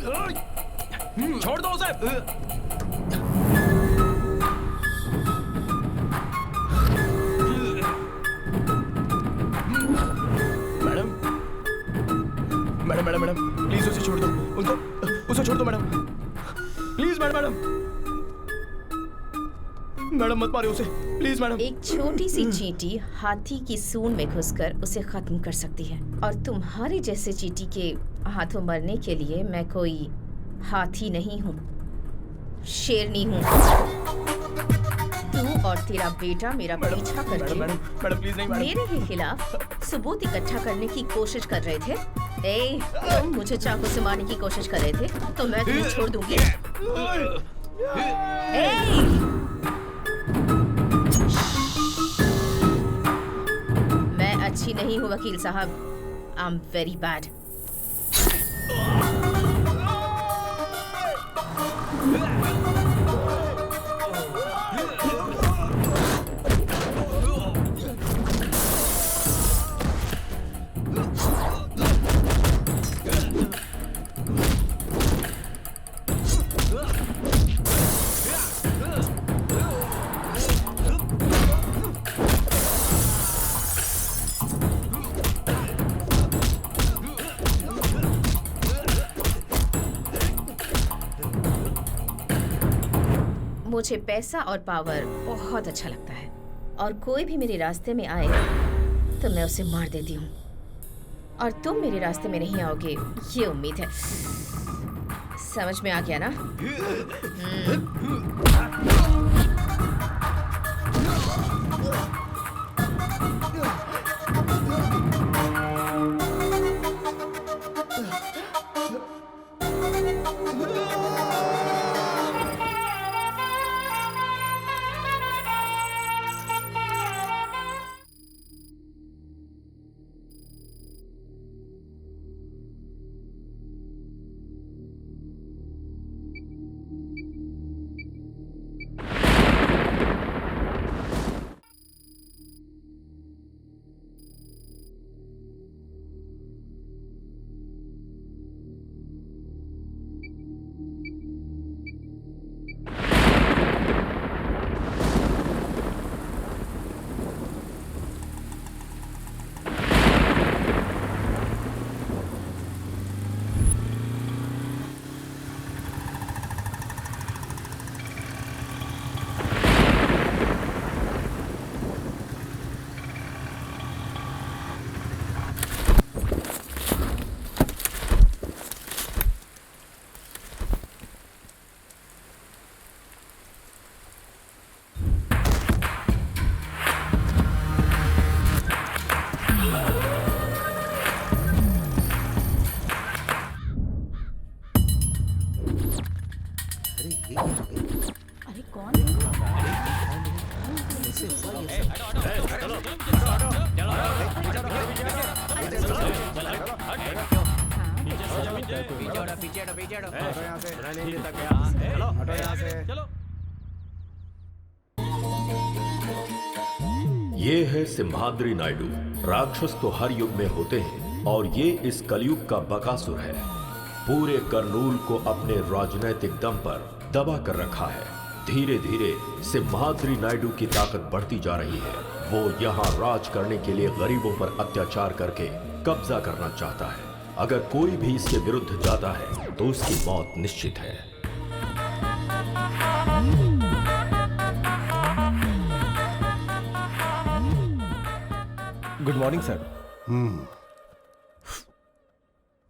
छोड़ दो उसे। Madam madam madam madam please उसे छोड़ दो, उसे छोड़ दो मैडम, प्लीज मैडम मैडम मत मारिए उसे प्लीज मैडम। एक छोटी सी चींटी हाथी की सूंड में घुसकर उसे खत्म कर सकती है, और तुम्हारे जैसे चींटी के हाथों मरने के लिए मैं कोई हाथी नहीं हूँ, शेरनी हूँ। तू और तेरा बेटा मेरा पीछा करके मैडम प्लीज नहीं मैडम। मेरे ही खिलाफ सबूत इकट्ठा करने की कोशिश कर रहे थे। ए, तुम मुझे चाकू से मारने की कोशिश कर रहे थे तो मैं तुम्हें छोड़ दूंगी। ए! मैं अच्छी नहीं हूँ वकील साहब, आई एम वेरी बैड। मुझे पैसा और पावर बहुत अच्छा लगता है, और कोई भी मेरे रास्ते में आए तो मैं उसे मार देती हूँ, और तुम मेरे रास्ते में नहीं आओगे ये उम्मीद है। समझ में आ गया ना? अरे कौन? ये है सिम्हाद्री नायडू। राक्षस तो हर युग में होते हैं और ये इस कलयुग का बकासुर है। पूरे करनूल को अपने राजनैतिक दम पर दबा कर रखा है। धीरे धीरे सिम्हाद्री नायडू की ताकत बढ़ती जा रही है। वो यहाँ राज करने के लिए गरीबों पर अत्याचार करके कब्जा करना चाहता है। अगर कोई भी इसके विरुद्ध जाता है तो उसकी मौत निश्चित है। Good morning sir.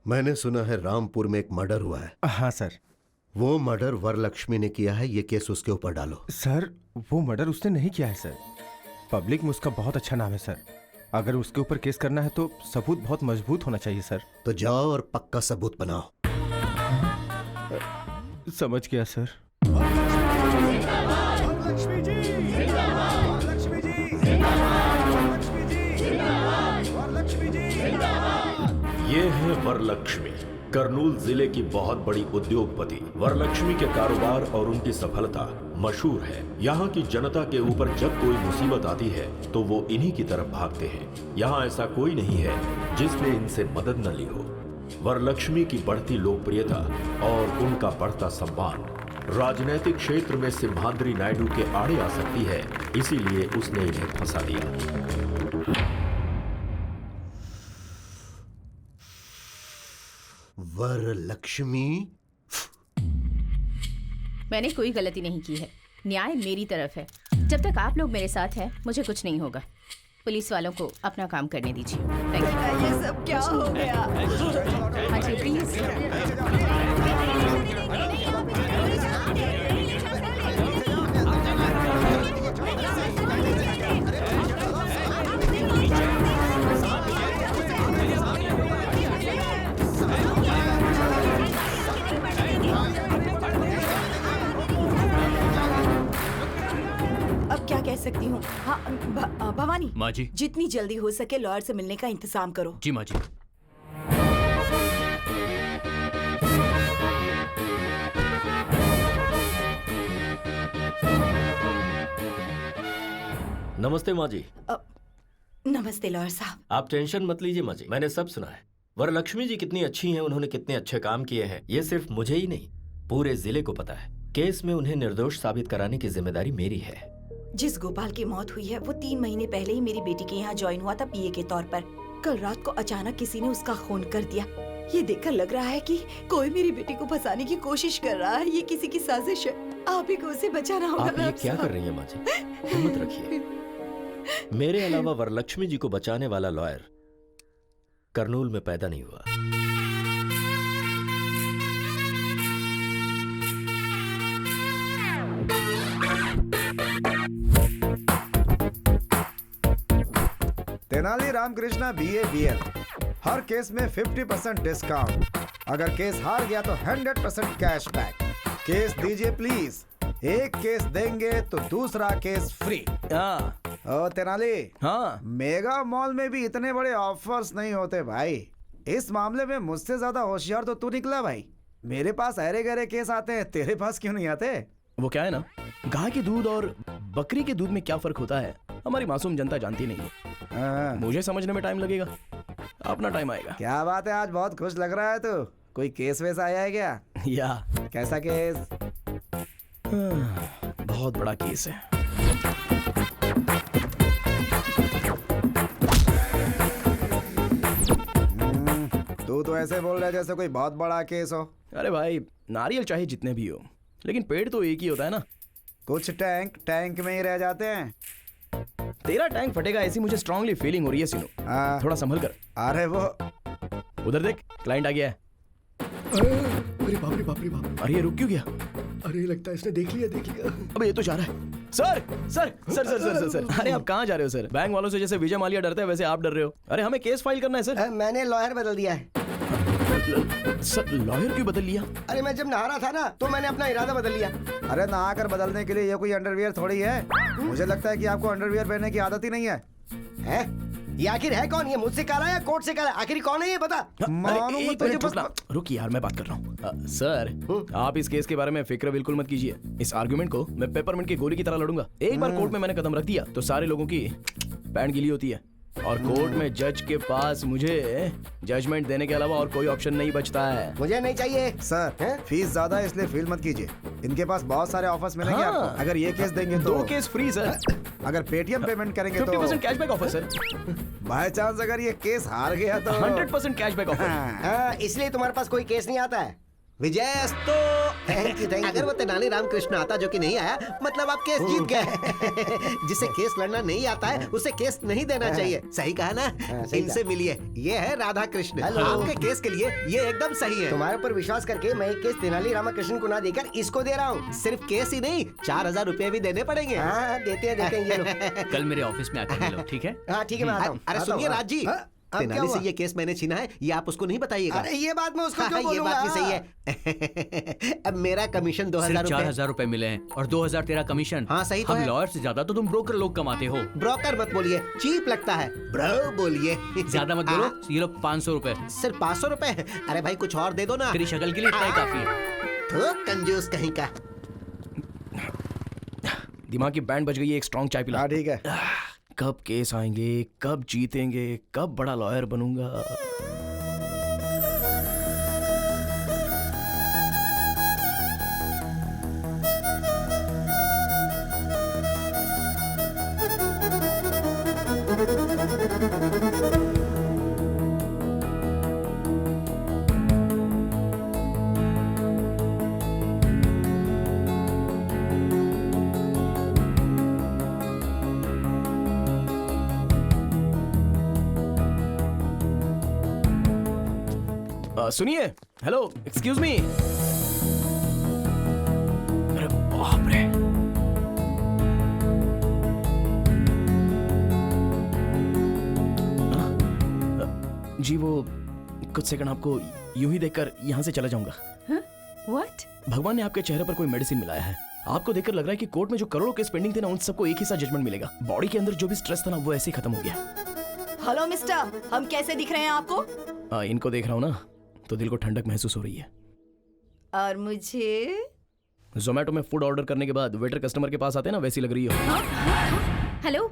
मैंने सुना है रामपुर में एक मर्डर हुआ है। हाँ सर। वो मर्डर वरलक्ष्मी ने किया है, ये केस उसके ऊपर डालो। सर वो मर्डर उसने नहीं किया है सर। पब्लिक में उसका बहुत अच्छा नाम है सर। अगर उसके ऊपर केस करना है तो सबूत बहुत मजबूत होना चाहिए सर। तो जाओ और पक्का सबूत बनाओ। समझ गया सर। ये है वरलक्ष्मी, करनूल जिले की बहुत बड़ी उद्योगपति। वरलक्ष्मी के कारोबार और उनकी सफलता मशहूर है। यहाँ की जनता के ऊपर जब कोई मुसीबत आती है तो वो इन्हीं की तरफ भागते हैं। यहाँ ऐसा कोई नहीं है जिसने इनसे मदद न ली हो। वरलक्ष्मी की बढ़ती लोकप्रियता और उनका बढ़ता सम्मान राजनीतिक क्षेत्र में सिम्हाद्री नायडू के आड़े आ सकती है, इसीलिए उसने इन्हें फंसा दिया। वरलक्ष्मी? मैंने कोई गलती नहीं की है, न्याय मेरी तरफ है। जब तक आप लोग मेरे साथ हैं, मुझे कुछ नहीं होगा। पुलिस वालों को अपना काम करने दीजिए। Thank you. ये सब क्या हो गया? हाँ जी, प्लीज। अब क्या कह सकती हूँ? हाँ, भवानी माँ जी। जितनी जल्दी हो सके लॉयर से मिलने का इंतजाम करो। जी माँ जी। नमस्ते माँ जी। नमस्ते लॉयर साहब। आप टेंशन मत लीजिए माँ जी, मैंने सब सुना है। वरलक्ष्मी जी कितनी अच्छी हैं, उन्होंने कितने अच्छे काम किए हैं, ये सिर्फ मुझे ही नहीं पूरे जिले को पता है। केस में उन्हें निर्दोष साबित कराने की जिम्मेदारी मेरी है। जिस गोपाल की मौत हुई है वो 3 महीने पहले ही मेरी बेटी के यहाँ ज्वाइन हुआ था पीए के तौर पर। कल रात को अचानक किसी ने उसका खून कर दिया। ये देखकर लग रहा है कि कोई मेरी बेटी को फंसाने की कोशिश कर रहा है। ये किसी की साजिश है। आप ही को उसे बचाना होगा। आप ये क्या कर रही हैं माँ जी, हिम्मत रखिए। मेरे अलावा वरलक्ष्मी जी को बचाने वाला लॉयर करनूल में पैदा नहीं हुआ। तेनाली रामकृष्णा BA BL, हर केस में 50% डिस्काउंट। अगर केस हार गया तो 100% कैशबैक। केस दीजिए प्लीज। एक केस देंगे तो दूसरा केस फ्री। हाँ ओ तेनाली, हाँ, मेगा मॉल में भी इतने बड़े ऑफर्स नहीं होते भाई। इस मामले में मुझसे ज्यादा होशियार तो तू निकला भाई। मेरे पास अरे गहरे केस आते हैं, तेरे पास क्यों नहीं आते? वो क्या है ना, गाय के दूध और बकरी के दूध में क्या फर्क होता है हमारी मासूम जनता जानती नहीं है। हाँ। मुझे समझने में टाइम लगेगा, अपना टाइम आएगा। क्या बात है, आज बहुत खुश लग रहा है तू। कोई केस वैसा आया है क्या? या कैसा केस? बहुत बड़ा केस है। तू तो ऐसे बोल रहा है जैसे कोई बहुत बड़ा केस हो। अरे भाई, नारियल चाहे जितने भी हो, लेकिन पेड़ तो एक ही होता है ना। कुछ टैंक टैंक में ही रह जाते हैं। तेरा टैंक फटेगा ऐसी मुझे स्ट्रांगली फीलिंग हो रही है सीनू। हाँ। थोड़ा संभल कर। अरे वो उधर देख, क्लाइंट आ गया है। अरे बाप रे बाप रे बाप। अरे ये रुक क्यों गया? अरे लगता है इसने देख लिया। अबे ये तो जा रहा है। Sir sir sir sir sir sir sir अरे आप कहाँ जा रहे हो सर? बैंक वालों से जैसे विजय माल्या डरते हैं वैसे आप डर रहे हो। अरे हमें केस फाइल करना है सर। मैंने लॉयर बदल दिया है। सर लॉयर क्यों बदल लिया? अरे मैं जब नहा रहा था ना तो मैंने अपना इरादा बदल लिया। अरे नहा कर बदलने के लिए ये कोई अंडरवियर थोड़ी है। मुझे लगता है कि आपको अंडरवियर पहनने की आदत ही नहीं है। हैं? ये आखिर है कौन? ये मुझसे कह रहा है या कोर्ट से कह रहा है? आखिर कौन है ये बता। मानो एक तुझे मिनट रुकना। रुक यार, मैं बात कर रहा हूँ। सर आप इस केस के बारे में फिक्र बिल्कुल मत कीजिए। इस आर्गुमेंट को मैं पेपरमिंट की गोली की तरह लड़ूंगा। एक बार कोर्ट में मैंने कदम रख दिया तो सारे लोगों की पैंट गीली होती है, और कोर्ट में जज के पास मुझे जजमेंट देने के अलावा और कोई ऑप्शन नहीं बचता है। मुझे नहीं चाहिए सर। फीस ज्यादा है इसलिए फील मत कीजिए। इनके पास बहुत सारे ऑफर्स मिलेंगे हाँ। आपको। अगर ये केस देंगे तो 2 केस फ्री सर। अगर पेटीएम पेमेंट करेंगे तो 50% cashback offer sir. By chance अगर ये केस हार गया तो 100% कैशबैक ऑफर। हाँ, इसलिए तुम्हारे पास कोई केस नहीं आता है। विजयस्तु। Thank you. अगर वो तेनाली रामकृष्ण आता जो कि नहीं आया, मतलब आप केस जीत गए। जिसे केस लड़ना नहीं आता है उसे केस नहीं देना चाहिए। सही कहा ना? इनसे मिलिए, ये है राधा कृष्ण। आपके केस के लिए ये एकदम सही है। तुम्हारे ऊपर विश्वास करके मैं एक केस तेनाली रामकृष्ण को ना देकर इसको दे रहा हूँ। सिर्फ केस ही नहीं, 4000 रुपए भी देने पड़ेंगे। हाँ देते हैं, देते हैं ये लो। कल मेरे ऑफिस में आकर मिलो, ठीक है? हाँ ठीक है, मैं आता हूँ। अरे सुनिए राज जी, तेनाली से ये केस मैंने छीना है, ये आप उसको नहीं बताइएगा। अरे ये बात मैं उसको क्यों बोलूंगा? ये बात भी सही है। अब मेरा कमीशन 2000 रुपए। 4000 रुपए मिले हैं और 2000 तेरा कमीशन। हाँ सही तो हम है। लॉयर से ज्यादा तो तुम ब्रोकर लोग कमाते हो। ब्रोकर मत बोलिए, चीप लगता है। ब्रो बोलिए। ज्यादा मत बोलो। ये लो 500 रुपए। सिर्फ 500 रुपए? अरे भाई कुछ और दे दो ना। तेरी शक्ल के लिए इतना ही काफी है। तो कंजूस कहीं का। दिमाग की बैंड बज गई है, एक स्ट्रॉन्ग चाय पिला। हाँ ठीक है। कब केस आएंगे, कब जीतेंगे, कब बड़ा लॉयर बनूंगा। सुनिए, हेलो, एक्सक्यूज मी। अरे बाप रे। जी वो कुछ सेकंड आपको यूं ही देखकर यहाँ से चला जाऊंगा। व्हाट? भगवान ने आपके चेहरे पर कोई मेडिसिन मिलाया है। आपको देखकर लग रहा है कि कोर्ट में जो करोड़ों केस पेंडिंग थे ना, उन सबको एक ही साथ जजमेंट मिलेगा। बॉडी के अंदर जो भी स्ट्रेस था ना, वो ऐसे ही खत्म हो गया। हेलो मिस्टर, हम कैसे दिख रहे हैं आपको? इनको देख रहा हूँ ना, तो दिल को ठंडक महसूस हो रही है। और मुझे? जोमेटो में फूड ऑर्डर करने के बाद वेटर कस्टमर के पास आते हैं ना, वैसी लग रही हो। हेलो,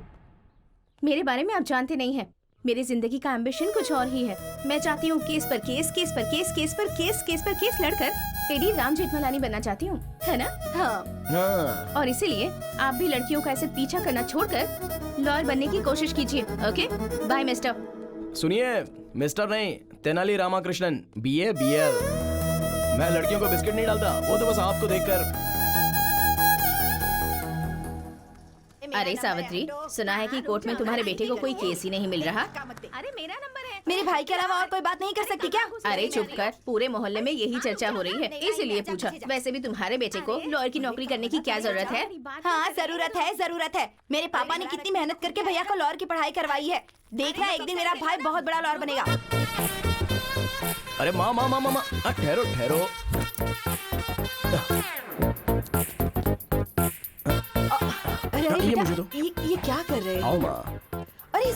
मेरे बारे में आप जानते नहीं हैं। मेरी जिंदगी का एम्बिशन कुछ और ही है। मैं चाहती हूँ केस पर केस, केस पर केस, केस पर केस, केस पर केस लड़कर टेडी राम जेठमलानी बनना चाहती हूँ, है ना? हाँ। और इसीलिए आप भी लड़कियों का ऐसे पीछा करना छोड़कर लॉयर बनने की कोशिश कीजिए। Okay, bye mister. सुनिए, मिस्टर नहीं, तेनाली रामाकृष्णन, BA BL। मैं लड़कियों को बिस्किट नहीं डालता, वो तो बस आपको देखकर। अरे सावित्री, सुना है कि कोर्ट में तुम्हारे बेटे को कोई केस ही नहीं मिल रहा। अरे मेरा नंबर है। मेरे भाई के अलावा और कोई बात नहीं कर सकती क्या? अरे चुप कर, पूरे मोहल्ले में यही चर्चा हो रही है, इसीलिए पूछा। वैसे भी तुम्हारे बेटे को लॉयर की नौकरी करने की क्या जरूरत है? हाँ, जरूरत है, जरूरत है। मेरे पापा ने कितनी मेहनत करके भैया को लॉयर की पढ़ाई करवाई है। देखना एक दिन मेरा भाई बहुत बड़ा लॉयर बनेगा। अरे माँ माँ माँ माँ, ठहरो ठहरो। अरे ये मुझे दो। ये क्या कर रहे आओ हो? माँ। अरे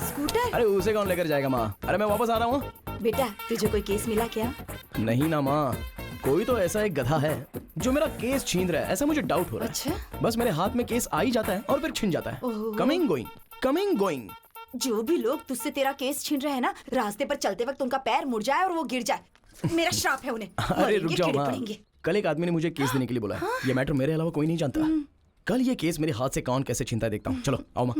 स्कूटर। अरे उसे कौन लेकर जाएगा माँ? अरे मैं वापस आ रहा हूँ। बेटा, तुझे कोई केस मिला क्या? नहीं ना माँ, कोई तो ऐसा एक गधा है जो मेरा केस छीन रहा है, ऐसा मुझे डाउट हो रहा है। अच्छा? बस मेरे हाथ में केस आ ही जाता है और फिर छिन जाता है। ओहो। Coming going, coming going. जो भी लोग तुझसे तेरा केस छीन रहे हैं ना, रास्ते पर चलते वक्त उनका पैर मुड़ जाए और वो गिर जाए। मेरा श्राप है उन्हें। अरे रुक जाओ माँ, पड़ेंगे। कल एक आदमी ने मुझे केस देने के लिए बोला है। ये मैटर मेरे अलावा कोई नहीं जानता। कल ये केस मेरे हाथ से कौन कैसे छीनता है देखता हूँ। चलो आओ माँ।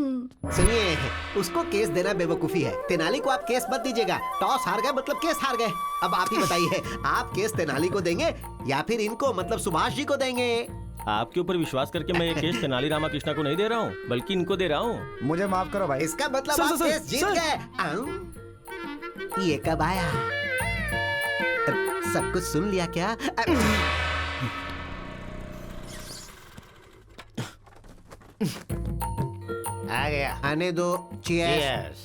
सुनिए, उसको केस देना बेवकूफी है। तेनाली को आप केस मत दीजिएगा। टॉस हार गए मतलब केस हार गए। अब आप ही बताइए, आप केस तेनाली को देंगे या फिर इनको मतलब सुभाष जी को देंगे? आपके ऊपर विश्वास करके मैं ये केस तेनाली रामाकृष्णा को नहीं दे रहा हूँ, बल्कि इनको दे रहा हूँ। मुझे माफ करो भाई। इसका मतलब आप केस जीत गए। ये कब आया? सब कुछ सुन लिया क्या? आ गया। आने दो। चीयर्स।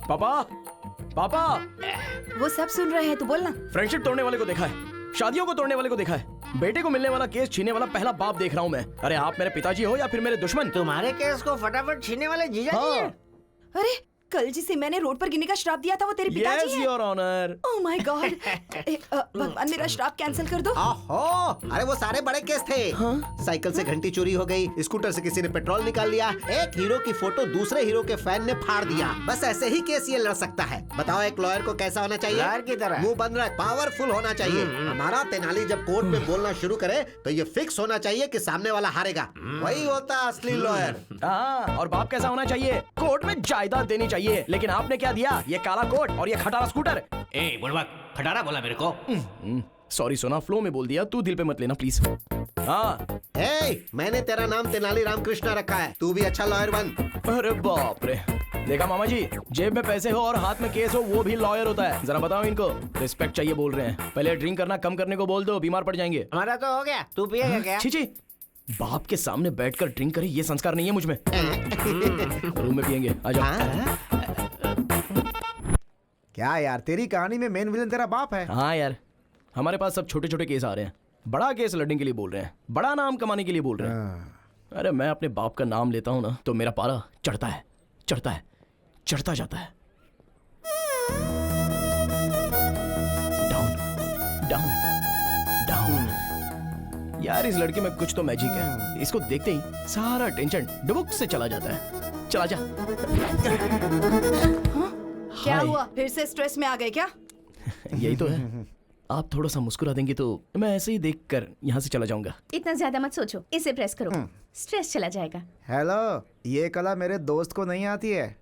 पापा, पापा। वो सब सुन रहे हैं, तू बोलना। फ्रेंडशिप तोड़ने वाले को देखा है, शादियों को तोड़ने वाले को देखा है, बेटे को मिलने वाला केस छीनने वाला पहला बाप देख रहा हूँ मैं। अरे आप मेरे पिताजी हो या फिर मेरे दुश्मन? तुम्हारे केस को फटाफट छीनने वाले जीजा जी हैं। अरे कल जिसे मैंने रोड पर गिरने का श्राप दिया था वो तेरे पिताजी हैं। Yes, Your Honor. Oh my God. भगवान मेरा श्राप कैंसिल कर दो। ओहो, अरे वो सारे बड़े केस थे। साइकिल से घंटी चोरी हो गई, स्कूटर से किसी ने पेट्रोल निकाल लिया, एक हीरो की फोटो दूसरे हीरो के फैन ने फाड़ दिया। बस ऐसे ही केस ये लड़ सकता है। बताओ एक लॉयर को कैसा होना चाहिए? लॉयर की तरह। मुंह बंद रख, पावरफुल होना चाहिए। हमारा तेनाली जब कोर्ट में बोलना शुरू करे तो ये फिक्स होना चाहिए कि सामने वाला हारेगा। वही होता असली लॉयर। हाँ, और बाप कैसा होना चाहिए? कोर्ट में जायदाद देनी चाहिए। लेकिन आपने क्या दिया? ये काला कोट और ये खटारा स्कूटर। ए बुढ़वा, खटारा बोला मेरे को। सॉरी सोना, फ्लो में बोल दिया, तू दिल पे मत लेना प्लीज। हाँ, मैंने तेरा नाम तेनाली रामकृष्णा रखा है, तू भी अच्छा लॉयर बन। अरे बाप रे, देखा मामा जी, जेब में पैसे हो और हाथ में केस हो, वो भी लॉयर होता है। जरा बताओ इनको, रिस्पेक्ट चाहिए बोल रहे हैं। पहले ड्रिंक करना कम करने को बोल दो, बीमार पड़ जाएंगे। हमारा तो हो गया, तू पिएगा क्या? छी छी, बाप के सामने बैठकर ड्रिंक करे, ये संस्कार नहीं है मुझ में। रूम में पियेंगे, आ जाओ। क्या यार, तेरी कहानी में मेन विलन तेरा बाप है? हाँ यार, हमारे पास सब छोटे छोटे केस आ रहे हैं। बड़ा केस लड़ने के लिए बोल रहे हैं, बड़ा नाम कमाने के लिए बोल रहे हैं। अरे मैं अपने बाप का नाम लेता हूँ ना, तो मेरा पारा चढ़ता है, चढ़ता है, चढ़ता जाता है। Down down down. यार इस लड़के में कुछ तो मैजिक है। इसको देखते ही सारा टेंशन डुबुक से चला जाता है। चला जा। क्या हुआ, फिर से स्ट्रेस में आ गए क्या? यही तो है। आप थोड़ा सा मुस्कुरा देंगे तो मैं ऐसे ही देखकर यहाँ से चला जाऊंगा। इतना ज्यादा मत सोचो, इसे प्रेस करो, स्ट्रेस चला जाएगा। हेलो, ये कला मेरे दोस्त को नहीं आती है।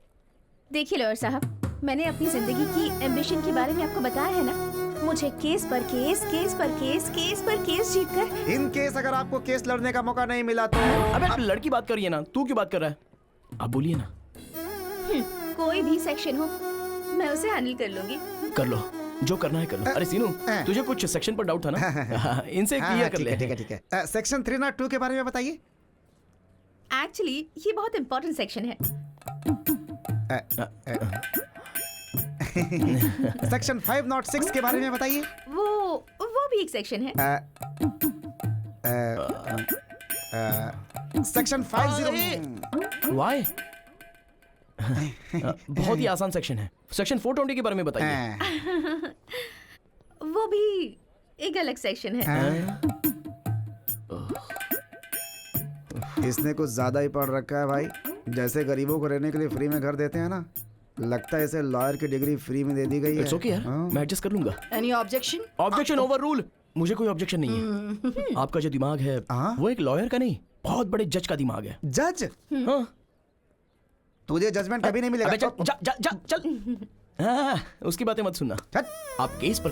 देखिए लॉयर साहब, मैंने अपनी जिंदगी की एम्बिशन के बारे में आपको बताया है ना। मुझे केस पर केस, केस पर केस, केस पर केस जीतकर। इन केस अगर आपको केस लड़ने का मौका नहीं मिला तो? अबे आप लड़की बात करिए ना, तू क्यों बात कर रहा है? आप बोलिए ना। कोई भी सेक्शन हो, मैं उसे हैंडल कर लूंगी। कर लो, जो करना है कर लो। अरे सीनू, तुझे कुछ सेक्शन पर डाउट था ना? इनसे क्लियर कर ले। ठीक है। सेक्शन 302 के बारे में बताइए। एक्चुअली ये बहुत इंपॉर्टेंट सेक्शन है। सेक्शन 506 के बारे में बताइए। वो भी एक सेक्शन है। सेक्शन 50 वाई बहुत ही आसान सेक्शन है। सेक्शन 420 के बारे में बताइए। वो भी एक अलग सेक्शन है। इसने कुछ ज्यादा ही पढ़ रखा है भाई। जैसे गरीबों को रहने के लिए फ्री में घर देते हैं ना, लगता है इसे लॉयर की डिग्री फ्री में दे दी गई है। इट्स ओके यार, मैं एडजस्ट कर लूंगा। Any objection? Objection over rule. मुझे कोई ऑब्जेक्शन नहीं है। आपका जो दिमाग है वो एक लॉयर का नहीं, बहुत बड़े जज का दिमाग है। जज? हाँ। तुझे जजमेंट कभी नहीं मिलेगा। अबे चल। हाँ, उसकी बातें मत सुनना। आप केस पर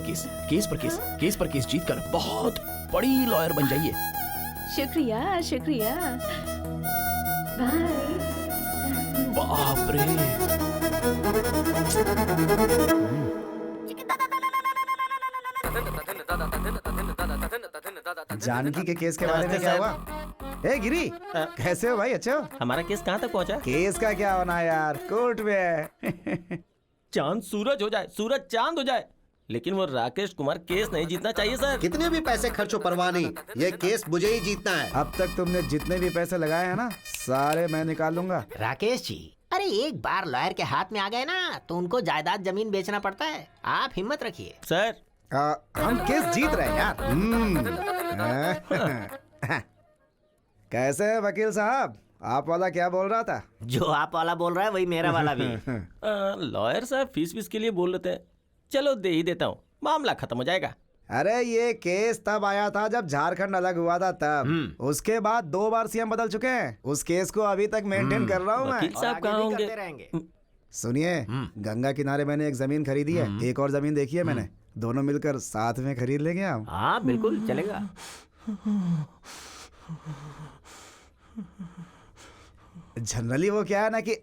केस जीत कर बहुत बड़ी लॉयर बन जाइए। शुक्रिया शुक्रिया। बाय। बाप रे। जानकी के केस के बारे में क्या हुआ? ए गिरी, कैसे हो भाई? अच्छे हो? हमारा केस कहाँ तक पहुँचा? केस का क्या होना यार, कोर्ट में है। चांद सूरज हो जाए, सूरज चांद हो जाए, लेकिन वो राकेश कुमार केस नहीं जीतना चाहिए सर। कितने भी पैसे खर्चो परवाह नहीं, ये केस मुझे ही जीतना है। अब तक तुमने जितने भी पैसे लगाए हैं ना, सारे मैं निकाल लूंगा। राकेश जी, अरे एक बार लॉयर के हाथ में आ गए ना तो उनको जायदाद जमीन बेचना पड़ता है। आप हिम्मत रखिए सर। हम केस जीत रहे हैं यार। कैसे है वकील साहब? आप वाला क्या बोल रहा था? जो आप वाला बोल रहा है वही मेरा वाला भी। लॉयर साहब फीस के लिए बोल लेते हैं, चलो दे ही देता हूँ, मामला खत्म हो जाएगा। अरे ये केस तब आया था जब झारखंड अलग हुआ था तब। उसके बाद 2 बार सीएम बदल चुके हैं। उस केस को अभी तक मेंटेन कर रहा हूँ मैं। वकील साहब कहाँ होंगे? सुनिए, गंगा किनारे मैंने एक जमीन खरीदी है, एक और जमीन देखी है मैंने। दोनों मिलकर साथ में खरीद लेंगे हम। हाँ बिल्कुल चलेगा। जनरली वो क्या है ना कि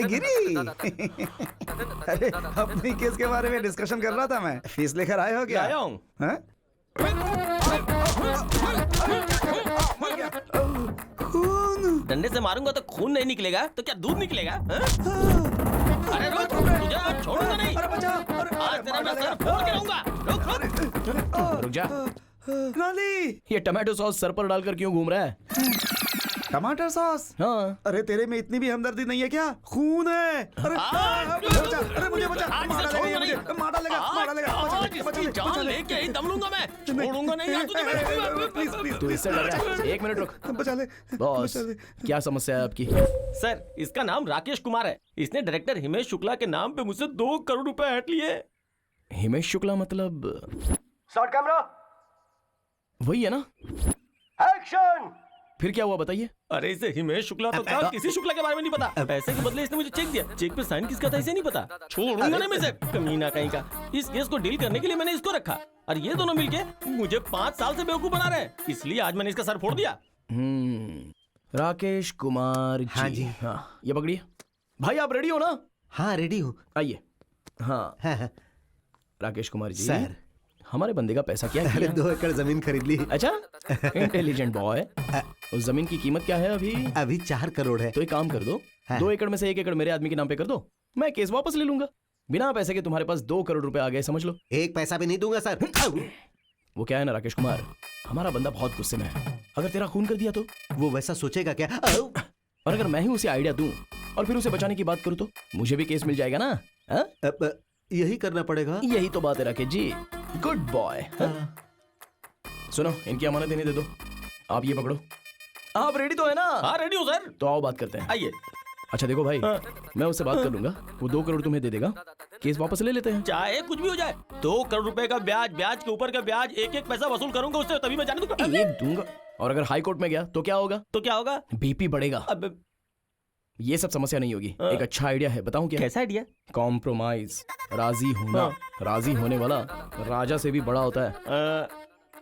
गिरी। अरे अपनी केस के बारे में डिस्कशन कर रहा था मैं। फीस लेकर आए हो क्या? आया हूँ। डंडे से मारूंगा तो खून नहीं निकलेगा तो क्या दूध निकलेगा? अरे रुक, तुझे आज छोड़ूंगा नहीं। आज तेरा मैं सर फोड़ के रहूंगा। रुक जा। नाली, ये टमाटो सॉस सर पर डालकर क्यों घूम रहा है? टमाटर सॉस? हाँ। अरे तेरे में इतनी भी हमदर्दी नहीं है क्या? खून है। अरे अरे मुझे बचा, मार डालेगा। जान लेके ही दम लूंगा मैं, छोड़ूंगा नहीं आज तुझे। प्लीज तू इससे डर रहा है? 1 मिनट रुक। बचा ले बॉस, क्या समस्या है आपकी? सर, इसका नाम राकेश कुमार है। इसने डायरेक्टर हिमेश शुक्ला के नाम पे मुझसे 2 करोड़ रुपए हट लिए। हिमेश शुक्ला मतलब? शॉट कैमरा, वही है ना? एक्शन। फिर क्या हुआ बताइए? अरे इसे हिमेश शुक्ला तो था, किसी शुक्ला के बारे में नहीं पता। पैसे के बदले इसने मुझे चेक दिया, चेक पे साइन किसका था इसे नहीं पता। छोड़ूंगा नहीं मैं इसे, कमीना कहीं का। इस केस को डील करने के लिए मैंने इसको रखा और ये दोनों मिलके मुझे 5 साल से बेवकूफ बना रहे हैं, इसलिए आज मैंने इसका सर फोड़ दिया। राकेश कुमार जी। हाँ जी। हाँ, ये पकड़िए। भाई आप रेडी हो ना? हाँ रेडी हूँ। आइए। हाँ। राकेश कुमार जी सर, हमारे बंदे का पैसा क्या अरे किया? 2 एकड़ जमीन खरीद ली। अच्छा, इंटेलिजेंट बॉय। उस जमीन की कीमत क्या है अभी? अभी 4 करोड़ है। तो एक काम कर दो, 2 एकड़ में से 1 एकड़ मेरे आदमी के नाम पे कर दो, मैं केस वापस ले लूंगा। बिना पैसे के तुम्हारे पास 2 करोड़ रुपए आ गए, समझ लो। 1 पैसा भी नहीं दूंगा सर। वो क्या है ना राकेश कुमार, हमारा बंदा बहुत गुस्से में है। अगर तेरा खून कर दिया तो? वो वैसा सोचेगा क्या? और अगर मैं ही उसे आइडिया दूं और फिर उसे बचाने की बात करूं तो मुझे भी केस मिल जाएगा ना? यही करना पड़ेगा। यही तो बात है राकेश जी, गुड बॉय। सुनो, इनकी अमानत देने दे दो। आप ये पकड़ो। आप रेडी तो है ना? हाँ रेडी हूँ सर। तो आओ बात करते हैं। आइए। अच्छा देखो भाई, मैं उससे बात कर लूंगा, वो 2 करोड़ तुम्हें दे देगा, केस वापस ले लेते हैं। चाहे कुछ भी हो जाए, 2 करोड़ रुपए का ब्याज, ब्याज के ऊपर का ब्याज, 1-1 पैसा वसूल करूंगा उससे, तभी मैं जाने दूंगा। एक दूंगा। और अगर हाई कोर्ट में गया तो क्या होगा? तो क्या होगा? बीपी बढ़ेगा। अब ये सब समस्या नहीं होगी। एक अच्छा आइडिया है, बताऊं क्या? कैसा आइडिया? कॉम्प्रोमाइज, राजी होना। राजी होने वाला राजा से भी बड़ा होता है।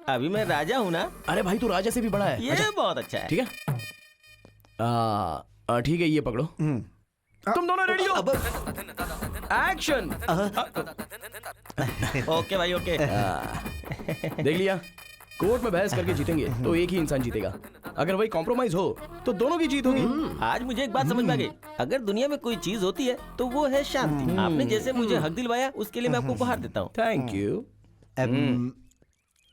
अभी मैं राजा हूँ ना? अरे भाई तू राजा से भी बड़ा है। ये बहुत अच्छा है। ठीक है, ठीक है, ये पकड़ो। तुम दोनों रेडी हो? एक्शन। ओके भाई ओके। देख लिया, कोर्ट में बहस करके जीतेंगे तो एक ही इंसान जीतेगा, अगर वही कॉम्प्रोमाइज हो तो दोनों की जीत होगी। आज मुझे एक बात समझ में आ गई, अगर दुनिया में कोई चीज होती है तो वो है शांति। आपने जैसे मुझे हक दिलवाया उसके लिए मैं आपको उपहार देता हूँ। Thank you.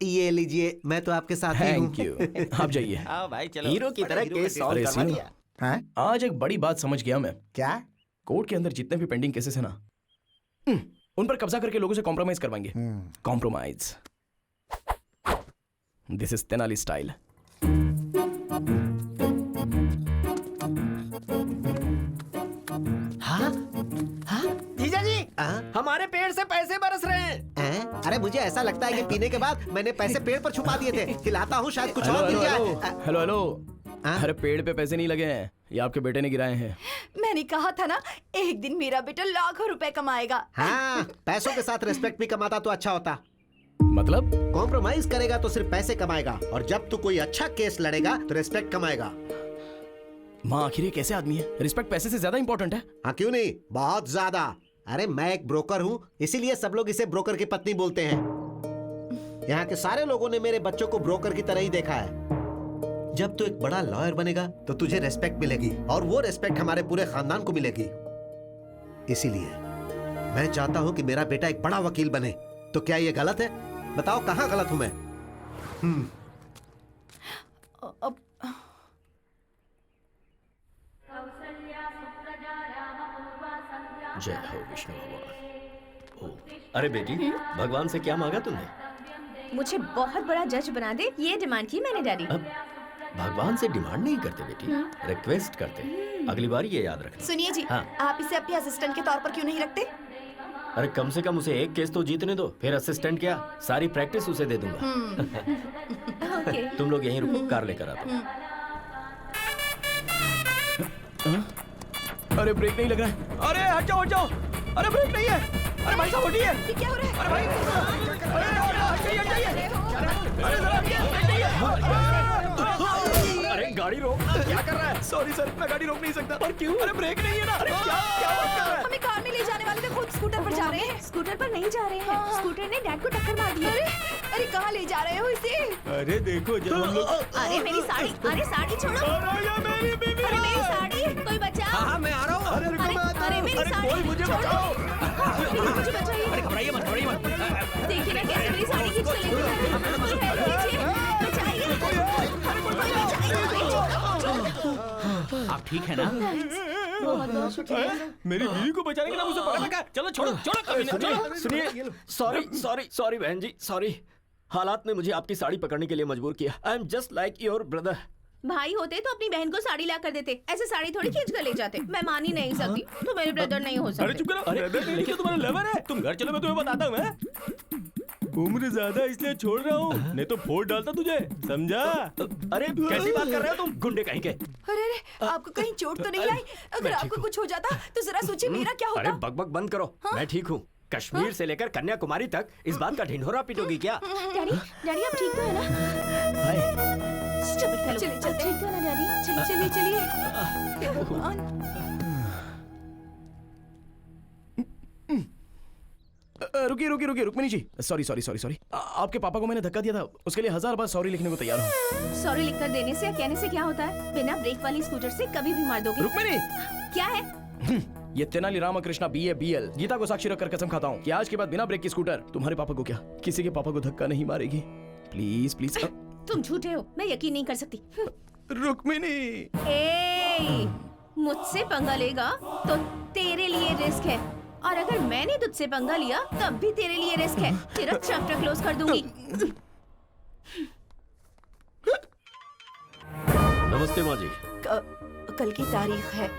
ये लीजिए, मैं तो आपके साथ ही हूँ। Thank you. आप जाइए। आओ भाई चलो। हीरो की तरह केस सॉल्व करवा सीनू, दिया। आज एक बड़ी बात समझ गया मैं। क्या? कोर्ट के अंदर जितने भी पेंडिंग केसेस है ना, उन पर कब्जा करके लोगों से कॉम्प्रोमाइज करवाएंगे। Compromise, this is Tenali style. हाँ? हाँ? जीजा जी, हमारे पेड़ से पैसे बरस रहे हैं। अरे मुझे ऐसा लगता है कि पीने के बाद मैंने पैसे पेड़ पर छुपा दिए थे। हिलाता हूँ, शायद कुछ और गिर जाए। हेलो हेलो, अरे पेड़ पे पैसे नहीं लगे हैं, ये आपके बेटे ने गिराए हैं। मैंने कहा था ना, एक दिन मेरा बेटा लाखों रुपए कमाएगा। हाँ, पैसों के साथ रिस्पेक्ट भी कमाता तो अच्छा होता। मतलब कॉम्प्रोमाइज करेगा तो सिर्फ पैसे कमाएगा, और जब तू कोई अच्छा केस लड़ेगा तो रिस्पेक्ट कमाएगा। माँ आखिर ये कैसे आदमी है, रिस्पेक्ट पैसे से ज्यादा इंपॉर्टेंट है? हाँ क्यों नहीं, बहुत ज्यादा। अरे मैं एक ब्रोकर हूँ, इसीलिए सब लोग इसे ब्रोकर की पत्नी बोलते हैं। यहाँ के सारे लोगों ने मेरे बच्चों को ब्रोकर की तरह ही देखा है। जब तू एक बड़ा लॉयर बनेगा तो तुझे रेस्पेक्ट मिलेगी, और वो रेस्पेक्ट हमारे पूरे खानदान को मिलेगी। इसीलिए मैं चाहता हूँ कि मेरा बेटा एक बड़ा वकील बने। तो क्या ये गलत है? बताओ कहाँ गलत हूँ मैं? जय हो विष्णु भगवान। अरे बेटी, भगवान से क्या मांगा तुमने? मुझे बहुत बड़ा जज बना दे, ये डिमांड की मैंने डैडी। भगवान से डिमांड नहीं करते बेटी, रिक्वेस्ट करते। अगली बार ये याद रखना। सुनिए जी, हाँ। आप इसे अपने असिस्टेंट के तौर पर क्यों नहीं रखते? अरे कम से कम उसे एक केस तो जीतने दो, फिर असिस्टेंट क्या, सारी प्रैक्टिस उसे दे दूंगा। ओके। तुम लोग यहीं रुको, कार लेकर आता हूं। अरे ब्रेक नहीं लग रहा है। अरे हट जाओ हट जाओ, अरे ब्रेक नहीं है। अरे भाई साहब उठिए। ये क्या हो रहा है? अरे भाई हट जाइए। अरे जरा ब्रेक नहीं है। अरे गाड़ी रोक, क्या कर रहा है? सॉरी सर, मैं गाड़ी रोक नहीं सकता। और क्यों? अरे ब्रेक नहीं है ना। अरे क्या क्या बात कर रहा है? हमें कार में ले जाने वाले थे, खुद स्कूटर पर जा रहे हैं। स्कूटर पर नहीं जा रहे हैं, स्कूटर ने डैड को टक्कर मार दी। अरे कहाँ ले जा रहे हो इसे? अरे देखो जब हम लोग। अरे मेरी साड़ी, अरे साड़ी छोड़ो। मेरी बीवी। अरे मेरी साड़ी, कोई बचाओ। हाँ मैं आ रहा हूँ। अरे मेरी साड़ी, कोई मुझे बचाओ। मुझे बचाइए। अरे घबराइए मत, घबराइए मत। देखिए ना कैसे मेरी साड़ी खींच के लेके जा रहे हैं। कोई हेल्प कीजिए, बचाइए। आप ठीक है ना? बहुत बहुत शुक्रिया। मेरी बीवी को बचाने के नाम उसे पकड़ रखा है। चलो छोड़ो छोड़ो कभी ना, चलो। सुनिए, सॉरी बहन जी, सॉरी। हालात ने मुझे आपकी साड़ी पकड़ने के लिए मजबूर किया। I am just like your brother. भाई होते तो अपनी बहन को साड़ी ला कर देते, ऐसे साड़ी थोड़ी खींच कर ले जाते। मैं मान ही नहीं सकती, तो मेरे ब्रदर नहीं हो अरे सकते। चुप करो। अरे लेकिन तुम्हारा लवर है। तुम घर चलो, मैं तुम्हें बताता हूँ। मैं उम्र ज्यादा इसलिए छोड़ रहा हूँ, नहीं तो फोड़ डालता तुझे, समझा? अरे कैसी बात कर रहे हो तुम, गुंडे कहीं के? अरे आपको कहीं चोट तो नहीं आई? अगर आपको कुछ हो जाता तो जरा सोचिए मेरा क्या अरे होता। बकबक बंद करो। मैं ठीक हूँ। कश्मीर से लेकर कन्याकुमारी तक इस बात का ढिंढोरा पीटोगी क्या? डैडी, डैडी आप ठीक तो है ना? Stupid fellow। चलिए चलते ठीक तो है ना डैडी? चलिए चलिए। भगवान। रुकिए रुक्मिणी जी, सॉरी। आपके पापा को मैंने धक्का दिया था, उसके लिए 1000 बार सॉरी लिखने को तैयार हूँ। सॉरी लिखकर देने से या कहने से क्या होता है? बिना ब्रेक वाली स्कूटर से कभी भी मार दोगे। रुक्मिणी, क्या है? ये तेनाली रामकृष्णा BABL गीता को साक्षी रखकर कसम खाता हूँ कि आज के बाद बिना ब्रेक की स्कूटर तुम्हारे पापा को क्या, किसी के पापा को धक्का नहीं मारेगी। Please please. तुम झूठे हो, मैं यकीन नहीं कर सकती। रुक्मिणी, मुझसे पंगा लेगा तो तेरे लिए रिस्क है, और अगर मैंने तुझसे पंगा लिया तब भी तेरे लिए रिस्क है। तेरा चैप्टर क्लोज कर दूंगी। नमस्ते माँ जी। कल की तारीख है,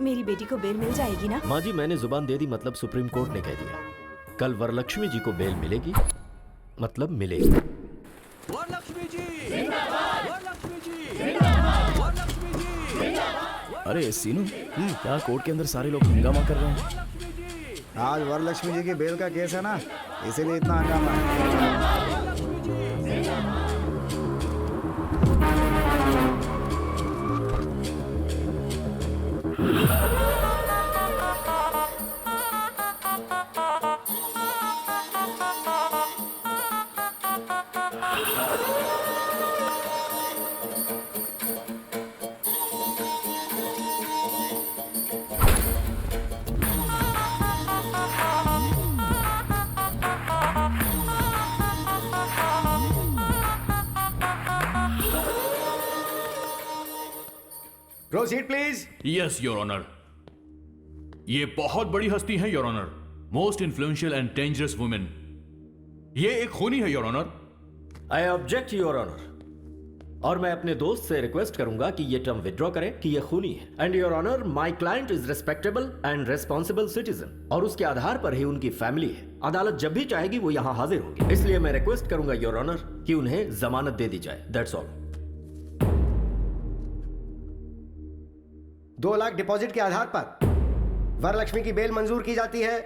मेरी बेटी को बेल मिल जाएगी ना? माँ जी मैंने जुबान दे दी, मतलब सुप्रीम कोर्ट ने कह दिया कल वरलक्ष्मी जी को बेल मिलेगी, मतलब मिलेगी। वरलक्ष्मी जी जिंदाबाद, वरलक्ष्मी जी जिंदाबाद, वरलक्ष्मी जी जिंदाबाद। अरे सीनू, क्या कोर्ट के अंदर सारे लोग हंगामा कर रहे हैं? आज वरलक्ष्मी जी की बेल का केस है ना, इसीलिए इतना हंगामा है। Proceed please. Yes your honour. ये बहुत बड़ी हस्ती है your honour, most influential and dangerous women. ये एक खूनी है your honour. I object your honour. और मैं अपने दोस्त से रिक्वेस्ट करूंगा कि ये टर्म विड्रॉ करें कि ये खूनी है। And your honour, my client is respectable and responsible citizen, और उसके आधार पर ही उनकी फैमिली है। अदालत जब भी चाहेगी वो यहाँ हाजिर होगी, इसलिए मैं रिक्वेस्ट करूंगा योर ऑनर कि उन्हें जमानत दे दी जाए। That's all. 2 लाख डिपॉजिट के आधार पर वरलक्ष्मी की बेल मंजूर की जाती है।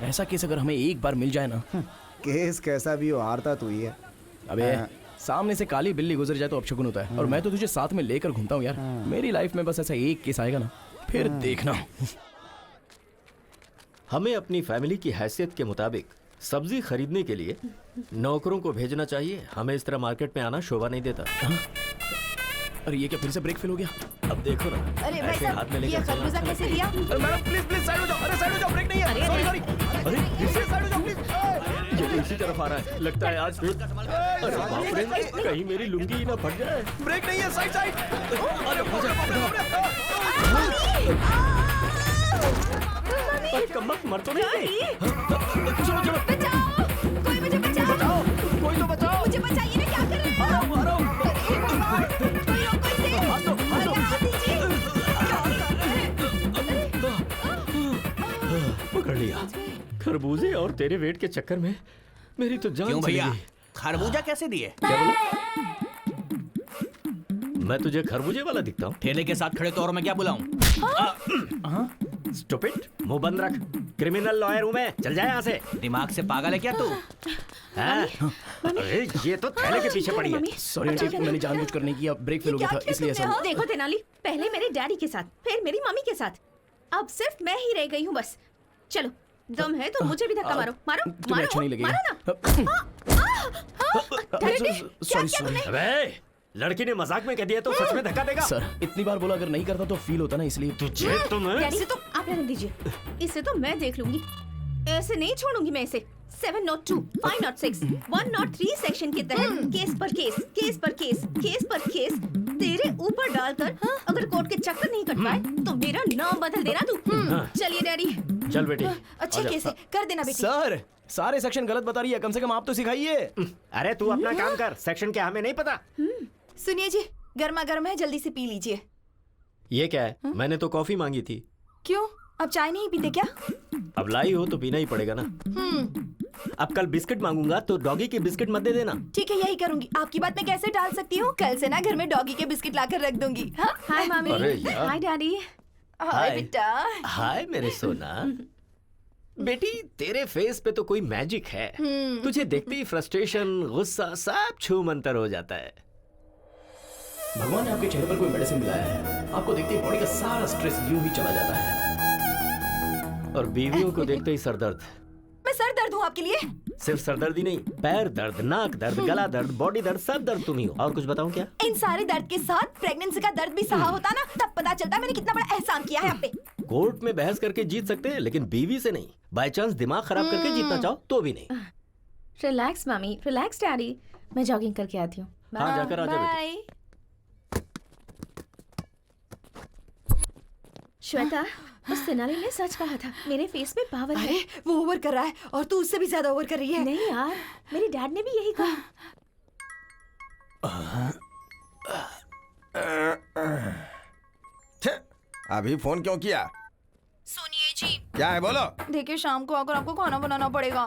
ऐसा केस अगर हमें एक बार मिल जाए ना। केस कैसा भी हो, हारता तू ही है। अबे सामने से काली बिल्ली गुजर जाए तो अपशगुन होता है, और मैं तो तुझे साथ में लेकर घूमता हूँ यार। मेरी लाइफ में बस ऐसा एक केस आएगा ना, फिर देखना। हमें अपनी फैमिली की हैसियत के मुताबिक सब्जी खरीदने के लिए नौकरों को भेजना चाहिए। हमें इस तरह मार्केट में आना शोभा नहीं देता। अरे ये क्या फिर से ब्रेक फेल हो गया? अब देखो ना, अरे भाई ऐसे हाथ में साहब, ये लेकर खरबूजा कैसे दिया? मैडम प्लीज प्लीज साइड हो जाओ। अरे साइड हो जाओ, ब्रेक नहीं है। Sorry sorry. अरे फिर से साइड हो जाओ प्लीज। ये तो इसी तरफ आ रहा है, लगता है आज फिर। अरे बाप रे, कहीं मेरी लुंगी ही ना फट जाए। ब्रेक नहीं है, साइड साइड। अरे कम्बख्त मर तो नहीं। चलो चलो, बचाओ, कोई मुझे बचाओ। कोई तो बचाओ। मुझे बचाइए ना, क्या कर रहे हैं? आ रहा हूं। अरे भगवान, कोई रोको इसे। अरे हाथ दीजिए। क्या कर रहे हैं? पकड़ लिया। खरबूजे और तेरे वेट के चक्कर में मेरी तो जान क्यों चली भैया, गई। खरबूजा कैसे दिए? क्या बोला? मैं तुझे खरबूजे वाला दिखता हूँ? ठेले के साथ खड़े तो और मैं क्या बुलाऊं? स्टूपिड, मुंह बंद रख। क्रिमिनल लॉयर हूँ मैं, चल जाए यहाँ से। दिमाग से पागल है क्या तू? हाँ? अरे ये तो थैले के पीछे पड़ी है। सॉरी आंटी, मैंने जानबूझकर नहीं किया, ब्रेक फेल हो गया था इसलिए ऐसा हुआ। देखो तेनाली, पहले मेरे डैडी के साथ, फिर मेरी मम्मी के साथ, अब सिर्फ मैं ही रह गई हूँ बस। चलो, दम है तो मुझे भी धक्का मारो। मारो तुम्हें अच्छा नहीं लगेगा। मारो ना। Daddy, sorry sorry. अबे लड़की ने मजाक में कह दिया तो सच में धक्का देगा? सर इतनी बार बोला, अगर नहीं करता तो फील होता ना, इसलिए। तुझे तो मैं डैडी से तो आप रहने दीजिए, इसे तो मैं देख लूंगी। ऐसे नहीं छोड़ूंगी मैं इसे। 702, 506, 103 सेक्शन के तहत केस पर केस, केस पर केस, केस पर केस तेरे ऊपर डालकर अगर कोर्ट के चक्कर नहीं कट पाए तो मेरा नाम बदल देना तू। चलिए डैडी। चल बेटी। अच्छे केस है, कर देना बेटी। सर सारे सेक्शन गलत बता रही है, कम से कम आप तो सिखाइए। अरे तू अपना काम कर, सेक्शन क्या हमें नहीं पता। सुनिए जी, गर्मा गर्म है, जल्दी से पी लीजिए। ये क्या है? मैंने तो कॉफी मांगी थी। क्यों, अब चाय नहीं पीते क्या? अब लाई हो तो पीना ही पड़ेगा ना। अब कल बिस्किट मांगूंगा तो डॉगी के बिस्किट मत दे देना। ठीक है, यही करूंगी। आपकी बात मैं कैसे टाल सकती हूँ? कल से ना घर में डॉगी के बिस्किट लाकर रख दूंगी। हाँ? हाय मामी। अरे यार। हाय डैडी। हाय बेटा। हाय मेरे सोना। बेटी तेरे फेस पे तो कोई मैजिक है। तुझे देखते ही फ्रस्ट्रेशन, गुस्सा सब छू मंतर हो जाता है। भगवान ने आपके चेहरे पर कोई मेडिसिन मिलाया है, आपको देखते ही बॉडी का सारा स्ट्रेस यूं ही चला जाता है। और बीवियों को देखते ही सर दर्द। मैं सर दर्द हूँ आपके लिए? सिर्फ सर दर्द ही नहीं, पैर दर्द, नाक दर्द, गला दर्द, बॉडी दर्द, सब दर्द तुम ही हो। और कुछ बताऊं क्या? इन सारे दर्द के साथ प्रेगनेंसी का दर्द भी सहा होता ना, तब पता चलता मैंने कितना बड़ा एहसान किया है आप पे। कोर्ट में बहस करके जीत सकते हैं, लेकिन बीवी से नहीं। बाय चांस दिमाग खराब करके जीतना चाहो तो भी नहीं। रिलैक्स मामी, रिलैक्स डैडी। मैं जॉगिंग करके आती हूँ। हाँ जाकर आ जा बेटी। श्वेता, उस तेनाली ने सच कहा था, मेरे फेस में पावर है। अरे वो ओवर कर रहा है और तू उससे भी ज्यादा ओवर कर रही है। नहीं यार, मेरे डैड ने भी यही कहा। अभी फोन क्यों किया? सुनिए जी। क्या है बोलो? देखिए शाम को आकर आपको खाना बनाना पड़ेगा।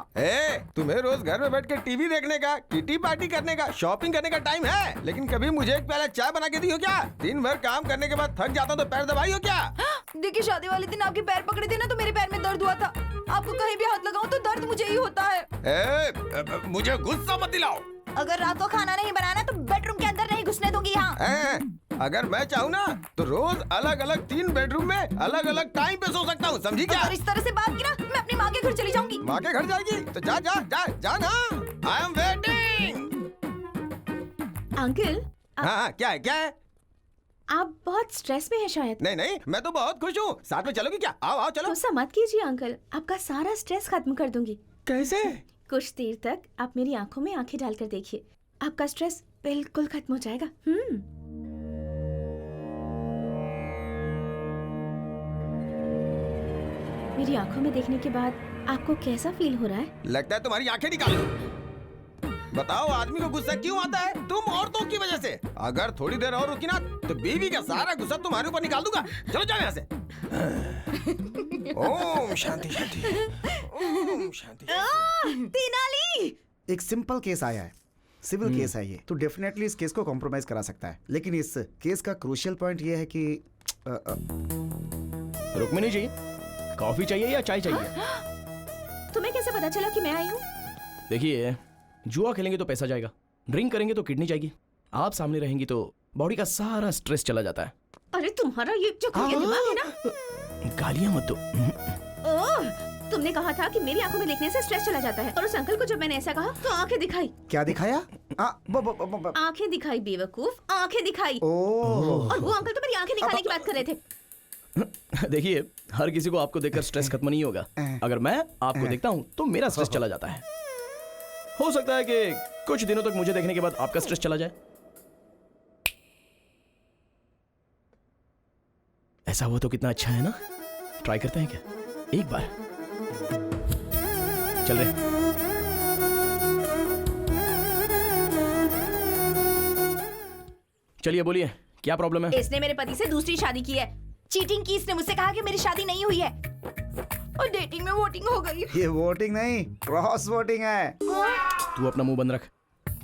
तुम्हें रोज घर में बैठ के टीवी देखने का, किटी पार्टी करने का, शॉपिंग करने का टाइम है, लेकिन कभी मुझे एक प्याला चाय बना के दी हो क्या? दिन भर काम करने के बाद थक जाता हूँ तो पैर दबाई हो क्या? देखिए शादी वाले दिन आपके पैर पकड़े थे ना तो मेरे पैर में दर्द हुआ था। आपको कहीं भी हाथ लगाऊं तो दर्द मुझे ही होता है। मुझे गुस्सा मत दिलाओ। अगर रात को खाना नहीं बनाना तो बेडरूम के अंदर नहीं घुसने दूंगी यहाँ। अगर मैं चाहूँ ना तो रोज अलग अलग 3 बेडरूम में अलग अलग टाइम पे सो सकता हूँ, समझी क्या? अगर इस तरह से बात की ना मैं अपनी माँ के घर चली जाऊंगी। माँ के घर जाएगी तो जा जा जा जा ना, आई एम वेटिंग। अंकल हाँ क्या है क्या है? आप बहुत स्ट्रेस में हैं शायद। नहीं नहीं, मैं तो बहुत खुश हूँ। साथ में चलोगी क्या? आओ आओ चलो। गुस्सा मत कीजिए अंकल, आपका सारा स्ट्रेस खत्म कर दूंगी। कैसे? कुछ देर तक आप मेरी आंखों में आंखें डालकर देखिए, आपका स्ट्रेस बिल्कुल खत्म हो जाएगा। मेरी आंखों में देखने के बाद आपको कैसा फील हो रहा है? लगता है तुम्हारी आंखें निकालो। बताओ आदमी को गुस्सा क्यों आता है? तुम औरतों की वजह से। अगर थोड़ी देर और रुकी ना तो बीवी का सारा गुस्सा तुम्हारे ऊपर निकाल दूंगा। चलो जाओ यहाँ से। ओम शांति शांति, ओम शांति। तेनाली, एक सिंपल केस आया है, सिविल केस है ये, तो डेफिनेटली इस केस को कॉम्प्रोमाइज करा सकता है। लेकिन इस केस का क्रूशियल पॉइंट ये है कि रुक्मिणी जी, कॉफी चाहिए या चाय चाहिए? तुम्हें कैसे पता चला कि मैं आई हूँ? देखिए, जुआ खेलेंगे तो पैसा जाएगा, ड्रिंक करेंगे तो किडनी जाएगी, आप सामने रहेंगी तो बॉडी का सारा स्ट्रेस चला जाता है। अरे तुम्हारा ये जो दिमाग है ना। गालियां मत दो। ओह, तुमने कहा था कि मेरी आंखों में देखने से स्ट्रेस चला जाता है, और उस अंकल को जब मैंने ऐसा कहा तो आंखें दिखाई। क्या दिखाया? आंखें दिखाई बेवकूफ, आंखें दिखाई। ओह। और वो अंकल तो मेरी आंखें निकालने की बात कर रहे थे। देखिए, हर किसी को आपको देखकर स्ट्रेस खत्म नहीं होगा। अगर मैं आपको देखता हूँ तो मेरा स्ट्रेस चला जाता है। हो सकता है कि कुछ दिनों तक मुझे देखने के बाद आपका स्ट्रेस चला जाए। ऐसा हुआ तो कितना अच्छा है ना? ट्राई करते हैं क्या एक बार? चल रहे। चलिए बोलिए, क्या प्रॉब्लम है? इसने मेरे पति से दूसरी शादी की है, चीटिंग की। इसने मुझसे कहा कि मेरी शादी नहीं हुई है और डेटिंग में वोटिंग हो गई। ये वोटिंग नहीं, क्रॉस वोटिंग है। तू अपना मुंह बंद रख।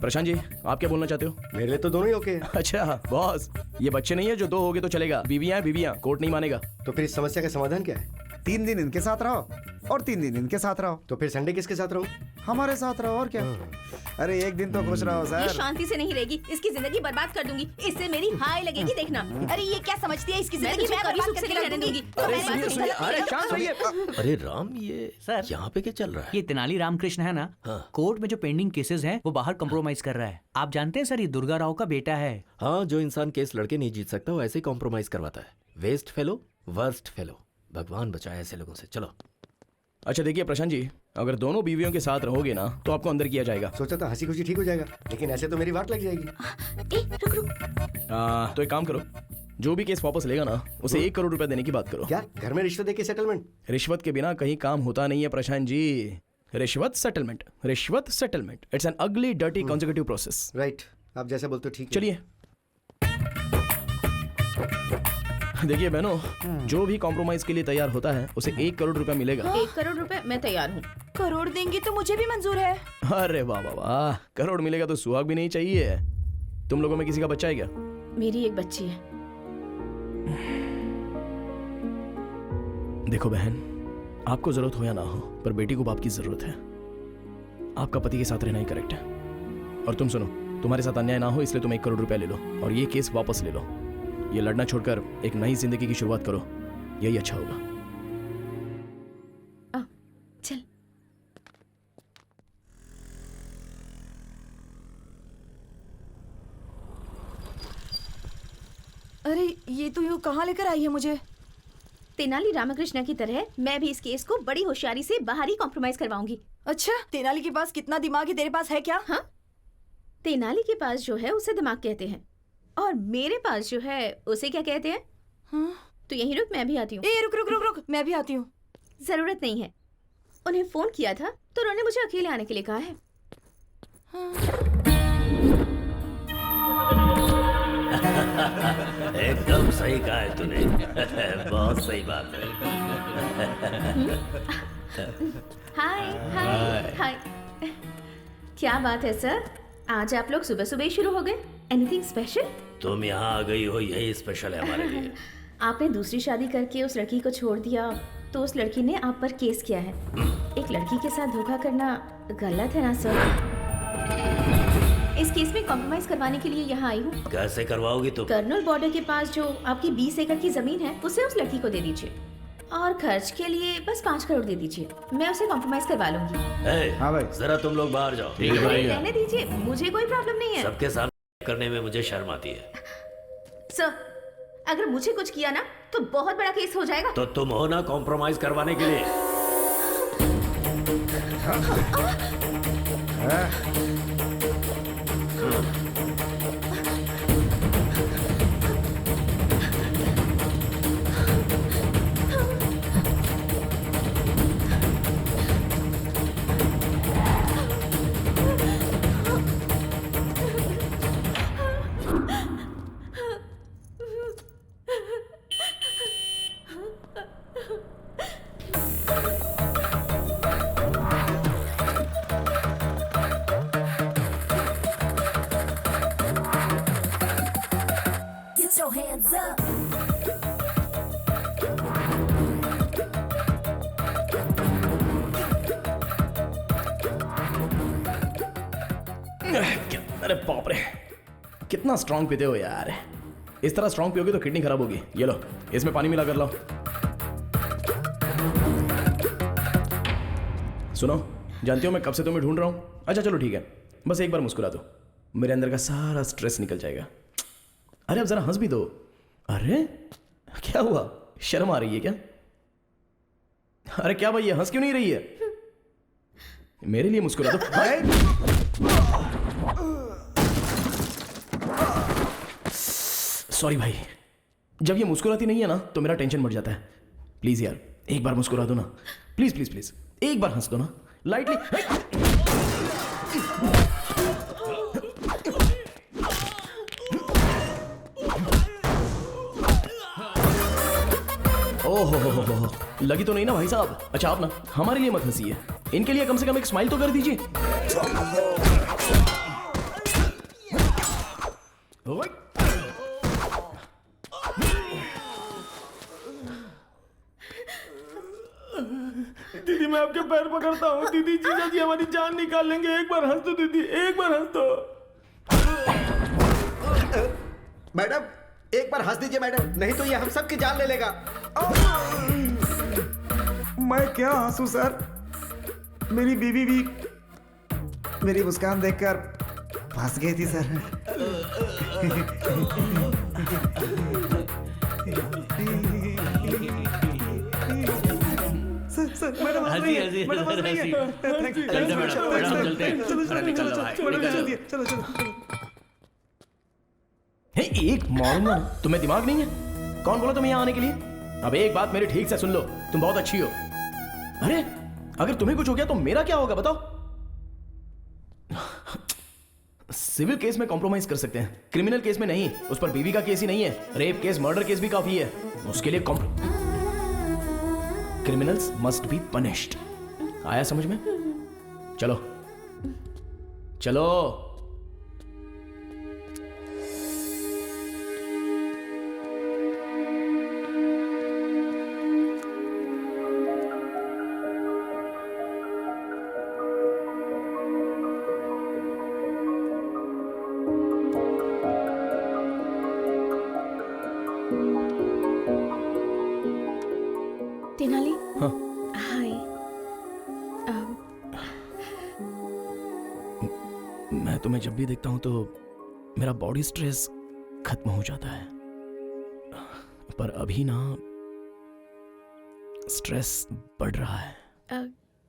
प्रशांत जी, आप क्या बोलना चाहते हो? मेरे लिए तो दोनों ही ओके। अच्छा बॉस, ये बच्चे नहीं है जो 2 हो गए तो चलेगा। बीवियां हैं बीवियां, कोर्ट नहीं मानेगा। तो फिर इस समस्या का समाधान क्या है? 3 दिन इनके साथ रहो और 3 दिन इनके साथ रहो। तो फिर संडे किसके साथ रहूं? हमारे साथ रहो और क्या। अरे एक दिन तो खुश रहो ये सर। शांति से नहीं रहेगी, इसकी जिंदगी बर्बाद कर दूंगी। इससे मेरी हाय लगेगी, देखना। अरे ये क्या समझती है? इसकी जिंदगी मैं कभी बर्बाद सुख से करके नहीं रख रहने दूंगी। दूंगी। तो मेरी बात सुनिए। अरे शांत रहिए। अरे राम, ये सर, यहाँ पे क्या चल रहा है? ये तेनाली रामकृष्ण है ना, कोर्ट में जो पेंडिंग केसेस हैं वो बाहर कंप्रोमाइज कर रहा है। आप जानते हैं सर, ये दुर्गा राव का बेटा है। हाँ, जो इंसान केस लड़के नहीं जीत सकता वो ऐसे ही कॉम्प्रोमाइज करवाता है। Waste fellow, worst fellow. भगवान बचाए ऐसे लोगों से। चलो। अच्छा देखिए प्रशांत जी, अगर दोनों बीवियों के साथ रहोगे ना तो आपको अंदर किया जाएगा। सोचा था हंसी खुशी ठीक हो जाएगा, लेकिन ऐसे तो मेरी वाट लग जाएगी। रुक रुक। तो एक काम करो, जो भी केस वापस लेगा ना उसे 1 करोड़ रुपए देने की बात करो। क्या घर में रिश्वत देके सेटलमेंट? रिश्वत के बिना कहीं काम होता नहीं है प्रशांत जी। रिश्वत सेटलमेंट, रिश्वत सेटलमेंट, इट्स एन अगली डर्टी कॉन्जिक्यूटिव प्रोसेस। राइट, आप जैसा बोलते हो ठीक है। चलिए देखिए बहनों, जो भी कॉम्प्रोमाइज के लिए तैयार होता है उसे 1 करोड़ रुपए मिलेगा। 1 करोड़ रुपए मैं तैयार हूँ। करोड़ देंगी तो मुझे भी मंजूर है। अरे वाह वाह वाह, करोड़ मिलेगा तो सुहाग भी नहीं चाहिए। तुम लोगों में किसी का बच्चा है क्या? मेरी एक बच्ची है। देखो बहन, आपको जरूरत हो या ना हो, पर बेटी को बाप की जरूरत है। आपका पति के साथ रहना ही करेक्ट है। और तुम सुनो, तुम्हारे साथ अन्याय ना हो इसलिए तुम 1 करोड़ रुपया ले लो और ये केस वापस ले लो। ये लड़ना छोड़कर एक नई जिंदगी की शुरुआत करो, यही अच्छा होगा। चल। अरे ये तो यूँ कहाँ लेकर आई है मुझे? तेनाली रामकृष्ण की तरह मैं भी इस केस को बड़ी होशियारी से बाहर ही कॉम्प्रोमाइज करवाऊंगी। अच्छा, तेनाली के पास कितना दिमाग है, तेरे पास है क्या? हाँ, तेनाली के पास जो है उसे दिमाग कहते हैं, और मेरे पास जो है उसे क्या कहते हैं? हाँ? तो यहीं रुक, मैं भी आती हूँ। रुक रुक रुक रुक, मैं भी आती हूँ। जरूरत नहीं है, उन्हें फोन किया था तो उन्होंने मुझे अकेले आने के लिए कहा है। एकदम सही कहा है तूने। बहुत सही बात है। हाय हाय हाय। क्या बात है सर, आज आप लोग सुबह सुबह ही शुरू हो गए? Anything special? तुम यहाँ आ गई हो, यही स्पेशल है हमारे लिए। आपने दूसरी शादी करके उस लड़की को छोड़ दिया तो उस लड़की ने आप पर केस किया है। एक लड़की के साथ धोखा करना गलत है ना सर? इस केस में कॉम्प्रोमाइज करवाने के लिए यहाँ आई हूँ। कैसे करवाओगी तुम? कर्नल बॉर्डर के पास जो आपकी 20 एकड़ की जमीन है उसे उस लड़की को दे दीजिए और खर्च के लिए बस 5 करोड़ दे दीजिए। मैं उसे कॉम्प्रोमाइज करवा लूंगी। हाँ भाई, जरा तुम लोग बाहर जाओ। रहने दीजिए, मुझे कोई प्रॉब्लम नहीं है। सबके सामने करने में मुझे शर्म आती है। सर, अगर मुझे कुछ किया ना तो बहुत बड़ा केस हो जाएगा। तो तुम हो ना कॉम्प्रोमाइज करवाने के लिए। Get your hands up. अरे बाप रे, कितना स्ट्रांग पीते हो यार। इस तरह स्ट्रांग पियोगे तो किडनी खराब होगी। ये लो, इसमें पानी मिला कर लाओ। सुनो, जानती हो मैं कब से तुम्हें ढूंढ रहा हूँ। अच्छा चलो ठीक है, बस एक बार मुस्कुरा दो, मेरे अंदर का सारा स्ट्रेस निकल जाएगा। अरे अब जरा हंस भी दो। अरे क्या हुआ, शर्म आ रही है क्या? अरे क्या भाई, ये हंस क्यों नहीं रही है? मेरे लिए मुस्कुरा दो। सॉरी भाई, जब ये मुस्कुराती नहीं है ना तो मेरा टेंशन बढ़ जाता है। प्लीज यार, एक बार मुस्कुरा दो ना, प्लीज प्लीज प्लीज, एक बार हंस दो ना, लाइटली। ओहो हो, लगी तो नहीं ना भाई साहब? अच्छा आप ना हमारे लिए मत हंसिए, इनके लिए कम से कम एक स्माइल तो कर दीजिए। दीदी मैं आपके पैर पकड़ता हूँ। दीदी, जीजा जी हमारी जान निकाल लेंगे। एक बार हंस दो दीदी, एक बार हंस दो। मैडम एक बार हंस दीजिए मैडम, नहीं तो ये हम सबकी जान ले लेगा। मैं क्या हंसू सर, मेरी बीवी भी मेरी मुस्कान देखकर फंस गई थी सर। सर मैडम हंसी हंसी हंसी। चलते मैडम चलते हैं। निकल लो भाई, निकल लो। चलो। हे, एक मारूंगा। तुम्हें दिमाग नहीं है? कौन बोला तुम्हें यहाँ आने के लिए? अब एक बात मेरी ठीक से सुन लो, तुम बहुत अच्छी हो। अरे अगर तुम्हें कुछ हो गया तो मेरा क्या होगा बताओ? सिविल केस में कॉम्प्रोमाइज कर सकते हैं, क्रिमिनल केस में नहीं। उस पर बीवी का केस ही नहीं है, रेप केस, मर्डर केस भी काफी है। उसके लिए क्रिमिनल्स मस्ट बी पनिश्ड। आया समझ में? चलो चलो। तेनाली, हाँ। हाय। मैं तुम्हें जब भी देखता हूं तो मेरा बॉडी स्ट्रेस खत्म हो जाता है, पर अभी ना स्ट्रेस बढ़ रहा है।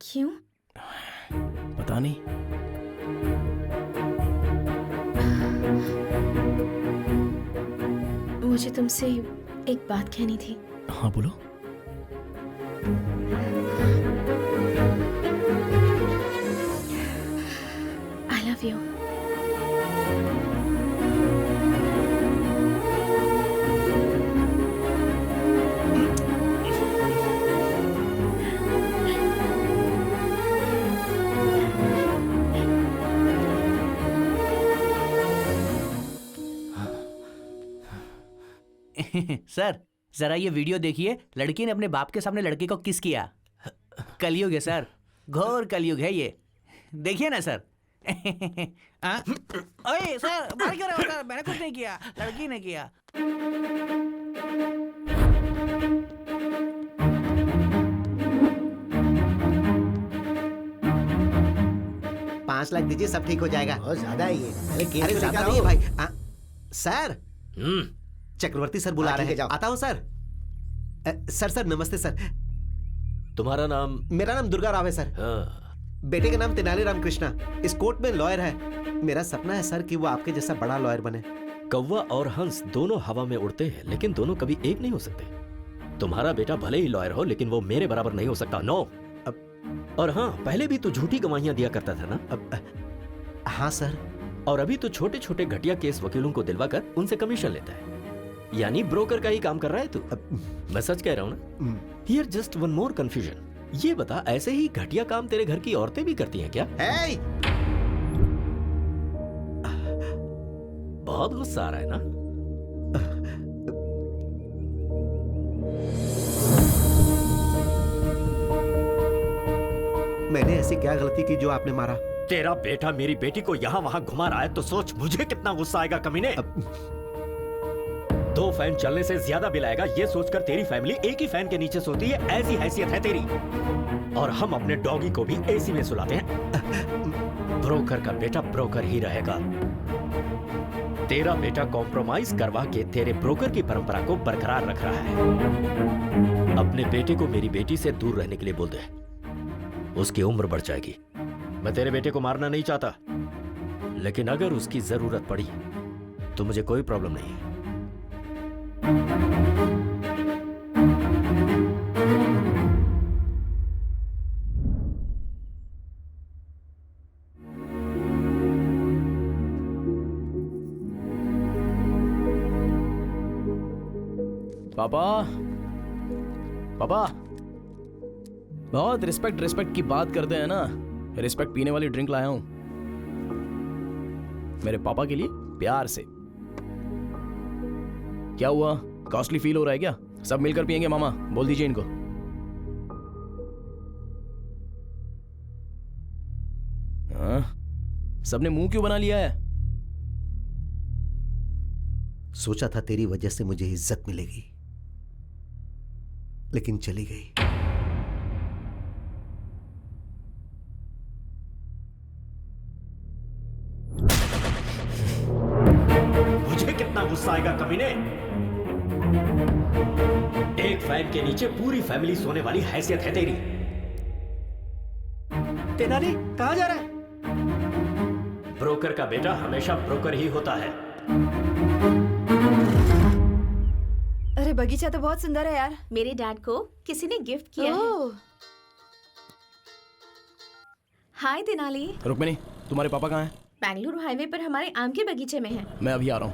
क्यों? पता नहीं। मुझे तुमसे एक बात कहनी थी। हाँ बोलो। I love you. सर जरा ये वीडियो देखिए, लड़की ने अपने बाप के सामने लड़के को किस किया। कलयुग है सर, घोर कलयुग है ये। देखिए ना सर, ओए सर, मार क्यों रहे हो सर? मैंने कुछ नहीं किया, लड़की ने किया। 5 लाख दीजिए, सब ठीक हो जाएगा। बहुत ज्यादा है ये। अरे केस अरे तो ज्यादा लेकर नहीं है आओ। भाई। सर, चक्रवर्ती सर बुला रहे ठीक है, हैं। जाओ। आता हूँ सर। सर नमस्ते सर। तुम्हारा नाम? मेरा नाम दुर्गा राव है सर। हाँ। बेटे का नाम तेनाली राम कृष्णा। इस कोर्ट में लॉयर है। मेरा सपना है सर कि वो आपके जैसा बड़ा लॉयर बने। कौवा और हंस दोनों हवा में उड़ते हैं, लेकिन दोनों कभी एक नहीं हो सकते। तुम्हारा बेटा भले ही लॉयर हो, लेकिन वो मेरे बराबर नहीं हो सकता। नो। और हाँ, पहले भी तो झूठी गवाहियां दिया करता था ना? हाँ सर। और अभी तो छोटे छोटे घटिया केस वकीलों को दिलवाकर उनसे कमीशन लेता है। यानी ब्रोकर का ही काम कर रहा है तू। मैं सच कह रहा हूँ ना? Here just one more confusion. ये बता, ऐसे ही घटिया काम तेरे घर की औरतें भी करती हैं क्या? Hey! बहुत गुस्सा आ रहा है ना? मैंने ऐसी क्या गलती की जो आपने मारा? तेरा बेटा मेरी बेटी को यहाँ वहाँ घुमा रहा है तो सोच मुझे कितना गुस्सा आएगा कमीने। 2 फैन चलने से ज्यादा बिल आएगा ये सोचकर तेरी फैमिली एक ही फैन के नीचे सोती है, ऐसी हैसियत है तेरी। और हम अपने डॉगी को भी एसी में सुलाते हैं। ब्रोकर का बेटा ब्रोकर ही रहेगा। तेरा बेटा कॉम्प्रोमाइज करवा के तेरे ब्रोकर की परंपरा को बरकरार रख रहा है। अपने बेटे को मेरी बेटी से दूर रहने के लिए बोल दे, उसकी उम्र बढ़ जाएगी। मैं तेरे बेटे को मारना नहीं चाहता, लेकिन अगर उसकी जरूरत पड़ी तो मुझे कोई प्रॉब्लम नहीं है। पापा, पापा, बहुत रिस्पेक्ट की बात करते हैं ना। रिस्पेक्ट पीने वाली ड्रिंक लाया हूं मेरे पापा के लिए, प्यार से। क्या हुआ, कॉस्टली फील हो रहा है क्या? सब मिलकर पियेंगे मामा, बोल दीजिए इनको। हाँ? सबने मुंह क्यों बना लिया है? सोचा था तेरी वजह से मुझे इज्जत मिलेगी, लेकिन चली गई। मुझे कितना गुस्सा आएगा कमीने। एक फैन के नीचे पूरी फैमिली सोने वाली हैसियत है तेरी। तेनाली कहां जा रहा है? ब्रोकर का बेटा हमेशा ब्रोकर ही होता है। अरे बगीचा तो बहुत सुंदर है यार। मेरे डैड को किसी ने गिफ्ट किया है। हाय तेनाली। रुक्मिनी, तुम्हारे पापा कहाँ हैं? बेंगलुरु हाईवे पर हमारे आम के बगीचे में है। मैं अभी आ रहा हूँ।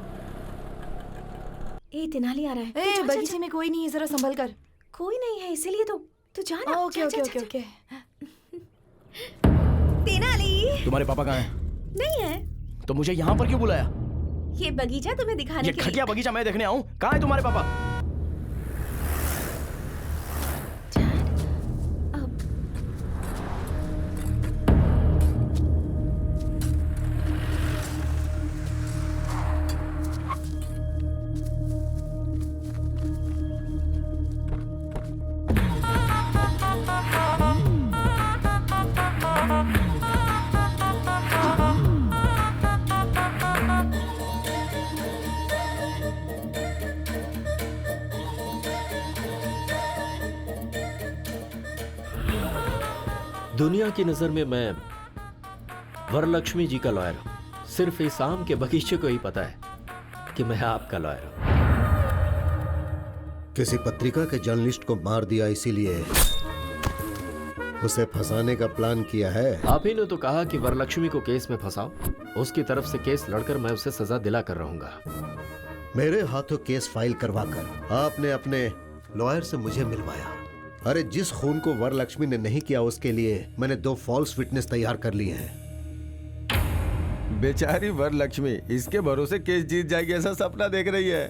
ए तेनाली आ रहा है। ए, बगीचे में कोई नहीं है, जरा संभल कर। कोई नहीं है इसीलिए तू जा ना। Okay okay okay okay. Tenali. तुम्हारे पापा कहाँ हैं? नहीं है। तो मुझे यहाँ पर क्यों बुलाया? ये बगीचा तुम्हें दिखाने ये के लिए। घटिया बगीचा मैं देखने आऊँ? कहाँ है तुम्हारे पापा? दुनिया की नजर में मैं वरलक्ष्मी जी का लॉयर हूं। सिर्फ इस आम के बगीचे को ही पता है कि मैं आपका लॉयर हूं। किसी पत्रिका के जर्नलिस्ट को मार दिया, इसीलिए उसे फंसाने का प्लान किया है। आप ही ने तो कहा कि वरलक्ष्मी को केस में फंसाओ। उसकी तरफ से केस लड़कर मैं उसे सजा दिला कर रहूंगा। मेरे हाथों केस फाइल करवाकर आपने अपने लॉयर से मुझे मिलवाया। अरे जिस खून को वरलक्ष्मी ने नहीं किया, उसके लिए मैंने 2 फॉल्स विटनेस तैयार कर लिए हैं। बेचारी वरलक्ष्मी इसके भरोसे केस जीत जाएगी ऐसा सपना देख रही है।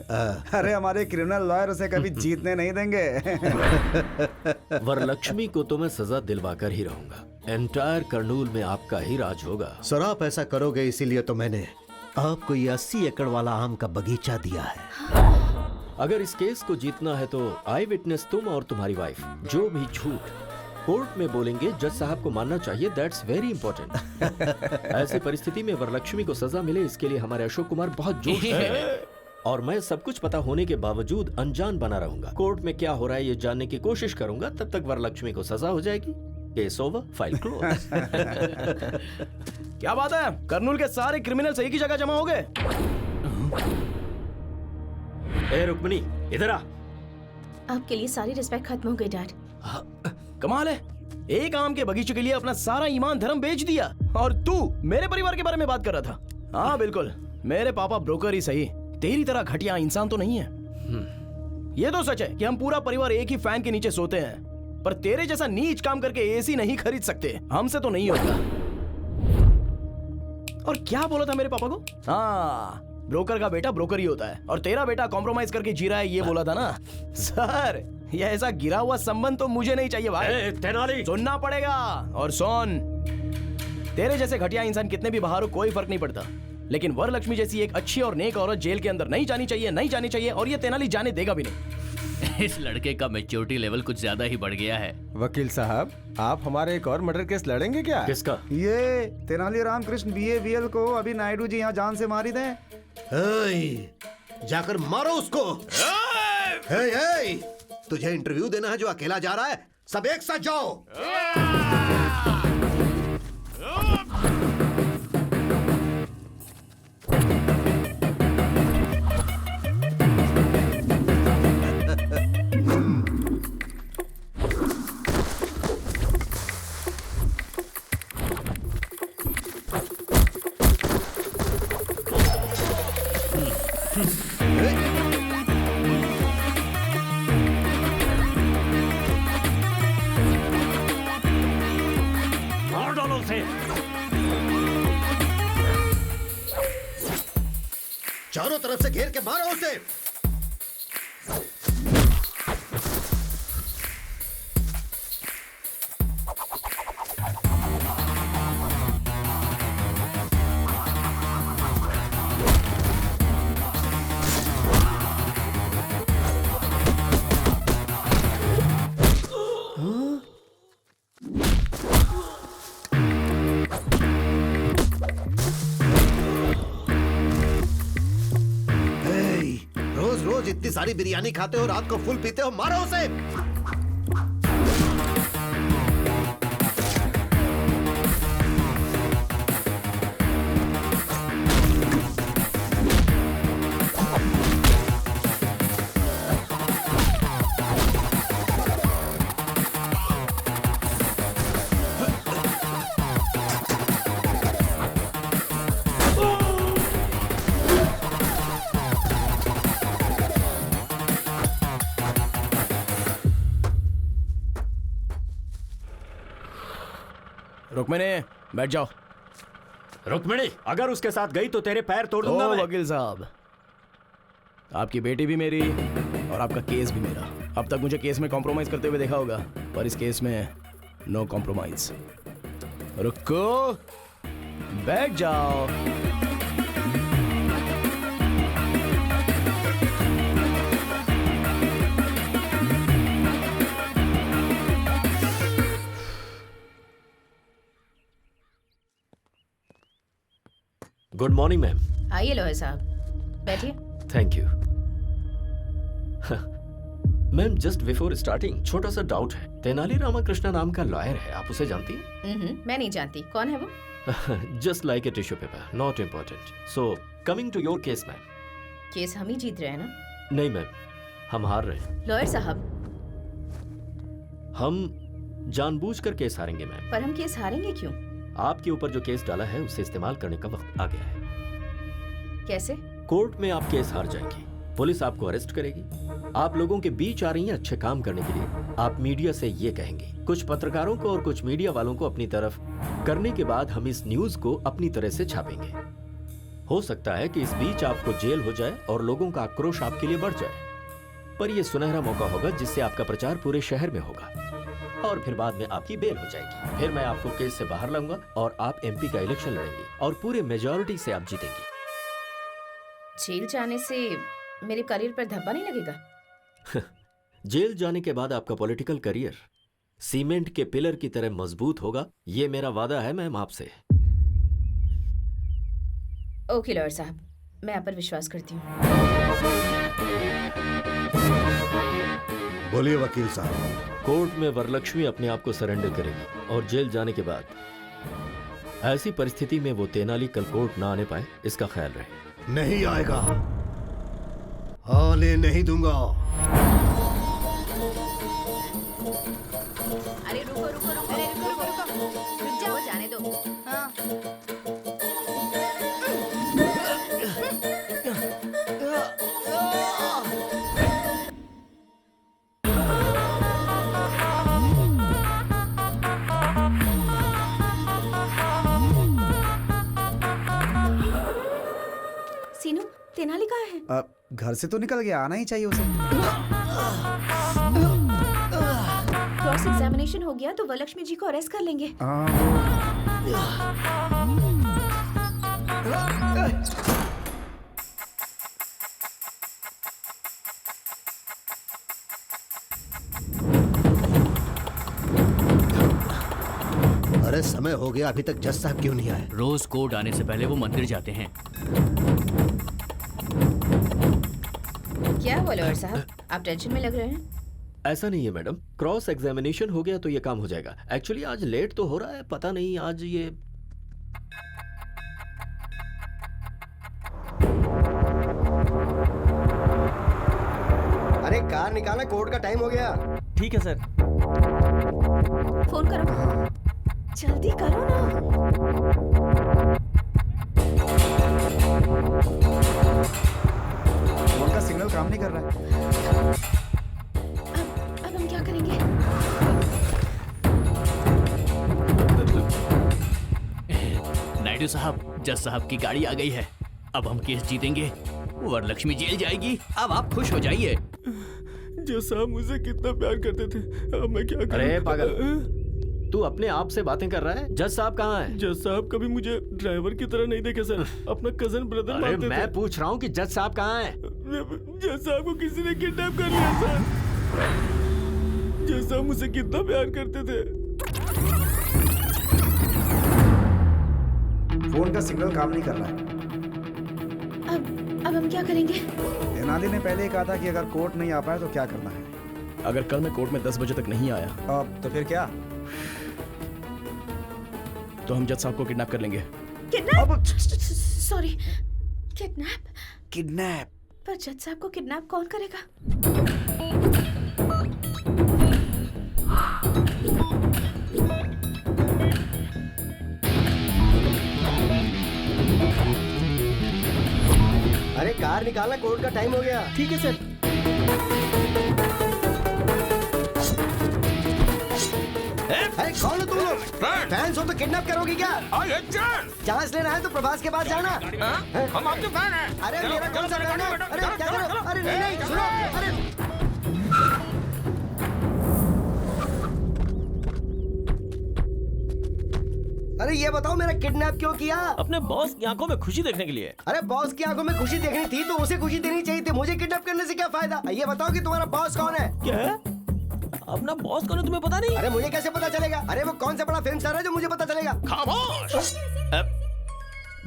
अरे हमारे क्रिमिनल लॉयर उसे कभी जीतने नहीं देंगे। वरलक्ष्मी को तो मैं सजा दिलवाकर ही रहूंगा। एंटायर करनूल में आपका ही राज होगा। सर आप ऐसा करोगे इसीलिए तो मैंने आपको ये 80 एकड़ वाला आम का बगीचा दिया है। अगर इस केस को जीतना है तो आई विटनेस तुम और तुम्हारी वाइफ जो भी झूठ कोर्ट में बोलेंगे जज साहब को मानना चाहिए। That's very important. ऐसी परिस्थिति में वरलक्ष्मी को सजा मिले इसके लिए हमारे अशोक कुमार बहुत जोश है और मैं सब कुछ पता होने के बावजूद अनजान बना रहूंगा। कोर्ट में क्या हो रहा है ये जानने की कोशिश करूंगा, तब तक वरलक्ष्मी को सजा हो जाएगी। Case over, file close. क्या बात है, करनूल के सारे क्रिमिनल एक ही जगह जमा हो गए। ए रुक्मिणी इधर आ। आपके लिए सारी रिस्पेक्ट खत्म हो गई डैड। कमाल है, एक आम के बगीचे के लिए अपना सारा ईमान धर्म बेच दिया और तू मेरे परिवार के बारे में बात कर रहा था। हाँ बिल्कुल, मेरे पापा ब्रोकर ही सही, तेरी तरह घटिया इंसान तो नहीं है। ये तो सच है कि हम पूरा परिवार एक ही फैन के नीचे सोते हैं, पर तेरे जैसा नीच काम करके एसी नहीं खरीद सकते, हमसे तो नहीं होता। और क्या बोला था मेरे पापा को? हाँ, ब्रोकर का बेटा ब्रोकर ही होता है और तेरा बेटा कॉम्प्रोमाइज करके जी रहा है, ये बोला था ना। सर ये ऐसा गिरा हुआ संबंध तो मुझे नहीं चाहिए भाई। तेनाली सुनना पड़ेगा। और सुन, तेरे जैसे घटिया इंसान कितने भी बाहर हो कोई फर्क नहीं पड़ता, लेकिन वरलक्ष्मी जैसी एक अच्छी और नेक औरत जेल के अंदर नहीं जानी चाहिए, नहीं जानी चाहिए, और ये तेनाली जाने देगा भी नहीं। इस लड़के का मैच्योरिटी लेवल कुछ ज्यादा ही बढ़ गया है। वकील साहब, आप हमारे एक और मर्डर केस लड़ेंगे क्या? किसका? ये तेनाली रामकृष्ण BAVL को अभी नायडू जी यहाँ जान से मारी दें। जाकर मारो उसको। तुझे इंटरव्यू देना है जो अकेला जा रहा है, सब एक साथ जाओ। मार डालो उसे। चारों तरफ से घेर के मारो उसे। रोज रोज इतनी सारी बिरयानी खाते हो, रात को फुल पीते हो, मारो उसे। रुक्मिणी बैठ जाओ। रुक्मिणी अगर उसके साथ गई तो तेरे पैर तोड़ दूंगा मैं। वकील साहब, आपकी बेटी भी मेरी और आपका केस भी मेरा। अब तक मुझे केस में कॉम्प्रोमाइज करते हुए देखा होगा, पर इस केस में नो कॉम्प्रोमाइज। रुको, बैठ जाओ। Good morning ma'am. आइए लॉयर साहब, बैठिए। Thank you. Ma'am just before starting छोटा सा डाउट है। तेनाली रामकृष्ण नाम का लॉयर है, आप उसे जानती हैं? मैं नहीं जानती, कौन है वो? Just like a tissue paper, not important. So coming to your case ma'am. Case हम ही जीत रहे हैं ना? नहीं मैम, हम हार रहे हैं। लॉयर साहब, हम जानबूझकर केस हारेंगे मैम। पर हम केस हारेंगे क्यों? आपके ऊपर जो केस डाला है उसे इस्तेमाल करने का वक्त आ गया है। कैसे? कोर्ट में आप केस हार जाएंगी, पुलिस आपको अरेस्ट करेगी। आप लोगों के बीच आ रही हैं अच्छे काम करने के लिए। आप मीडिया से ये कहेंगे, कुछ पत्रकारों को और कुछ मीडिया वालों को अपनी तरफ करने के बाद हम इस न्यूज को अपनी तरह से छापेंगे। हो सकता है कि इस बीच आपको जेल हो जाए और लोगों का आक्रोश आपके लिए बढ़ जाए, पर यह सुनहरा मौका होगा जिससे आपका प्रचार पूरे शहर में होगा। और फिर बाद में आपकी बेल हो जाएगी। फिर मैं आपको केस से बाहर लाऊंगा और आप एमपी का इलेक्शन लड़ेंगे और पूरे मेजॉरिटी से आप जीतेंगे। जेल जाने से मेरे करियर पर धब्बा नहीं लगेगा? जेल जाने के बाद आपका पॉलिटिकल करियर सीमेंट के पिलर की तरह मजबूत होगा, ये मेरा वादा है मैम आपसे। ओके लॉयर साहब, मैं आप पर विश्वास करती हूँ। बोलिए वकील साहब। कोर्ट में वरलक्ष्मी अपने आप को सरेंडर करेगी और जेल जाने के बाद ऐसी परिस्थिति में वो तेनाली कल कोर्ट ना आने पाए, इसका ख्याल रहे। नहीं आएगा, आने नहीं दूंगा। अरे रुको रुको रुको, अरे रुको रुको रुको, रुक जाओ, जाने दो। हाँ। सीनू, तेनाली कहाँ है? घर से तो निकल गया, आना ही चाहिए उसे। क्रॉस एग्जामिनेशन हो गया तो वरलक्ष्मी जी को अरेस्ट कर लेंगे। अरे समय हो गया, अभी तक जज साहब क्यों नहीं आए? रोज कोर्ट आने से पहले वो मंदिर जाते हैं। क्या हुआ लॉयर साहब, आप टेंशन में लग रहे हैं? ऐसा नहीं है मैडम, क्रॉस एग्जामिनेशन हो गया तो ये काम हो जाएगा। एक्चुअली आज लेट तो हो रहा है, पता नहीं आज ये अरे कार निकालना, कोर्ट का टाइम हो गया। ठीक है सर। फोन करो, जल्दी करो ना। फोन का सिग्नल काम नहीं कर रहा है। अब हम क्या करेंगे? नायडू साहब, जज साहब की गाड़ी आ गई है। अब हम केस जीतेंगे, वरलक्ष्मी जेल जाएगी। अब आप खुश हो जाइए। जज साहब मुझे कितना प्यार करते थे, अब मैं क्या करूं? अरे पागल, तू अपने आप से बातें कर रहा है? जज साहब कहाँ है? जज साहब कभी मुझे ड्राइवर की तरह नहीं देखे सर, अपना कजन ब्रदर अरे मानते थे। मैं पूछ रहा हूँ कि जज साहब कहाँ है? जज साहब को किसी ने किडनैप कर लिया सर। जज साहब मुझसे कितना प्यार करते थे। फोन का सिग्नल काम नहीं कर रहा है। अब हम क्या करेंगे? तेनाली ने पहले ही कहा था कि अगर कोर्ट नहीं आ पाए तो क्या करना है। अगर कल मैं कोर्ट में 10 बजे तक नहीं आया तो फिर क्या? तो हम जज साहब को किडनैप कर लेंगे। किडनैप? Sorry, kidnap? किडनैप? पर जज साहब को किडनैप कौन करेगा? अरे कार निकालना, कोर्ट का टाइम हो गया। ठीक है सर। अरे कौन हो तुम लोग? फैंस हो तो किडनैप करोगे क्या? चांस लेना है तो प्रभास के पास जाना। हम आपके फैन हैं। अरे मेरा कौन सा फैन है? अरे क्या करो? अरे नहीं नहीं, सुनो। अरे ये बताओ, मेरा किडनैप क्यों किया? अपने बॉस की आंखों में खुशी देखने के लिए। अरे बॉस की आंखों में खुशी देखनी थी तो उसे खुशी देनी चाहिए थी, मुझे किडनैप करने से क्या फायदा? ये बताओ कि तुम्हारा बॉस कौन है? क्या है? अपना बॉस कौन है तुम्हें पता नहीं? अरे मुझे कैसे पता चलेगा? अरे वो कौन सा बड़ा फिल्म स्टार है जो मुझे पता चलेगा? खामोश।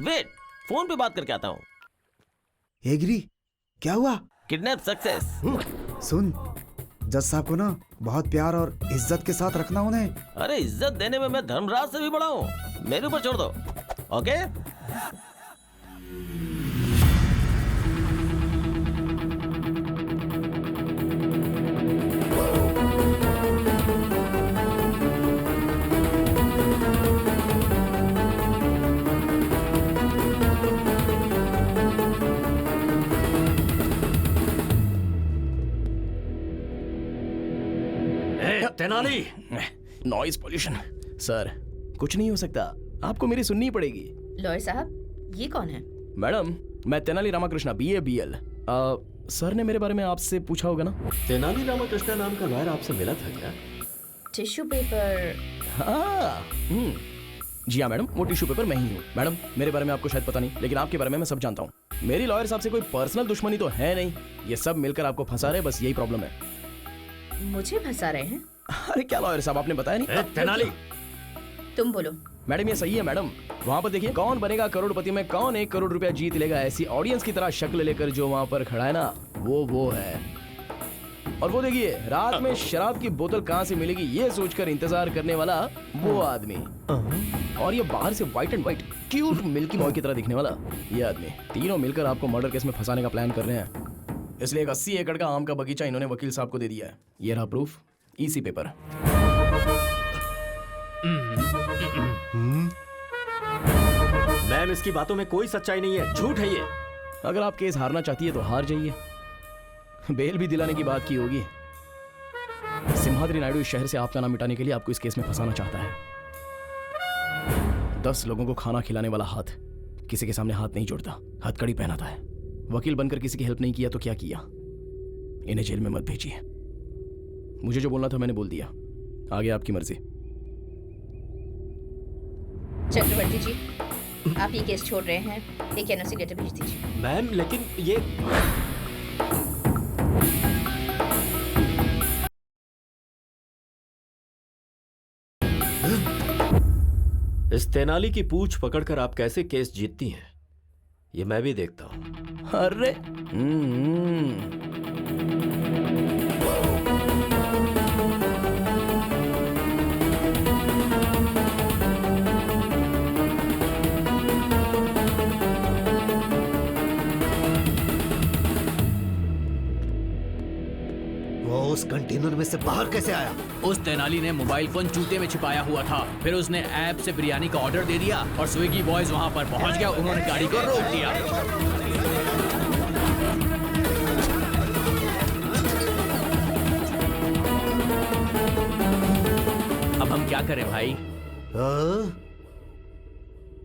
वेट, फोन पे बात करके आता हूँ। एग्री, क्या हुआ? Kidnap success. सुन, जज साहब को ना बहुत प्यार और इज्जत के साथ रखना उन्हें। अरे इज्जत देने में मैं धर्मराज से भी बड़ा हूँ, मेरे ऊपर छोड़ दो। Okay? Tenali, noise pollution. Sir, कुछ नहीं हो सकता, आपको मेरी सुननी पड़ेगी। लॉयर साहब, ये कौन है? मैडम, मैं Tenali Ramakrishna, BA BL। Sir ने मेरे बारे में आपसे पूछा होगा ना? तेनाली रामाकृष्णा नाम का लॉयर आपसे मिला था क्या? Tissue paper. हाँ जी हाँ मैडम, वो टिश्यू पेपर मैं ही हूँ। मैडम मेरे बारे में आपको शायद पता नहीं, लेकिन आपके बारे में मैं सब जानता हूँ। मेरी लॉयर साहब से कोई पर्सनल दुश्मनी तो है नहीं, ये सब मिलकर आपको फंसा रहे, बस यही प्रॉब्लम है। मुझे फंसा रहे हैं? अरे क्या लॉयर साहब, आपने बताया नहीं। तेनाली तुम बोलो। मैडम ये सही है मैडम, वहाँ पर देखिए कौन बनेगा करोड़पति में कौन 1 करोड़ रुपया जीत लेगा, ऐसी ऑडियंस की तरह शक्ल लेकर जो वहाँ पर खड़ा है ना, वो है। और वो देखिए रात में शराब की बोतल कहाँ से मिलेगी ये सोचकर इंतजार करने वाला वो आदमी, और ये बाहर से white and white cute milky boy की तरह दिखने वाला ये आदमी। तीनों मिलकर आपको मर्डर केस में फंसाने का प्लान कर रहे हैं। इसलिए एक 80 एकड़ का आम का बगीचा इन्होंने वकील साहब को दे दिया है। ये रहा प्रूफ, इसी पेपर। मैम इसकी बातों में कोई सच्चाई नहीं है, झूठ है ये। अगर आप केस हारना चाहती है तो हार जाइए, बेल भी दिलाने की बात की होगी। सिम्हाद्री नायडू इस शहर से आपका नाम मिटाने के लिए आपको इस केस में फंसाना चाहता है। 10 लोगों को खाना खिलाने वाला हाथ किसी के सामने हाथ नहीं जोड़ता, हथकड़ी पहनाता है। वकील बनकर किसी की हेल्प नहीं किया तो क्या किया? इन्हें जेल में मत भेजिए। मुझे जो बोलना था मैंने बोल दिया, आगे आपकी मर्जी। चक्रवर्ती जी, आप ये केस छोड़ रहे हैं, एक एनओसी लेटर भेज दीजिए। मैम लेकिन ये इस तेनाली की पूंछ पकड़कर आप कैसे केस जीतती हैं, ये मैं भी देखता हूं। अरे उस कंटेनर में से बाहर कैसे आया? उस तेनाली ने मोबाइल फोन जूते में छिपाया हुआ था, फिर उसने ऐप से बिरयानी का ऑर्डर दे दिया और स्विगी बॉयज वहां पर पहुंच गया, उन्होंने गाड़ी को रोक दिया। अब हम क्या करें भाई?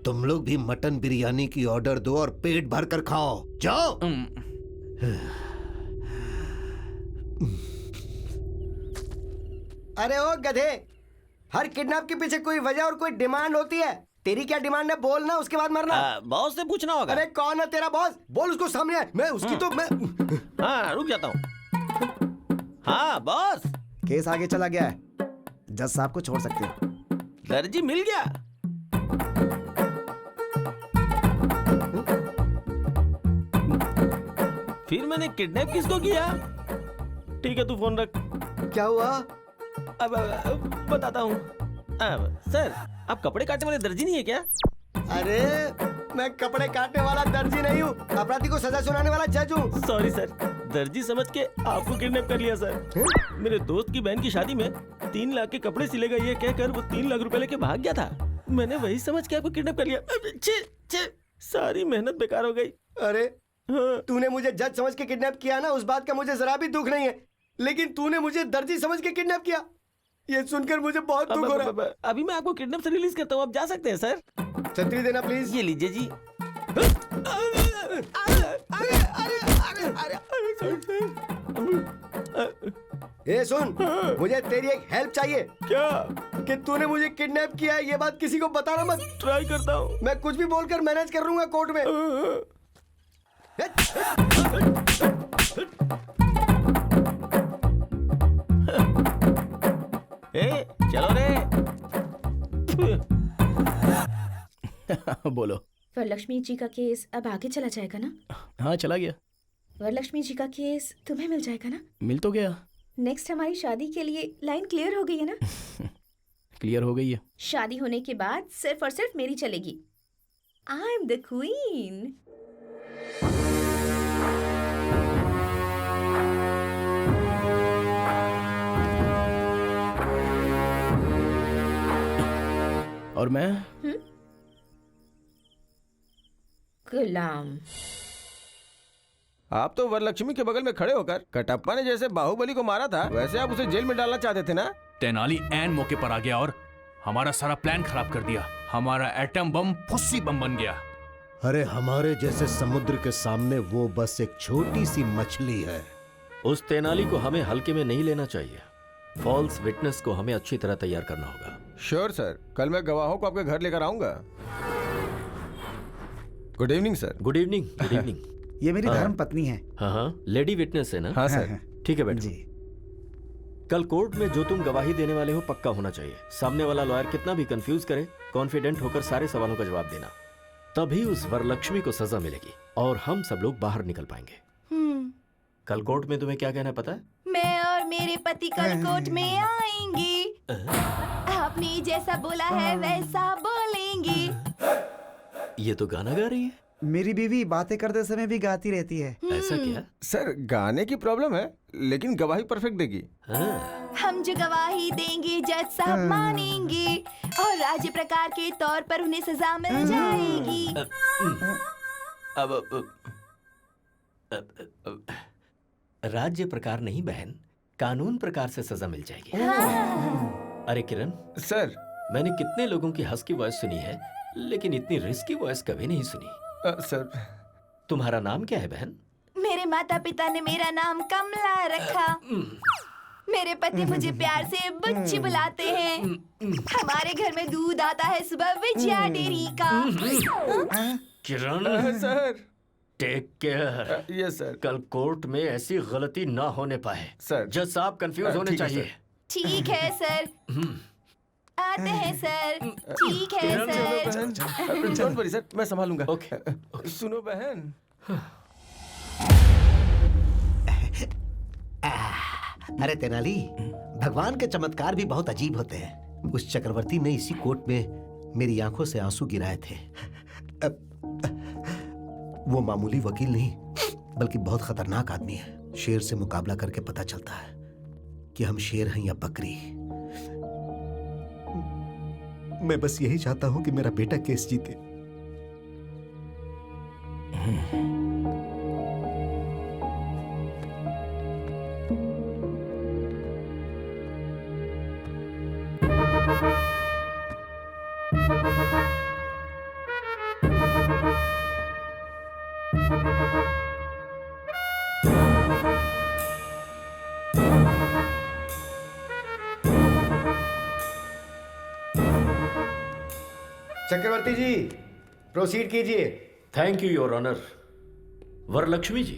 तुम लोग भी मटन बिरयानी की ऑर्डर दो और पेट भर कर खाओ, जाओ। अरे ओ गधे, हर किडनैप के पीछे कोई वजह और कोई डिमांड होती है। तेरी क्या डिमांड है बोलना, उसके बाद मरना। बॉस से पूछना होगा। अरे कौन है तेरा बॉस? बोल उसको सामने आए। मैं उसकी तो मैं हाँ रुक जाता हूँ। हाँ बॉस, केस आगे चला गया है, जज साहब को छोड़ सकते हो। दर्जी मिल गया। फिर मैंने किडनैप किसको किया? ठीक है तू फोन रख। क्या हुआ? अब बताता हूँ। सर आप कपड़े काटने वाले दर्जी नहीं है क्या? अरे मैं कपड़े काटने वाला दर्जी नहीं हूँ, अपराधी को सजा सुनाने वाला जज हूँ। सॉरी सर, दर्जी समझ के आपको किडनैप कर लिया सर। मेरे दोस्त की बहन की शादी में 3 लाख के कपड़े सिलेगा ये कहकर वो 3 लाख रुपए लेके भाग गया था। मैंने वही समझ के आपको किडनैप कर लिया। सारी मेहनत बेकार हो गई। अरे तूने मुझे जज समझ के किडनैप किया ना, उस बात का मुझे जरा भी दुख नहीं है, लेकिन तूने मुझे दर्जी समझ के किडनैप किया, ये सुनकर मुझे बहुत दुख हो रहा है। अभी मैं आपको किडनैप से रिलीज करता हूँ, आप जा सकते हैं सर। छतरी देना प्लीज। ये लीजिए जी। ए सुन, मुझे तेरी एक हेल्प चाहिए। क्या? कि तूने मुझे किडनैप किया है, ये बात किसी को बताना मत। ट्राई करता हूँ। मैं कुछ भी बोलकर मैनेज कर लूंगा कोर्ट में। चलो रे। बोलो। वरलक्ष्मी जी का केस अब आगे चला जाएगा ना? हाँ चला गया। वरलक्ष्मी जी का केस तुम्हें मिल जाएगा ना? मिल तो गया। नेक्स्ट हमारी शादी के लिए लाइन क्लियर हो गई है ना? क्लियर हो गई है। शादी होने के बाद सिर्फ और सिर्फ मेरी चलेगी। I am the queen. और मैं गुलाम। आप तो वरलक्ष्मी के बगल में खड़े होकर कटप्पा ने जैसे बाहुबली को मारा था, वैसे आप उसे जेल में डालना चाहते थे ना? तेनाली एन मौके पर आ गया और हमारा सारा प्लान खराब कर दिया। हमारा एटम बम फुस्सी बम बन गया। अरे हमारे जैसे समुद्र के सामने वो बस एक छोटी सी मछली है। उस तेनाली को हमें हल्के में नहीं लेना चाहिए। फॉल्स विटनेस को हमें अच्छी तरह तैयार करना होगा। श्योर सर, कल मैं गवाहों को आपके घर लेकर आऊंगा। Good evening sir. Good evening. Good evening. ये मेरी धर्म पत्नी है। हाँ, लेडी विटनेस है ना? हाँ सर। ठीक है बैठो। जी। कल कोर्ट में जो तुम गवाही देने वाले हो पक्का होना चाहिए। सामने वाला लॉयर कितना भी कंफ्यूज करे, कॉन्फिडेंट होकर सारे सवालों का जवाब देना, तभी उस वरलक्ष्मी को सजा मिलेगी और हम सब लोग बाहर निकल पाएंगे। कल कोर्ट में तुम्हें क्या कहना है पता है? मैं और मेरे पति कल कोर्ट में आएंगे। आपने जैसा बोला है वैसा बोलेंगे। ये तो गाना गा रही है। मेरी बीवी बातें करते समय भी गाती रहती है। ऐसा क्या? सर गाने की प्रॉब्लम है, लेकिन गवाही परफेक्ट देगी। हम जो गवाही देंगे जज साहब मानेंगे और राज्य प्रकार के तौर पर उन्हें सजा मिल जाएगी। अब राज्य प्रकार नहीं बहन, कानून प्रकार से सजा मिल जाएगी। अरे किरण सर, मैंने कितने लोगों की हंस की वॉइस सुनी है, लेकिन इतनी रिस्की वॉइस कभी नहीं सुनी। सर, तुम्हारा नाम क्या है बहन? मेरे माता पिता ने मेरा नाम कमला रखा। मेरे पति मुझे प्यार से बुच्ची बुलाते हैं। हमारे घर में दूध आता है सुबह विजया डेयरी का। Kiran sir, take care. Yes sir. कल कोर्ट में ऐसी गलती ना होने पाए। सर, जज साहब कंफ्यूज होने ठीक है, चाहिए। ठीक है सर। आते हैं सर। ठीक है सर। डोंट वरी सर, मैं संभालूंगा। ओके। सुनो बहन, अरे तेनाली, भगवान के चमत्कार भी बहुत अजीब होते हैं। उस चक्रवर्ती ने इसी कोर्ट में मेरी आंखों से आंसू गिराए थे। वो मामूली वकील नहीं, बल्कि बहुत खतरनाक आदमी है। शेर से मुकाबला करके पता चलता है कि हम शेर हैं या बकरी। मैं बस यही चाहता हूं कि मेरा बेटा केस जीते। चक्रवर्ती जी, प्रोसीड कीजिए। Thank you your honour. Varalakshmi ji,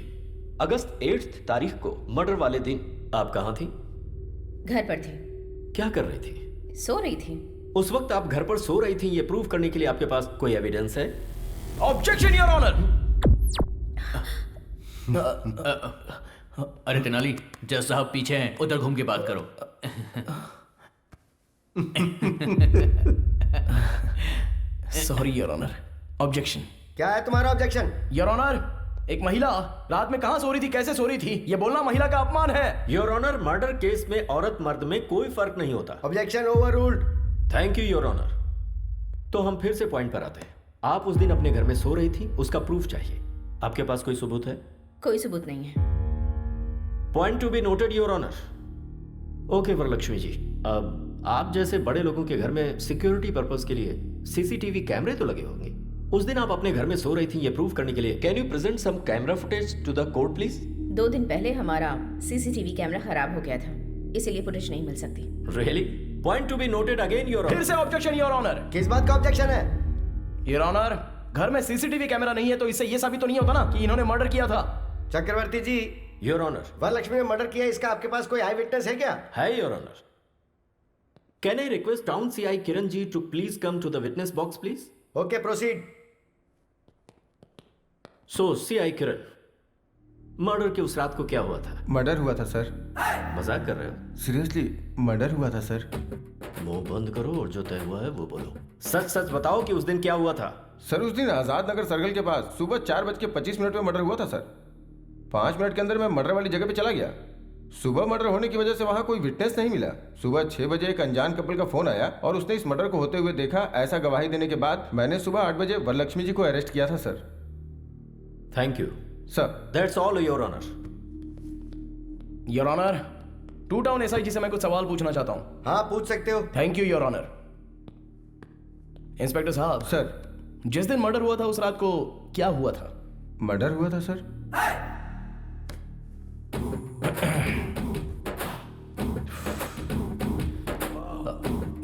अगस्त 8 तारीख को मर्डर वाले दिन आप कहाँ थी? घर पर थी। क्या कर रही थी? सो रही थी। उस वक्त आप घर पर सो रही थी, ये प्रूव करने के लिए आपके पास कोई एविडेंस है? Objection your honour. अरे तेनाली, जज साहब पीछे हैं, उधर घूम के बात करो। Sorry your honour. ऑब्जेक्शन। क्या है तुम्हारा ऑब्जेक्शन? योर ऑनर, एक महिला रात में कहां सो रही थी, कैसे सो रही थी, ये बोलना महिला का अपमान है। योर ऑनर, मर्डर केस में औरत मर्द में कोई फर्क नहीं होता। Objection overruled. Thank you your honour. तो हम फिर से पॉइंट पर आते हैं। आप उस दिन अपने घर में सो रही थी, उसका प्रूफ चाहिए। आपके पास कोई सबूत है? कोई सबूत नहीं है। Point to be noted your honour. Okay Varalakshmi ji, अब आप जैसे बड़े लोगों के घर में सिक्योरिटी पर्पस के लिए सीसीटीवी कैमरे तो लगे होंगे। उस दिन आप अपने घर में सो रही थी, ये प्रूव करने के लिए can you present some camera footage to the court please? 2 दिन पहले हमारा सीसीटीवी कैमरा खराब हो गया था, इसीलिए फुटेज नहीं मिल सकती। Really? Point to be noted again your honour. फिर से ऑब्जेक्शन योर ऑनर। किस बात का ऑब्जेक्शन है? योर ऑनर, घर में सीसीटीवी कैमरा नहीं है तो इससे ये साबित तो नहीं होता ना कि इन्होंने मर्डर किया था। चक्रवर्ती जी, योर ऑनर, वरलक्ष्मी ने मर्डर किया, इसका आपके पास कोई आई विटनेस है क्या? है your honour. Can I request town CI Kiran ji to please come to the witness box please? Okay, proceed. So CI Kiran, murder के उस रात को क्या हुआ था? मर्डर हुआ था सर। मजाक कर रहे हो? सीरियसली मर्डर हुआ था सर। मुंह बंद करो और जो तय हुआ है वो बोलो। सच सच बताओ कि उस दिन क्या हुआ था? सर, उस दिन आजाद नगर सर्कल के पास सुबह 4:25 में मर्डर हुआ था सर। 5 मिनट के अंदर मैं मर्डर वाली जगह पे चला गया। सुबह मर्डर होने की वजह से वहां कोई विटनेस नहीं मिला। सुबह 6 बजे एक अनजान कपल का फोन आया और उसने इस मर्डर को होते हुए देखा। ऐसा गवाही देने के बाद मैंने सुबह 8 बजे वरलक्ष्मी जी को अरेस्ट किया था sir. Thank you sir. That's all your honour. Your honour, 2 town SIG से मैं कुछ सवाल पूछना चाहता हूं। हाँ, पूछ सकते हो। Thank you your honour. Inspector साहब। सर। जिस दिन मर्डर हुआ था उस रात को क्या हुआ था? मर्डर हुआ था सर।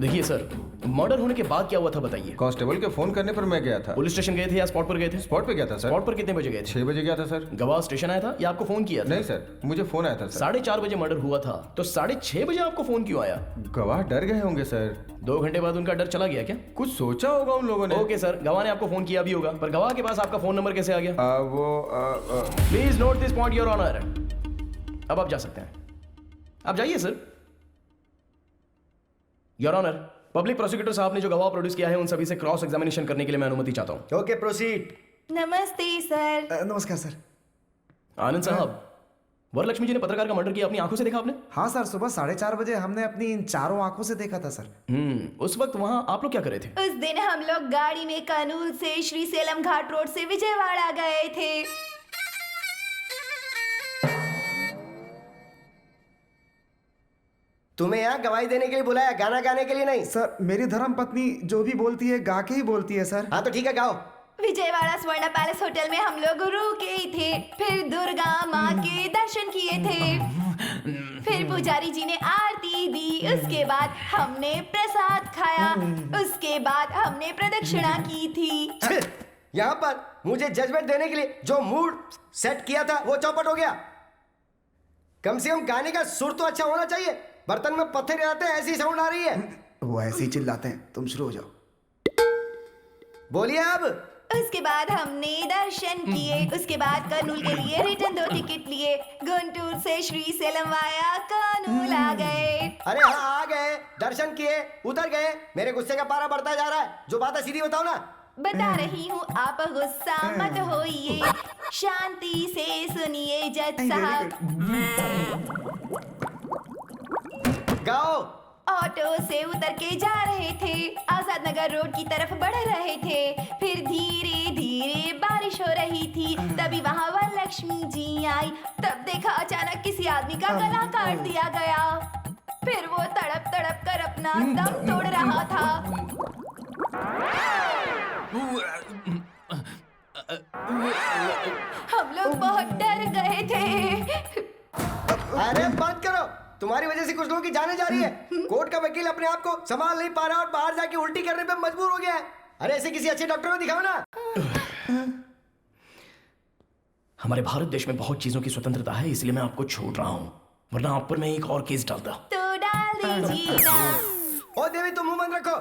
देखिए सर, मर्डर होने के बाद क्या हुआ था बताइए। कांस्टेबल के फोन करने पर मैं गया था। पुलिस स्टेशन गए थे या स्पॉट पर गए थे? स्पॉट पे गया था सर। स्पॉट पर कितने बजे गए थे? 6 बजे गया था सर। गवाह स्टेशन आया था या आपको फोन किया था? नहीं सर, मुझे फोन आया था सर। 4:30 बजे मर्डर हुआ था, तो 6:30 बजे आपको फोन क्यों आया? गवाह डर गए होंगे सर। 2 घंटे बाद उनका डर चला गया क्या? कुछ सोचा होगा उन लोगों ने। ओके सर, गवाह ने आपको फोन किया भी होगा, पर गवाह के पास आपका फोन नंबर कैसे आ गया? Please note this point your honour. अब आप जा सकते हैं, आप जाइए sir. Your honour, public prosecutor साहब ने जो गवाह प्रोड्यूस किया है उन सभी से क्रॉस एग्जामिनेशन करने के लिए मैं अनुमति चाहता हूं। Okay, proceed. नमस्ते सर। नमस्कार सर। आनंद साहब, वरलक्ष्मी जी ने पत्रकार का मर्डर किया, अपनी आंखों से देखा आपने? हाँ सर, सुबह 4:30 बजे हमने अपनी इन चारों आंखों से देखा था सर। उस वक्त वहां आप लोग क्या कर रहे थे? उस दिन हम लोग गाड़ी में कर्नूल से श्री सेलम घाट रोड से विजयवाड़ा गए थे। तुम्हें यहाँ गवाही देने के लिए बुलाया, गाना गाने के लिए नहीं। सर, मेरी धर्म पत्नी जो भी बोलती है गा के ही बोलती है सर। हाँ तो ठीक है, गाओ। विजयवाड़ा स्वर्ण पैलेस होटल में हम लोग रुके थे, फिर दुर्गा माँ के दर्शन किए थे, फिर पुजारी जी ने आरती दी, उसके बाद हमने प्रसाद खाया, उसके बाद हमने प्रदक्षिणा की थी। यहाँ पर मुझे जजमेंट देने के लिए जो मूड सेट किया था वो चौपट हो गया। कम से कम गाने का सुर तो अच्छा होना चाहिए। बर्तन में पत्थर आते हैं, ऐसी साउंड आ रही है। वो ऐसे ही चिल्लाते हैं, तुम शुरू हो जाओ। बोलिए अब। उसके बाद हमने दर्शन किए, उसके बाद कर्नूल के लिए रिटर्न 2 टिकट लिए, गुंटूर से श्री सेलम वाया कर्नूल आ गए। अरे हाँ, आ गए, दर्शन किए, उतर गए। मेरे गुस्से का पारा बढ़ता जा रहा है। जो बात है सीधी बताओ ना। बता रही हूँ, आप गुस्सा मत होइए, शांति से सुनिए जज साहब। गाओ। ऑटो से उतर के जा रहे थे, आजाद नगर रोड की तरफ बढ़ रहे थे, फिर धीरे धीरे बारिश हो रही थी, तभी वहाँ वरलक्ष्मी जी आई। तब देखा अचानक किसी आदमी का गला काट दिया गया, फिर वो तड़प तड़प कर अपना दम तोड़ रहा था। हम लोग बहुत डर गए थे। अरे बंद करो, तुम्हारी वजह से कुछ लोगों की जाने जा रही है। कोर्ट का वकील अपने आप को संभाल नहीं पा रहा और बाहर जाके उल्टी करने पे मजबूर हो गया है। अरे ऐसे किसी अच्छे डॉक्टर को दिखाओ ना। हमारे भारत देश में बहुत चीजों की स्वतंत्रता है, इसलिए मैं आपको छोड़ रहा हूँ, वरना आप पर मैं एक और केस डालता। तो डाल दीजिए ना। ओ देवी, तुम मुंह बंद रखो।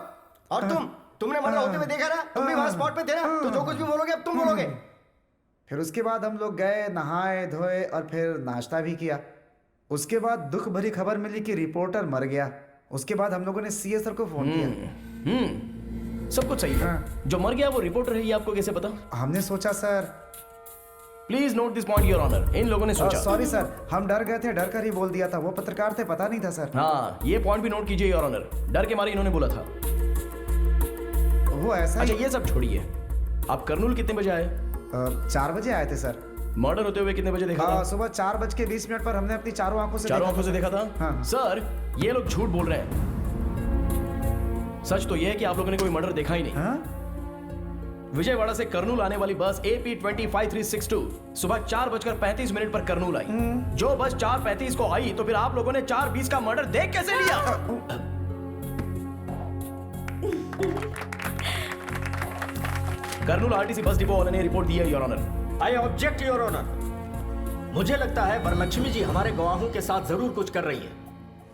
और तुमने मर्डर होते हुए देखा ना, तुम भी वहां स्पॉट पे थे ना, तो जो कुछ भी बोलोगे अब तुम बोलोगे। फिर उसके बाद हम लोग गए, नहाए धोए और फिर नाश्ता भी किया। उसके बाद दुख भरी खबर मिली कि रिपोर्टर मर गया। उसके बाद हम लोगों ने सीए सर को फोन किया। सब कुछ सही था। जो मर गया वो रिपोर्टर है, ये आपको कैसे पता? हमने सोचा sir. Please note this point your honour. इन लोगों ने सोचा। सॉरी सर, हम डर गए थे, डर कर ही बोल दिया था। वो पत्रकार थे, पता नहीं था सर। हाँ, ये पॉइंट भी नोट कीजिए योर ऑनर, डर के मारे इन्होंने बोला था। वो ऐसा। अच्छा ये सब छोड़िए, आप कर्नूल कितने बजे आए? 4 बजे आए थे सर। मर्डर होते हुए कितने बजे देखा था? सुबह 4:20 पर हमने अपनी चारों आंखों से देखा था। हाँ। सर, ये लोग झूठ बोल रहे हैं। सच तो यह है कि आप लोगों ने कोई मर्डर देखा ही नहीं। हाँ? विजयवाड़ा से कर्नूल आने वाली बस AP 25362 सुबह 4:35 पर कर्नूल आई। जो बस 4:35 को आई, तो फिर आप लोगों ने 4:20 का मर्डर देख कैसे लिया? कर्नूल RTC बस डिपो वाले ने रिपोर्ट दी है your honour. I object your honour. मुझे लगता है वरलक्ष्मी जी हमारे गवाहों के साथ जरूर कुछ कर रही है,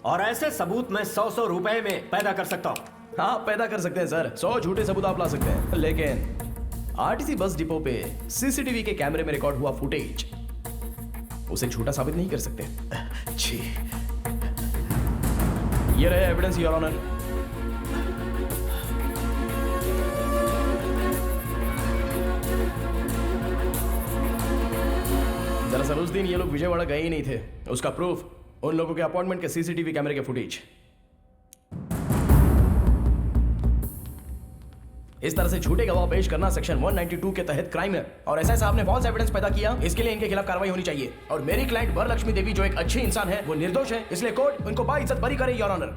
और ऐसे सबूत मैं 100 रुपए में पैदा कर सकता हूँ। हाँ, पैदा कर सकते हैं सर, 100 झूठे सबूत आप ला सकते हैं, लेकिन RTC बस डिपो पे CCTV के कैमरे में रिकॉर्ड हुआ फुटेज उसे झूठा साबित नहीं कर सकते। जी, ये रहे एविडेंस योर ऑनर। दरअसल उस दिन ये लोग विजयवाड़ा गए ही नहीं थे, उसका प्रूफ उन लोगों के अपॉइंटमेंट के CCTV कैमरे के फुटेज। इस तरह से झूठे गवाह पेश करना सेक्शन 192 के तहत क्राइम है, और एसआई साहब ने फॉल्स एविडेंस पैदा किया, इसके लिए इनके खिलाफ कार्रवाई होनी चाहिए। और मेरी क्लाइंट वरलक्ष्मी देवी जो एक अच्छी इंसान है, वो निर्दोष है, इसलिए कोर्ट उनको बाइज्जत बरी करे योर ऑनर।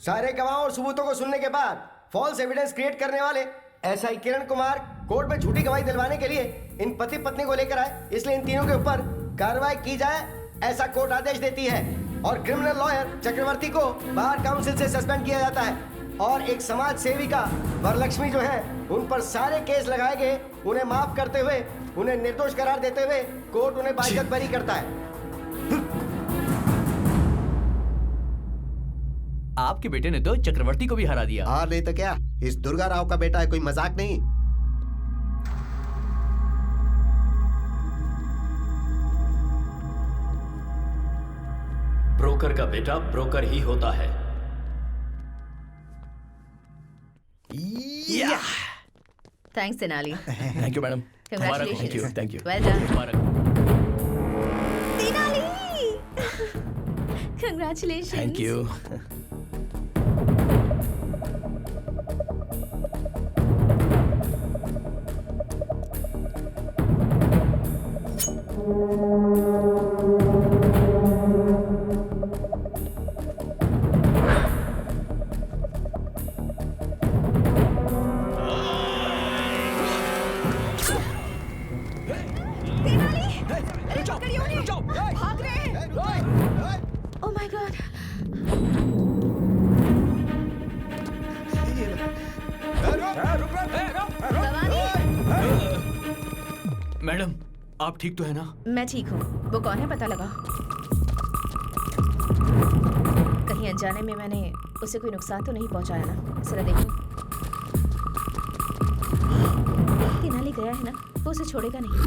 सारे गवाहों और सबूतों को सुनने के बाद फॉल्स एविडेंस क्रिएट करने वाले एसआई किरण कुमार कोर्ट में झूठी गवाही दिलवाने के लिए इन पति पत्नी को लेकर आए, इसलिए इन तीनों के ऊपर कार्रवाई की जाए, ऐसा कोर्ट आदेश देती है। और क्रिमिनल लॉयर चक्रवर्ती को बार काउंसिल से सस्पेंड किया जाता है। और एक समाज सेविका वरलक्ष्मी जो है, उन पर सारे केस लगाए गए। उन्हें माफ करते हुए, उन्हें निर्दोष करार देते हुए कोर्ट उन्हें बाइज्जत बरी करता है। आपके बेटे ने तो चक्रवर्ती को भी हरा दिया। हाँ नहीं तो क्या, इस दुर्गा राव का बेटा है, कोई मजाक नहीं। ब्रोकर का बेटा ब्रोकर ही होता है। Thanks Tenali. Thank you madam. Congratulations. Thank you. Well done. Tenali. Congratulations. Thank you. Oh my God. Madam आप ठीक तो है ना? मैं ठीक हूँ। वो कौन है पता लगा? कहीं अनजाने में मैंने उसे कोई नुकसान तो नहीं पहुँचाया ना? जरा देखो। तेनाली गया है ना? वो उसे छोड़ेगा नहीं।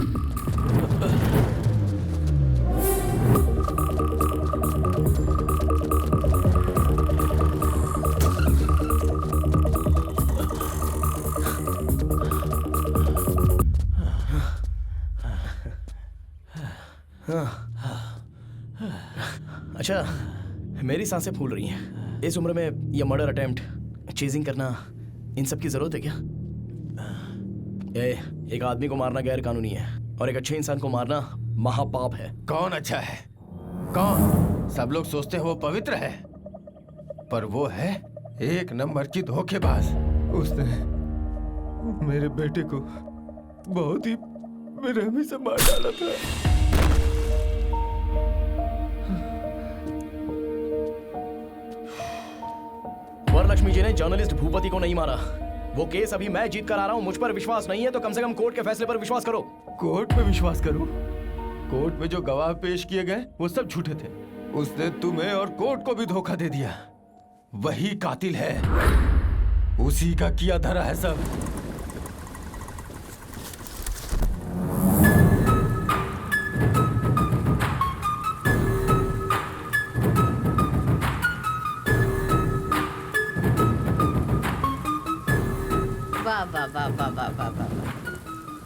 अच्छा, मेरी सांसें फूल रही हैं। इस उम्र में ये मर्डर अटेम्प्ट, चेजिंग करना, इन सब की जरूरत है क्या? एक आदमी को मारना गैर कानूनी है और एक अच्छे इंसान को मारना महापाप है। कौन अच्छा है? कौन? सब लोग सोचते हैं वो पवित्र है, पर वो है एक नंबर की धोखेबाज। उसने मेरे बेटे को बहुत ही बेरहमी से मार डाला था। वरलक्ष्मी जी ने जर्नलिस्ट भूपति को नहीं मारा। वो केस अभी मैं जीत कर आ रहा हूँ। मुझ पर विश्वास नहीं है तो कम से कम कोर्ट के फैसले पर विश्वास करो। कोर्ट पे विश्वास करूं? कोर्ट में जो गवाह पेश किए गए वो सब झूठे थे। उसने तुम्हें और कोर्ट को भी धोखा दे दिया। वही कातिल है, उसी का किया धरा है सब। वाह वाह वाह वाह वाह वाह वाह वाह।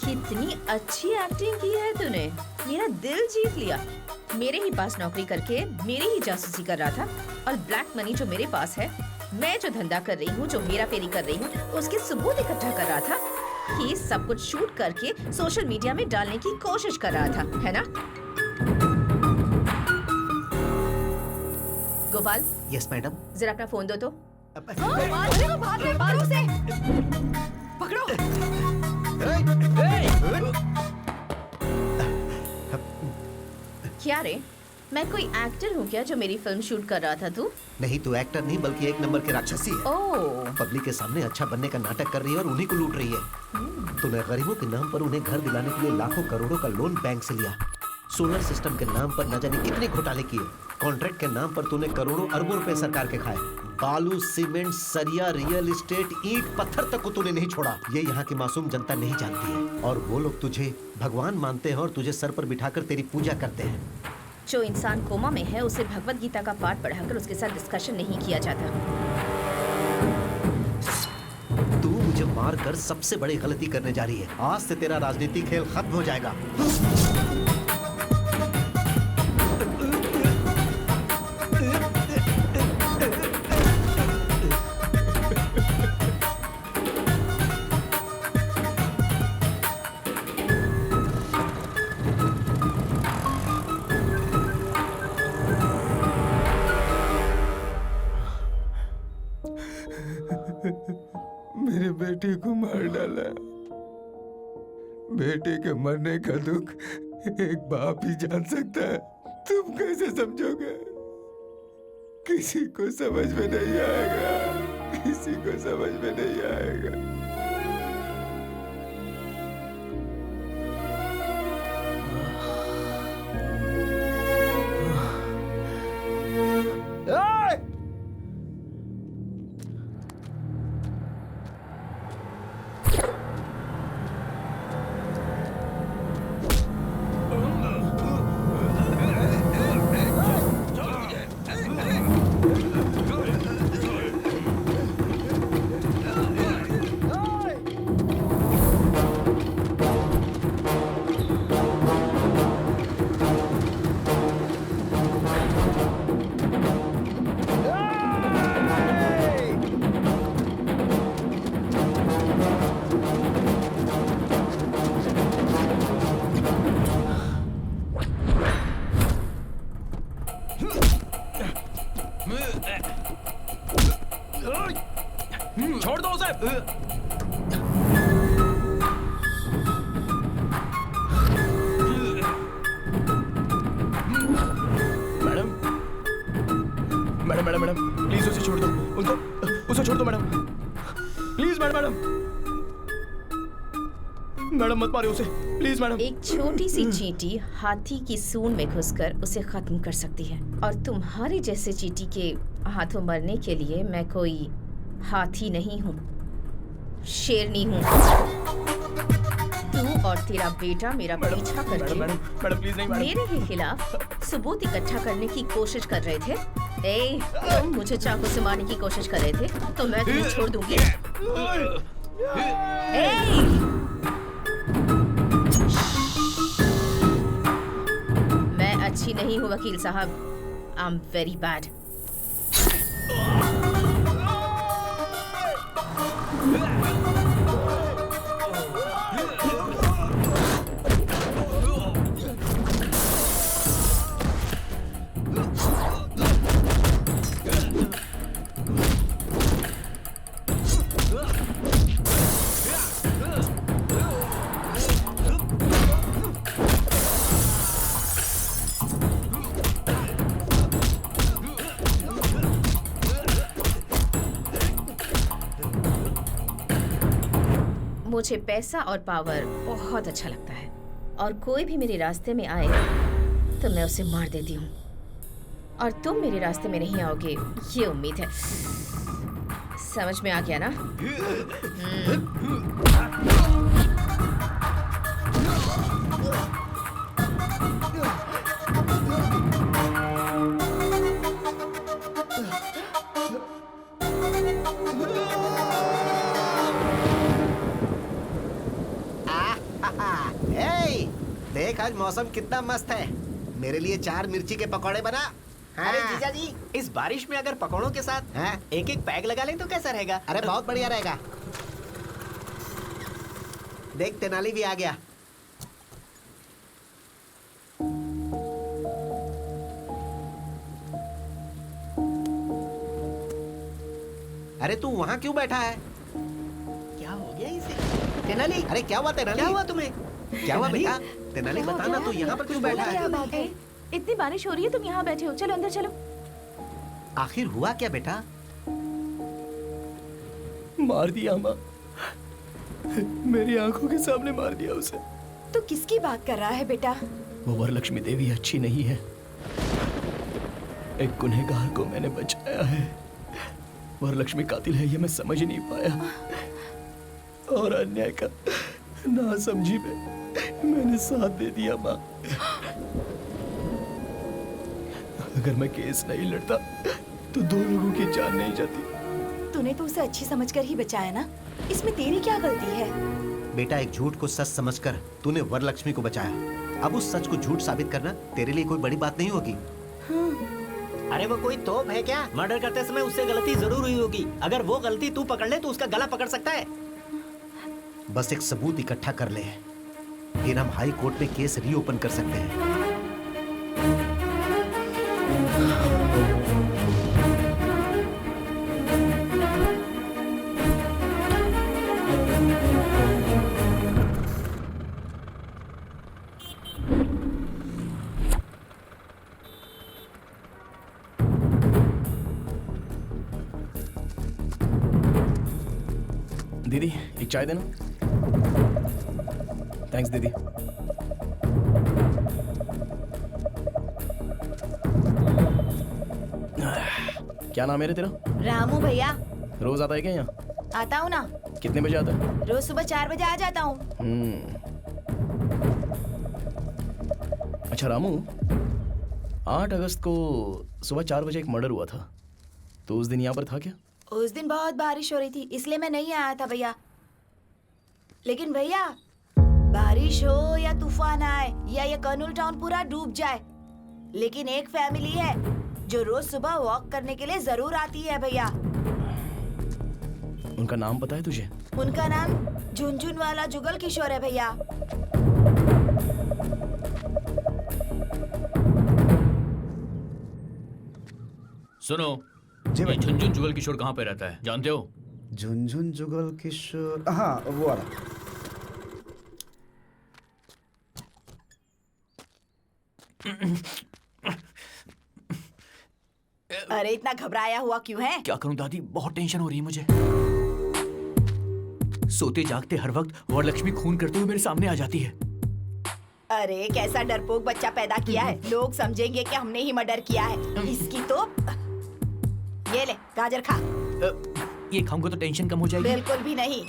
कितनी अच्छी एक्टिंग की है तूने। मेरा दिल जीत लिया। मेरे ही पास नौकरी करके मेरी ही जासूसी कर रहा था और ब्लैक मनी जो मेरे पास है, मैं जो धंधा कर रही हूँ, जो मेरा फेरी कर रही हूँ, उसके सबूत इकट्ठा कर रहा था। ये सब कुछ शूट करके सोशल मीडिया में डालने की कोशिश कर रहा था, है ना? गोपाल। Yes madam. जरा अपना फोन दो तो। पकड़ो। क्या रे, मैं कोई एक्टर हूँ क्या जो मेरी फिल्म शूट कर रहा था तू? नहीं, तू एक्टर नहीं बल्कि एक नंबर की राक्षसी है। ओह। पब्लिक के सामने अच्छा बनने का नाटक कर रही है और उन्हीं को लूट रही है। तूने गरीबों के नाम पर उन्हें घर दिलाने के लिए लाखों करोड़ों का लोन बैंक से लिया। सोलर सिस्टम के नाम पर न जाने कितने घोटाले किए। कॉन्ट्रैक्ट के नाम पर तूने करोड़ों अरबों रुपए सरकार के खाए। बालू, सीमेंट, सरिया, रियल एस्टेट, ईंट, पत्थर तक को तूने नहीं छोड़ा। ये यहाँ की मासूम जनता नहीं जानती है और वो लोग तुझे भगवान मानते हैं और तुझे सर पर बिठाकर तेरी पूजा करते हैं। जो इंसान कोमा में है उसे भगवत गीता का पाठ पढ़ाकर उसके साथ डिस्कशन नहीं किया जाता। तू मुझे मार कर सबसे बड़ी गलती करने जा रही है। आज से तेरा राजनीतिक खेल खत्म हो जाएगा। मेरे बेटे को मार डाला। बेटे के मरने का दुख एक बाप ही जान सकता है। तुम कैसे समझोगे? किसी को समझ में नहीं आएगा। किसी को समझ में नहीं आएगा। छोड़ दो उसे। Madam madam madam madam please उसे छोड़ दो, उसे छोड़ दो मैडम, प्लीज मैडम मैडम मत मारिए उसे प्लीज मैडम। एक छोटी सी चींटी हाथी की सूंड में घुसकर उसे खत्म कर सकती है, और तुम्हारे जैसे चींटी के हाथों मरने के लिए मैं कोई हाथी नहीं हूँ, शेरनी हूँ। तू और तेरा बेटा मेरा पीछा करके मैडम प्लीज नहीं मैडम। मेरे ही खिलाफ सबूत इकट्ठा करने की कोशिश कर रहे थे। ए, तुम मुझे चाकू से मारने की कोशिश कर रहे थे तो मैं तुम्हें छोड़ दूंगी। मैं अच्छी नहीं हूँ वकील साहब, आई एम वेरी बैड। मुझे पैसा और पावर बहुत अच्छा लगता है, और कोई भी मेरे रास्ते में आए तो मैं उसे मार देती हूँ, और तुम मेरे रास्ते में नहीं आओगे ये उम्मीद है। समझ में आ गया ना? देख आज मौसम कितना मस्त है, मेरे लिए 4 मिर्ची के पकौड़े बना। अरे जीजा जी, इस बारिश में अगर पकौड़ों के साथ एक एक पैग लगा लें तो कैसा रहेगा? अरे बहुत बढ़िया रहेगा। देख तेनाली भी आ गया। अरे तू वहाँ क्यों बैठा है? क्या हो गया इसे? तेनाली, अरे क्या हुआ तेनाली? क्या हुआ तुम्हें? क्या हुआ बेटा? तेनाली बता ना, तू यहाँ पर क्यों बैठा है? क्या बात है? इतनी बारिश हो रही है, तुम यहाँ बैठे हो, चलो अंदर चलो। आखिर हुआ क्या बेटा? मार दिया माँ, मेरी आंखों के सामने मार दिया उसे। तू किसकी बात कर रहा है बेटा? वो वरलक्ष्मी देवी अच्छी नहीं है, एक गुनहगार को मैंने बचाया है। वरलक्ष्मी कातिल है ये मैं समझ नहीं पाया, और अन्याय का नासमझी में मैंने साथ दे दिया माँ। अगर मैं केस नहीं लड़ता तो 2 लोगों की जान नहीं जाती। तूने तो उसे अच्छी समझकर ही बचाया ना, इसमें तेरी क्या गलती है? बेटा एक झूठ को सच समझकर तूने वरलक्ष्मी को बचाया, अब उस सच को झूठ साबित करना तेरे लिए कोई बड़ी बात नहीं होगी। अरे वो कोई तोप है क्या? मर्डर करते समय उससे गलती जरूर हुई होगी, अगर वो गलती तू पकड़ ले तो उसका गला पकड़ सकता है। बस एक सबूत इकट्ठा कर ले, फिर हम हाई कोर्ट में केस रीओपन कर सकते हैं। दीदी एक चाय देना। थैंक्स दीदी। क्या नाम है रे तेरा? रामू भैया। रोज आता है क्या यहाँ? आता हूँ ना। कितने बजे आता है? रोज सुबह 4 बजे आ जाता हूँ। अच्छा रामू, 8 अगस्त को सुबह 4 बजे एक मर्डर हुआ था, तो उस दिन यहाँ पर था क्या? उस दिन बहुत बारिश हो रही थी, इसलिए मैं नहीं आया था भैया। लेकिन भैया, बारिश हो या तूफान आए या ये कर्नूल टाउन पूरा डूब जाए, लेकिन एक फैमिली है जो रोज सुबह वॉक करने के लिए जरूर आती है भैया। उनका नाम पता है तुझे? उनका नाम झुनझुन वाला जुगल किशोर है भैया। सुनो, ये झुनझुन जुगल किशोर कहाँ पे रहता है, जानते हो? झुनझुन जुगल किशोर, हाँ वो वाला। अरे इतना घबराया हुआ क्यों है? क्या करूं दादी, बहुत टेंशन हो रही है मुझे। सोते जागते हर वक्त वरलक्ष्मी खून करते हुए मेरे सामने आ जाती है। अरे कैसा डरपोक बच्चा पैदा किया है, लोग समझेंगे कि हमने ही मर्डर किया है। इसकी तो ये ले गाजर खा। ये खाऊंगा तो टेंशन कम हो जाएगी? बिल्कुल भी नहीं।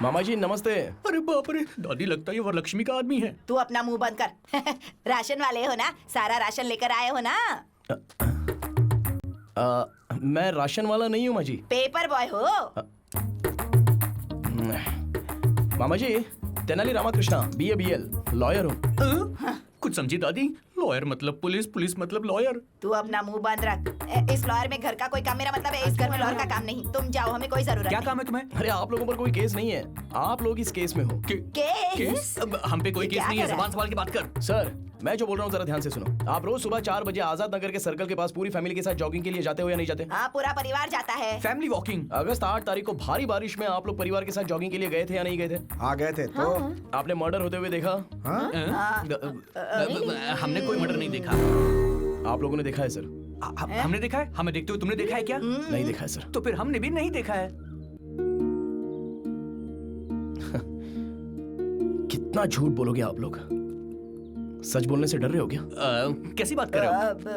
मामा जी नमस्ते। अरे बाप रे, दादी लगता है ये वरलक्ष्मी का आदमी है। तू अपना मुंह बंद कर। राशन वाले हो ना, सारा राशन लेकर आए हो ना? मैं राशन वाला नहीं हूँ माँ जी। पेपर बॉय हो। मामा जी, Tenali Ramakrishna, BA BL, lawyer हूँ। कुछ समझी दादी? लॉयर मतलब पुलिस, पुलिस मतलब लॉयर। तू अपना मुंह बंद रख। इस लॉयर में घर का कोई काम, मेरा मतलब है इस घर में लॉयर का काम नहीं। तुम जाओ, हमें कोई जरूरत क्या नहीं। काम है तुम्हें? अरे आप लोगों पर कोई केस नहीं है, आप लोग इस केस में हो। केस? अब हम पे कोई केस नहीं है, जबान संभाल के बात कर। सर, मैं जो बोल रहा हूँ जरा ध्यान से सुनो। आप रोज सुबह 4 बजे आजाद नगर के सर्कल के पास पूरी फैमिली के साथ जॉगिंग के लिए जाते हो या नहीं जाते? हाँ, पूरा परिवार जाता है। Family walking. अगस्त 8 तारीख को भारी बारिश में आप लोग परिवार के साथ जॉगिंग के लिए गए थे या नहीं गए थे? हाँ गए थे। तो आपने मर्डर होते हुए देखा? हमने कोई मर्डर नहीं देखा। आप लोगों ने देखा है सर? हमने देखा है? हमें देखते हुए तुमने देखा है क्या? नहीं देखा है सर। तो फिर हमने भी नहीं देखा है। कितना झूठ बोलोगे आप लोग? सच बोलने से डर रहे हो क्या? कैसी बात कर रहे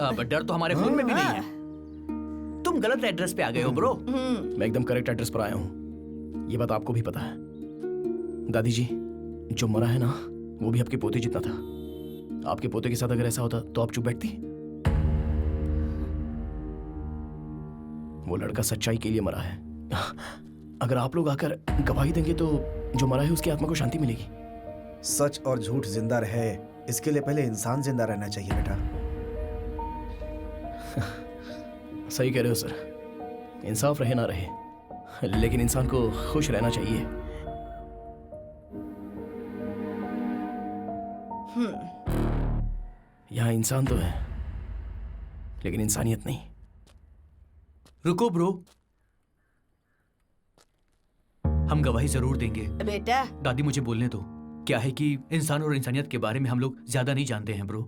हो? डर तो हमारे खून में भी नहीं है। तुम गलत एड्रेस पे आ गए हो ब्रो। मैं एकदम करेक्ट एड्रेस पर आया हूँ, ये बात आपको भी पता है। दादी जी, जो मरा है ना, वो भी आपके पोते जितना था। आपके पोते के साथ अगर ऐसा होता तो आप चुप बैठती? वो लड़का सच्चाई के लिए मरा है। अगर आप लोग आकर गवाही देंगे तो जो मरा है उसकी आत्मा को शांति मिलेगी। सच और झूठ जिंदा रहे, इसके लिए पहले इंसान जिंदा रहना चाहिए बेटा। सही कह रहे हो सर, इंसाफ रहे ना रहे, लेकिन इंसान को खुश रहना चाहिए। यहाँ इंसान तो है, लेकिन इंसानियत नहीं। रुको ब्रो, हम गवाही जरूर देंगे। बेटा दादी मुझे बोलने दो। क्या है कि इंसान और इंसानियत के बारे में हम लोग ज्यादा नहीं जानते हैं ब्रो,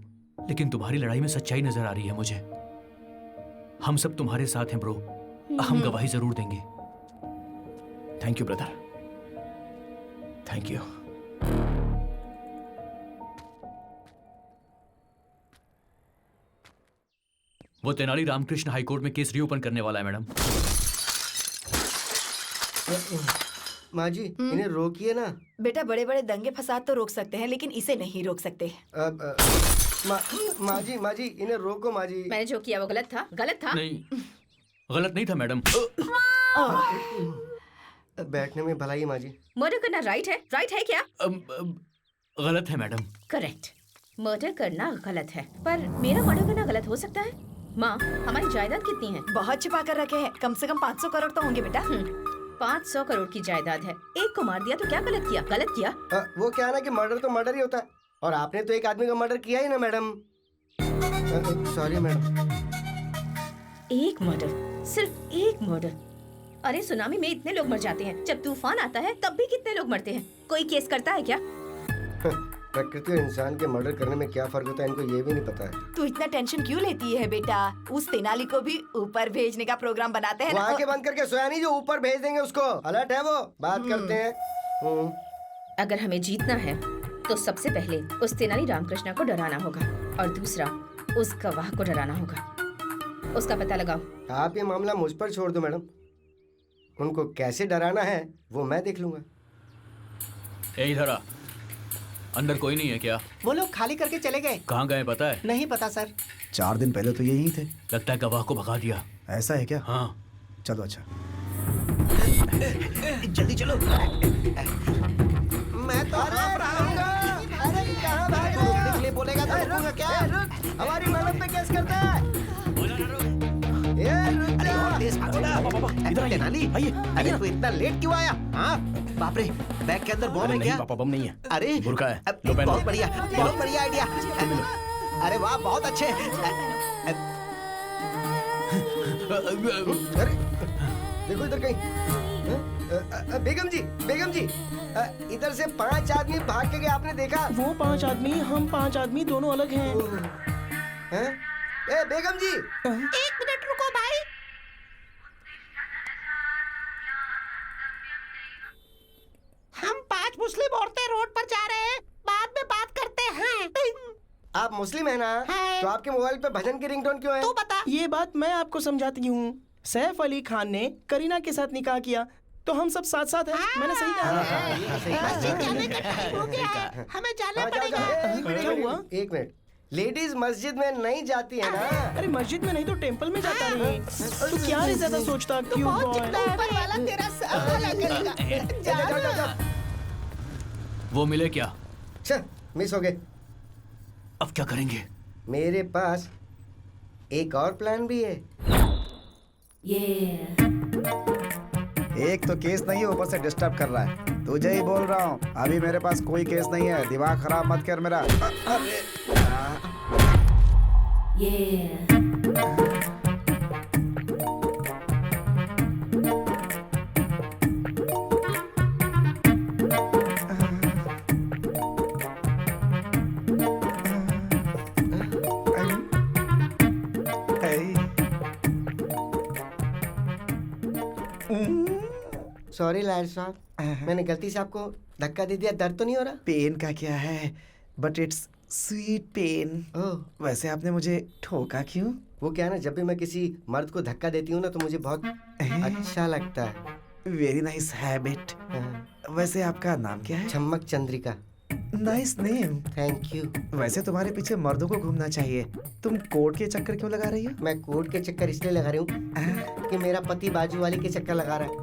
लेकिन तुम्हारी लड़ाई में सच्चाई नजर आ रही है मुझे। हम सब तुम्हारे साथ हैं ब्रो, हम गवाही जरूर देंगे। Thank you brother, thank you. वो तेनाली रामकृष्ण हाईकोर्ट में केस रीओपन करने वाला है मैडम। माँ जी, इन्हें रोकिए ना। बेटा, बड़े बड़े दंगे फसाद तो रोक सकते हैं, लेकिन इसे नहीं रोक सकते। माँ जी, इन्हें रोको माँ जी। मैंने जो किया वो गलत था? गलत था? नहीं, गलत नहीं था मैडम। बैठने में भलाई माँ जी। मर्डर करना राइट है? राइट है क्या? गलत है मैडम। करेक्ट, मर्डर करना गलत है, पर मेरा मर्डर करना गलत हो सकता है? माँ, हमारी जायदाद कितनी है? बहुत छिपा कर रखे हैं, कम से कम 500 करोड़ तो होंगे बेटा। 500 करोड़ की जायदाद है, एक को मार दिया तो क्या गलत किया? गलत किया? वो क्या ना कि मर्डर तो मर्डर ही होता है, और आपने तो एक आदमी का मर्डर किया ही ना मैडम। Sorry madam. एक मर्डर, सिर्फ एक मर्डर? अरे सुनामी में इतने लोग मर जाते हैं, जब तूफान आता है तब भी कितने लोग मरते हैं। कोई केस करता है क्या? प्रकृति और इंसान के मर्डर करने में क्या फर्क होता है इनको ये भी नहीं पता है। तू इतना टेंशन क्यों लेती है बेटा? उस तेनाली को भी ऊपर भेजने का प्रोग्राम बनाते हैं वो ना। आंखें बंद करके सोया नहीं जो ऊपर भेज देंगे उसको। अलर्ट है वो, बात करते हैं। अगर हमें जीतना है तो सबसे पहले उस तेनाली रामकृष्ण को डराना होगा और दूसरा उस गवाह को डराना होगा। उसका पता लगाओ। आप ये मामला मुझ पर छोड़ दो मैडम, उनको कैसे डराना है वो मैं देख लूंगा। इधर आ। अंदर कोई नहीं है क्या? वो लोग खाली करके चले गए। कहाँ गए पता है? नहीं पता सर। 4 दिन पहले तो यही थे। लगता है गवाह को भगा दिया। ऐसा है क्या? हाँ। चलो अच्छा। जल्दी चलो। मैं तो अरे कहाँ भाग रहे हो? के लिए बोलेगा तो रुकूंगा क्या? हमारी मैडम पे केस करता है। ये रुक जा। तेज भागो ना। इधर तेनाली, अरे तू इतना लेट क्यों आया? हाँ? बाप रे, बैग के अंदर बम है क्या? पापा बम नहीं है। अरे बुर्का है। बहुत बढ़िया आइडिया। अरे वाह, बहुत अच्छे। अरे देखो इधर कहीं। बेगम जी, इधर से 5 आदमी भाग के गए, आपने देखा? वो 5 आदमी, हम 5 आदमी दोनों अलग हैं। ए बेगम जी, 1 मिनट रुको भाई। हम 5 मुस्लिम औरतें रोड पर जा रहे हैं, बाद में बात करते हैं। आप मुस्लिम है ना? तो आपके मोबाइल पे भजन की रिंगटोन क्यों है? तू बता। ये बात मैं आपको समझाती हूँ। सैफ अली खान ने करीना के साथ निकाह किया तो हम सब साथ साथ हैं। मैंने सही कहा। मस्जिद जाने का टाइम हो गया है, हमें जाना पड़ेगा। क्या हुआ? एक मिनट, लेडीज मस्जिद में नहीं जाती है ना? अरे मस्जिद में नहीं तो टेंपल में जाता नहीं। तू क्या रे ज्यादा सोचता? क्यों ऊपर वाला तेरा सब भला करेगा। वो मिले क्या? मिस हो गए। अब क्या करेंगे? मेरे पास एक और प्लान भी है। एक तो केस नहीं है, ऊपर से डिस्टर्ब कर रहा है। तुझे ही बोल रहा हूँ, अभी मेरे पास कोई केस नहीं है। दिमाग खराब मत कर मेरा। सॉरी लायर साहब, मैंने गलती से आपको धक्का दे दिया। दर्द तो नहीं हो रहा? पेन का क्या है, बट इट्स स्वीट पेन। वैसे आपने मुझे ठोका क्यों? वो क्या है ना, जब भी मैं किसी मर्द को धक्का देती हूँ ना तो मुझे बहुत अच्छा लगता है। Very nice habit. वैसे आपका नाम क्या है? Chammak Chandrika. Nice name. Thank you. वैसे तुम्हारे पीछे मर्दों को घूमना चाहिए। तुम कोर्ट के चक्कर क्यों लगा रही हो? मैं कोर्ट के चक्कर इसलिए लगा रही हूँ कि मेरा पति बाजू वाले के चक्कर लगा रहा है,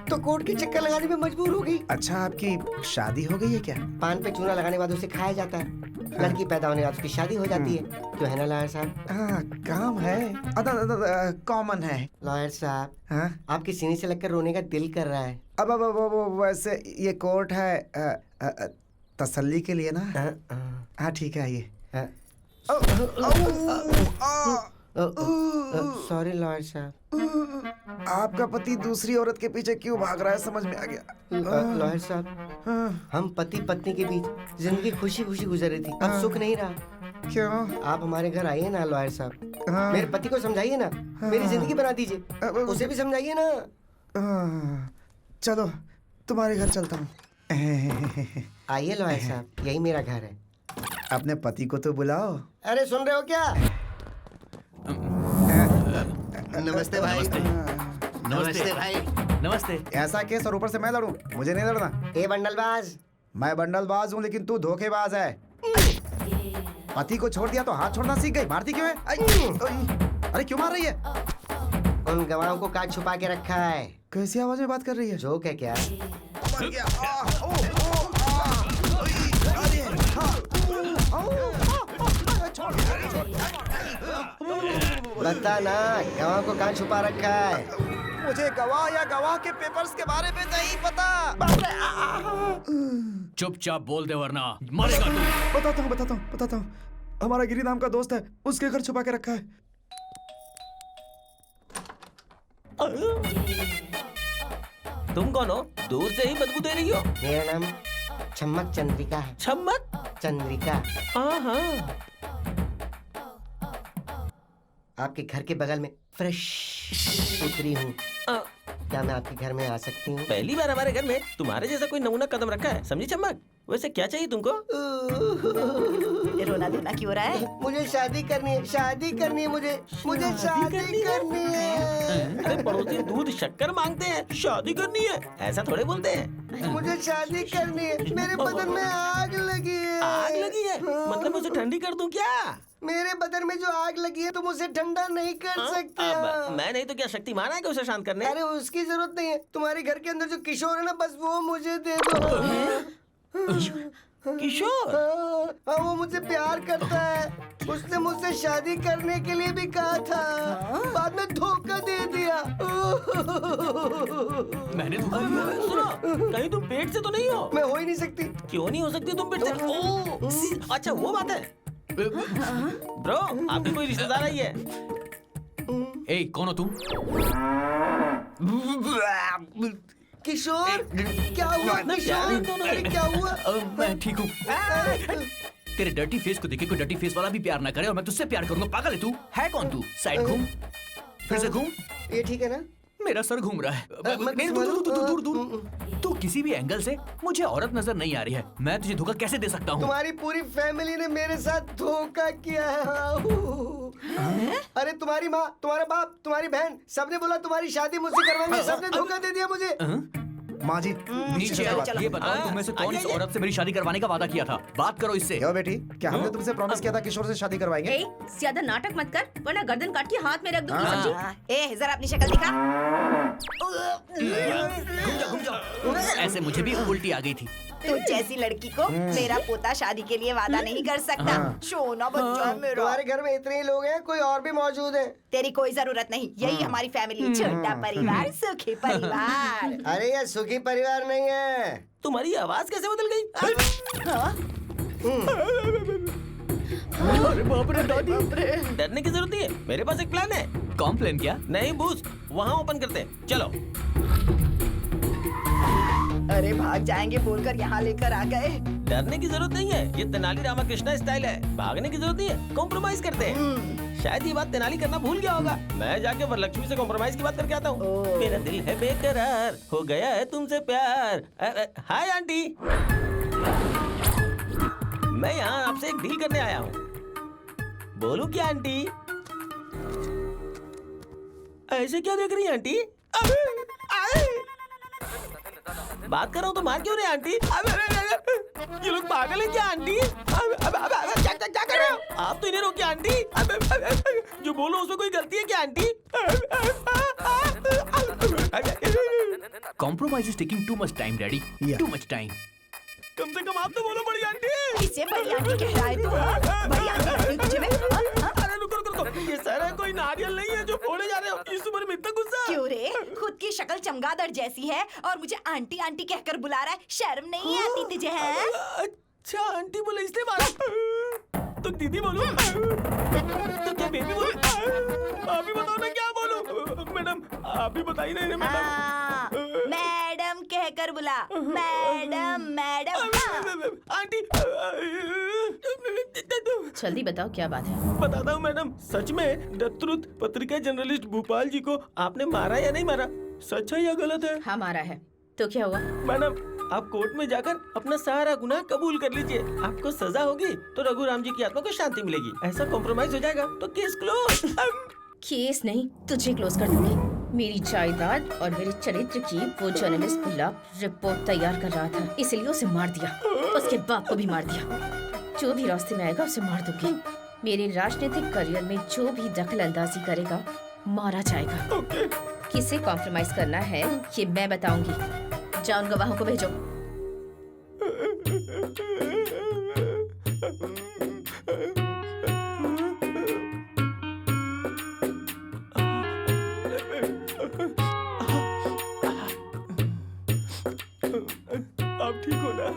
तो कोर्ट के चक्कर लगाने में मजबूर हो गई। अच्छा, आपकी शादी हो गई है क्या? पान पे चूना लगाने के बाद उसे खाया जाता है। लड़की पैदा होने के बाद उसकी शादी हो जाती है। क्यों है ना लॉयर साहब? हाँ, काम है, कॉमन है। लॉयर साहब, हाँ? आपके सीने से लगकर रोने का दिल कर रहा है। अब वैसे ये कोर्ट है तसल्ली के लिए ना? हाँ ठीक है, आइए। सॉरी लॉयर साहब। आपका पति दूसरी औरत के पीछे क्यों भाग रहा है, समझ में आ गया। लॉयर साहब, हम पति पत्नी के बीच जिंदगी खुशी खुशी गुजर रही थी, अब सुख नहीं रहा। क्यों? आप हमारे घर आइए ना लॉयर साहब। मेरे पति को समझाइए ना, मेरी जिंदगी बना दीजिए। उसे भी समझाइए ना। चलो तुम्हारे घर चलता हूँ। आइए लॉयर साहब, यही मेरा घर है। अपने पति को तो बुलाओ। अरे सुन रहे हो क्या? नमस्ते भाई। नमस्ते भाई। नमस्ते। ऐसा केस और ऊपर से मैं लड़ूं? मुझे नहीं लड़ना। ए बंडलबाज। मैं बंडलबाज हूँ, लेकिन तू धोखेबाज है। पति को छोड़ दिया तो हाथ छोड़ना सीख गई। मारती क्यों है? अरे क्यों मार रही है? उन गवाहों को काट छुपा के रखा है। कैसी आवाज में बात कर रही है? जोक है क्या? बता ना, गवाह को कहाँ छुपा रखा है? मुझे गवाह या गवाह के पेपर्स के बारे में नहीं पता। चुपचाप बोल दे वरना मारेगा तू। बताता हूँ। हमारा गिरी नाम का दोस्त है, उसके घर छुपा के रखा है। तुम कौन हो? दूर से ही बदबू दे रही हो। मेरा नाम छम्मक चंद्रिका है। छम्मक चंद्रिका। हाँ। आपके घर के बगल में फ्रेश उतरी हूँ। क्या मैं आपके घर में आ सकती हूँ? पहली बार हमारे घर में तुम्हारे जैसा कोई नमूना कदम रखा है, समझी चम्मक? वैसे क्या चाहिए तुमको? रोना धोना क्यों रहा है? मुझे शादी करनी है, शादी करनी है मुझे शादी करनी है। अरे पड़ोसी दूध शक्कर मांगते हैं, शादी करनी है ऐसा थोड़े बोलते हैं। मुझे शादी करनी है, मेरे बदन में आग लगी है। आग लगी है? मतलब मैं उसे ठंडी कर दूं क्या? मेरे बदन में जो आग लगी है तुम उसे ठंडा नहीं कर सकते। मैं नहीं तो क्या शक्तिमान है कि उसे शांत करने? अरे उसकी जरूरत नहीं है, तुम्हारे घर के अंदर जो किशोर है ना, बस वो मुझे दे दो। किशोर? हाँ, वो मुझसे प्यार करता है। उसने मुझसे शादी करने के लिए भी कहा था, बाद में धोखा दे दिया। मैंने धोखा दिया? सुनो, कहीं तुम पेट से तो नहीं हो? मैं हो ही नहीं सकती। क्यों नहीं हो सकती तुम पेट से? ओह, अच्छा वो बात है। ब्रो, आपकी कोई रिश्तेदार आई है? ए, कौन हो तुम? किशोर, क्या हुआ? अरे क्या हुआ? मैं ठीक हूँ। तेरे डर्टी फेस को देखे कोई डर्टी फेस वाला भी प्यार ना करे और मैं तुझसे प्यार करूंगा? पागल है तू? है कौन तू? साइड घूम, फिर से घूम। ये ठीक है ना? मेरा सर घूम रहा है। दूर। तू किसी भी एंगल से मुझे औरत नजर नहीं आ रही है। मैं तुझे धोखा कैसे दे सकता हूँ? तुम्हारी पूरी फैमिली ने मेरे साथ धोखा किया है। अरे तुम्हारी माँ, तुम्हारा बाप, तुम्हारी बहन, सबने बोला तुम्हारी शादी मुझसे करवाएंगे, सबने धोखा दे दिया मुझे। माँ जी नीचे आओ, ये बताओ तुम में से कौन इस औरत से मेरी शादी करवाने का वादा किया था? बात करो इससे। यो बेटी, क्या हमने तुमसे प्रॉमिस किया था किशोर से शादी करवाएंगे? ए, ज्यादा नाटक मत कर वरना गर्दन काट के हाथ में रख दूंगी, समझी? ए, जरा अपनी शक्ल दिखा। घूम जाओ। ऐसे मुझे भी उल्टी आ गई थी। तू जैसी लड़की को मेरा पोता शादी के लिए वादा नहीं कर सकता। सोना बच्चा मेरा। तुम्हारे घर में इतने ही लोग हैं, कोई और भी मौजूद है? तेरी कोई जरूरत नहीं, यही हमारी फैमिली। छोटा परिवार, सुखी परिवार। अरे ये सुखी परिवार नहीं है। तुम्हारी आवाज कैसे बदल गई? अरे बाप रे दादी। डरने की जरूरत नहीं है, मेरे पास एक प्लान है। कौन प्लान? क्या? नहीं बूस्ट, वहाँ ओपन करते हैं, चलो। अरे भाग जाएंगे बोलकर यहाँ लेकर आ गए। डरने की जरूरत नहीं है, ये तेनाली रामाकृष्णा स्टाइल है। भागने की जरूरत नहीं है, कॉम्प्रोमाइज करते हैं। शायद ये बात तेनाली करना भूल गया होगा। मैं जाके वरलक्ष्मी से कॉम्प्रोमाइज की बात करके आता हूँ। मेरा दिल है बेकरार, हो गया है तुमसे प्यार। हाय आंटी, मैं यहाँ आपसे एक डील करने आया हूँ। बोलूं क्या आंटी? ऐसे क्या देख रही है आंटी? बात कर रहा हूँ तो मार क्यों रहे आंटी? ये लोग पागल हैं क्या आंटी? क्या कर रहे हो आप? तो इन्हें रोकिए आंटी। जो बोलो उसमें कोई गलती है क्या aunty? Compromise is taking too much time, Daddy. Too much time. कम से कम आप तो बोलो बड़ी आंटी। इसे बड़ी आंटी कह रहा है तू? बड़ी आंटी तुझे में? अरे रुको, ये सारा कोई नारियल नहीं है जो फोड़े जा रहे हो। इस उम्र में इतना गुस्सा? क्यों रे? खुद की शक्ल चमगादड़ जैसी है और मुझे आंटी आंटी कहकर बुला रहा है। शर्म नहीं आती तुझे? है अच्छा आंटी बोले इसलिए मारा। तो दीदी बोलूं? तो क्या बेबी बोलूं? आप ही बताओ ना क्या बोलूं? मैडम आप ही बताइए ना मैडम। मैडम कहकर बुला। Madam aunty. जल्दी बताओ क्या बात है? बताता हूँ मैडम। सच में द ट्रुथ पत्रिका जर्नलिस्ट भोपाल जी को आपने मारा या नहीं मारा? सच है या गलत है? हाँ मारा है। तो क्या हुआ? मैडम आप कोर्ट में जाकर अपना सारा गुनाह कबूल कर लीजिए। आपको सजा होगी तो रघुराम जी की आत्मा को शांति मिलेगी। ऐसा कॉम्प्रोमाइज हो जाएगा तो केस क्लोज। केस नहीं, तुझे क्लोज कर दूंगी। मेरी जायदाद और मेरे चरित्र की वो जर्नलिस्ट बुला रिपोर्ट तैयार कर रहा था, इसलिए उसे मार दिया। उसके बाप को भी मार दिया। जो भी रास्ते में आएगा उसे मार दूंगी। मेरे राजनीतिक करियर में जो भी दखल अंदाजी करेगा मारा जाएगा। किसे कॉम्प्रोमाइज करना है ये मैं बताऊंगी। जाओ उन गवाहों को भेजो। आप ठीक हो ना?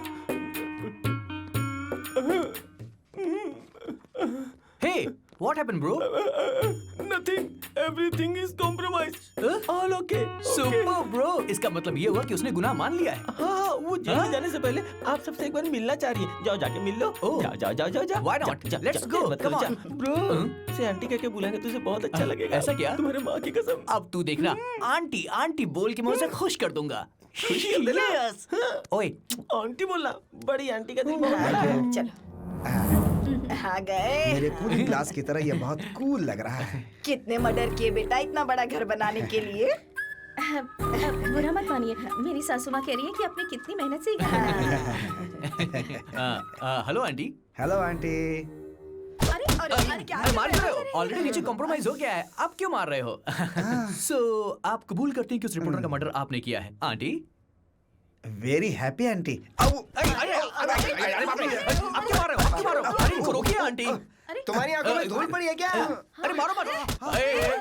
हे, What happened, bro? Nothing. Everything is compromised. All okay. Super, bro. इसका मतलब ये हुआ कि उसने गुनाह मान लिया है। हाँ, वो जेल में जाने से पहले आप सबसे एक बार मिलना चाह रही है। जाओ जाके मिल लो। जाओ। Why not? Let's go. Come on. Bro, से आंटी कह के बुलाएंगे तुझे बहुत अच्छा लगेगा। ऐसा क्या? तुम्हारे माँ की कसम। अब तू देखना, आंटी आंटी बोल के मैं उसे खुश कर दूंगा। खुश कर देना। ओए, आंटी बोलना, बड़ी आंटी का दिल बहुत बड़ा है। चलो आ गए। मेरे कूलिंग ग्लास की तरह ये बहुत कूल लग रहा है। कितने मर्डर किए बेटा इतना बड़ा घर बनाने के लिए? बुरा मत मानिए, मेरी सासू माँ कह रही है कि आपने कितनी मेहनत से हेलो आंटी। Hello aunty. अरे क्या मार रहे हो? ऑलरेडी नीचे कॉम्प्रोमाइज हो गया है, आप क्यों मार रहे हो? सो आप कबूल करते हैं कि उस रिपोर्टर का मर्डर आपने किया है, आंटी? Very happy aunty. आप क्यों मार रहे हो? अरे इनको रोकिए आंटी। तुम्हारी आंखों में धूल पड़ी है क्या? अरे मारो मत।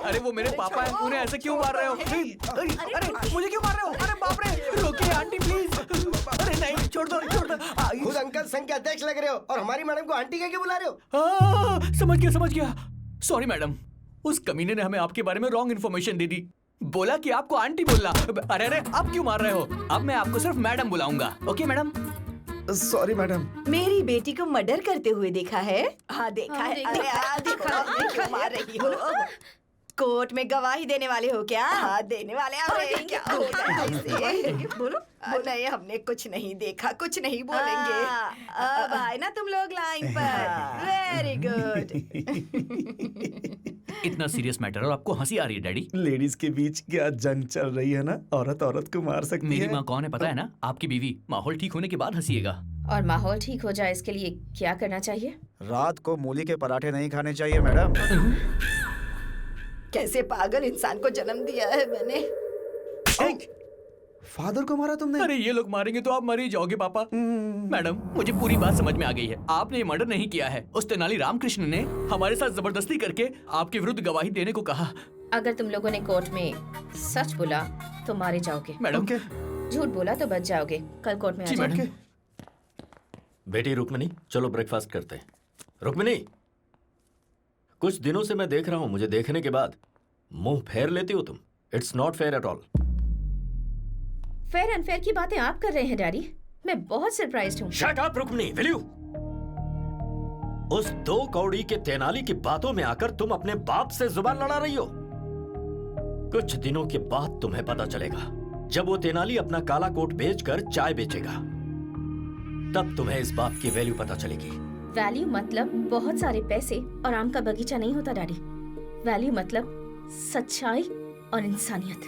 अरे वो मेरे पापा हैं, उन्हें ऐसे क्यों मार रहे हो? अरे मुझे क्यों मार रहे हो? अरे बाप रे, रोकिए आंटी प्लीज। अरे नहीं, छोड़ दो। खुद अंकल संघ के अध्यक्ष लग रहे हो और हमारी मैडम को आंटी कह के बुला रहे हो? समझ गया। सॉरी मैडम, उस कमीने ने हमें आपके बारे में रॉन्ग इन्फॉर्मेशन दे दी। बोला कि आपको आंटी बोलना। अरे आप क्यों मार रहे हो? अब मैं आपको सिर्फ मैडम बुलाऊंगा। Okay madam? Sorry madam. मेरी बेटी को मर्डर करते हुए देखा है? हाँ देखा है। अरे देखा मार रही हो। कोर्ट में गवाही देने वाले हो क्या? हाँ देने वाले। अरे क्या होगा ऐसे? बोलो। नहीं हमने कुछ नहीं देखा, कुछ नहीं बोलेंगे। अब आए ना तुम लोग लाइन पर। Very good. इतना सीरियस मैटर और आपको हंसी आ रही है डैडी? लेडीज के बीच क्या जंग चल रही है ना, औरत को मार सकती है। मेरी माँ कौन है पता है ना? आपकी बीवी। माहौल ठीक होने के बाद हंसीएगा। और माहौल ठीक हो जाए इसके लिए क्या करना चाहिए? रात को मूली के पराठे नहीं खाने चाहिए मैडम। कैसे पागल इंसान को जन्म दिया है मैंने। फादर को मारा तुमने? अरे ये लोग मारेंगे तो आप मर ही जाओगे पापा। मैडम मुझे पूरी बात समझ में आ गई है। आपने ये मर्डर नहीं किया है। उस तेनाली रामकृष्ण ने हमारे साथ जबरदस्ती करके आपके विरुद्ध गवाही देने को कहा। अगर तुम लोगों ने कोर्ट में सच बोला तो मारे जाओगे। मैडम झूठ बोला तो बच जाओगे। कल कोर्ट में आ जाओगे। बेटी रुक्मिनी, चलो ब्रेकफास्ट करते हैं। रुक्मिनी, कुछ दिनों से मैं देख रहा हूं, मुझे देखने के बाद मुंह फेर लेती हो तुम। It's not fair at all. Fair unfair की बातें आप कर रहे हैं डैडी। मैं बहुत सरप्राइज्ड हूँ। Shut up Rukmini, will you? उस 2 कौड़ी के तेनाली की बातों में आकर तुम अपने बाप से जुबान लड़ा रही हो। कुछ दिनों के बाद तुम्हें पता चलेगा, जब वो तेनाली अपना काला कोट बेचकर चाय बेचेगा, तब तुम्हें इस बात की वैल्यू पता चलेगी। वैल्यू मतलब बहुत सारे पैसे और आम का बगीचा नहीं होता डैडी। वैल्यू मतलब सच्चाई और इंसानियत।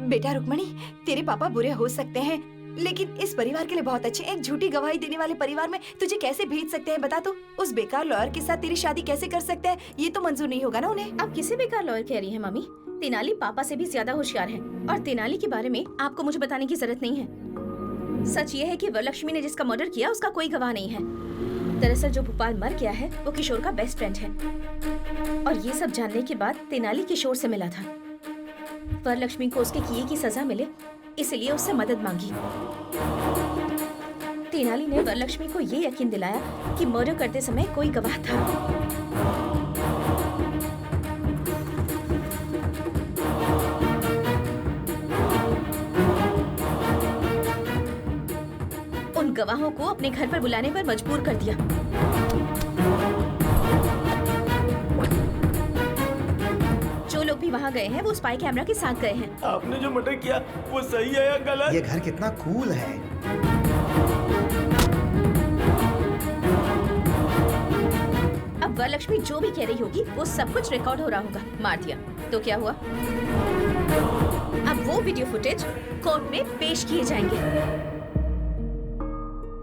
बेटा रुक्मणी, तेरे पापा बुरे हो सकते हैं लेकिन इस परिवार के लिए बहुत अच्छे। एक झूठी गवाही देने वाले परिवार में तुझे कैसे भेज सकते हैं बता तो? उस बेकार लॉयर के साथ तेरी शादी कैसे कर सकते हैं? ये तो मंजूर नहीं होगा ना उन्हें। आप किसे बेकार लॉयर कह रही हैं मम्मी? तेनाली पापा से भी ज्यादा होशियार है और तेनाली के बारे में आपको मुझे बताने की जरूरत नहीं है। सच ये है कि वरलक्ष्मी ने जिसका मर्डर किया उसका कोई गवाह नहीं है। दरअसल जो भोपाल मर गया है वो किशोर का बेस्ट फ्रेंड है और ये सब जानने के बाद तेनाली किशोर से मिला था। वरलक्ष्मी को उसके किए की सजा मिले इसलिए उससे मदद मांगी। तेनाली ने वरलक्ष्मी को ये यकीन दिलाया कि मर्डर करते समय कोई गवाह था। उन गवाहों को अपने घर पर बुलाने पर मजबूर कर दिया। जो लोग भी वहाँ गए हैं वो स्पाई कैमरा के साथ गए हैं। आपने जो मर्डर किया वो सही है या गलत? ये घर कितना कूल है। अब वरलक्ष्मी जो भी कह रही होगी वो सब कुछ रिकॉर्ड हो रहा होगा। मार दिया तो क्या हुआ? अब वो वीडियो फुटेज कोर्ट में पेश किए जाएंगे।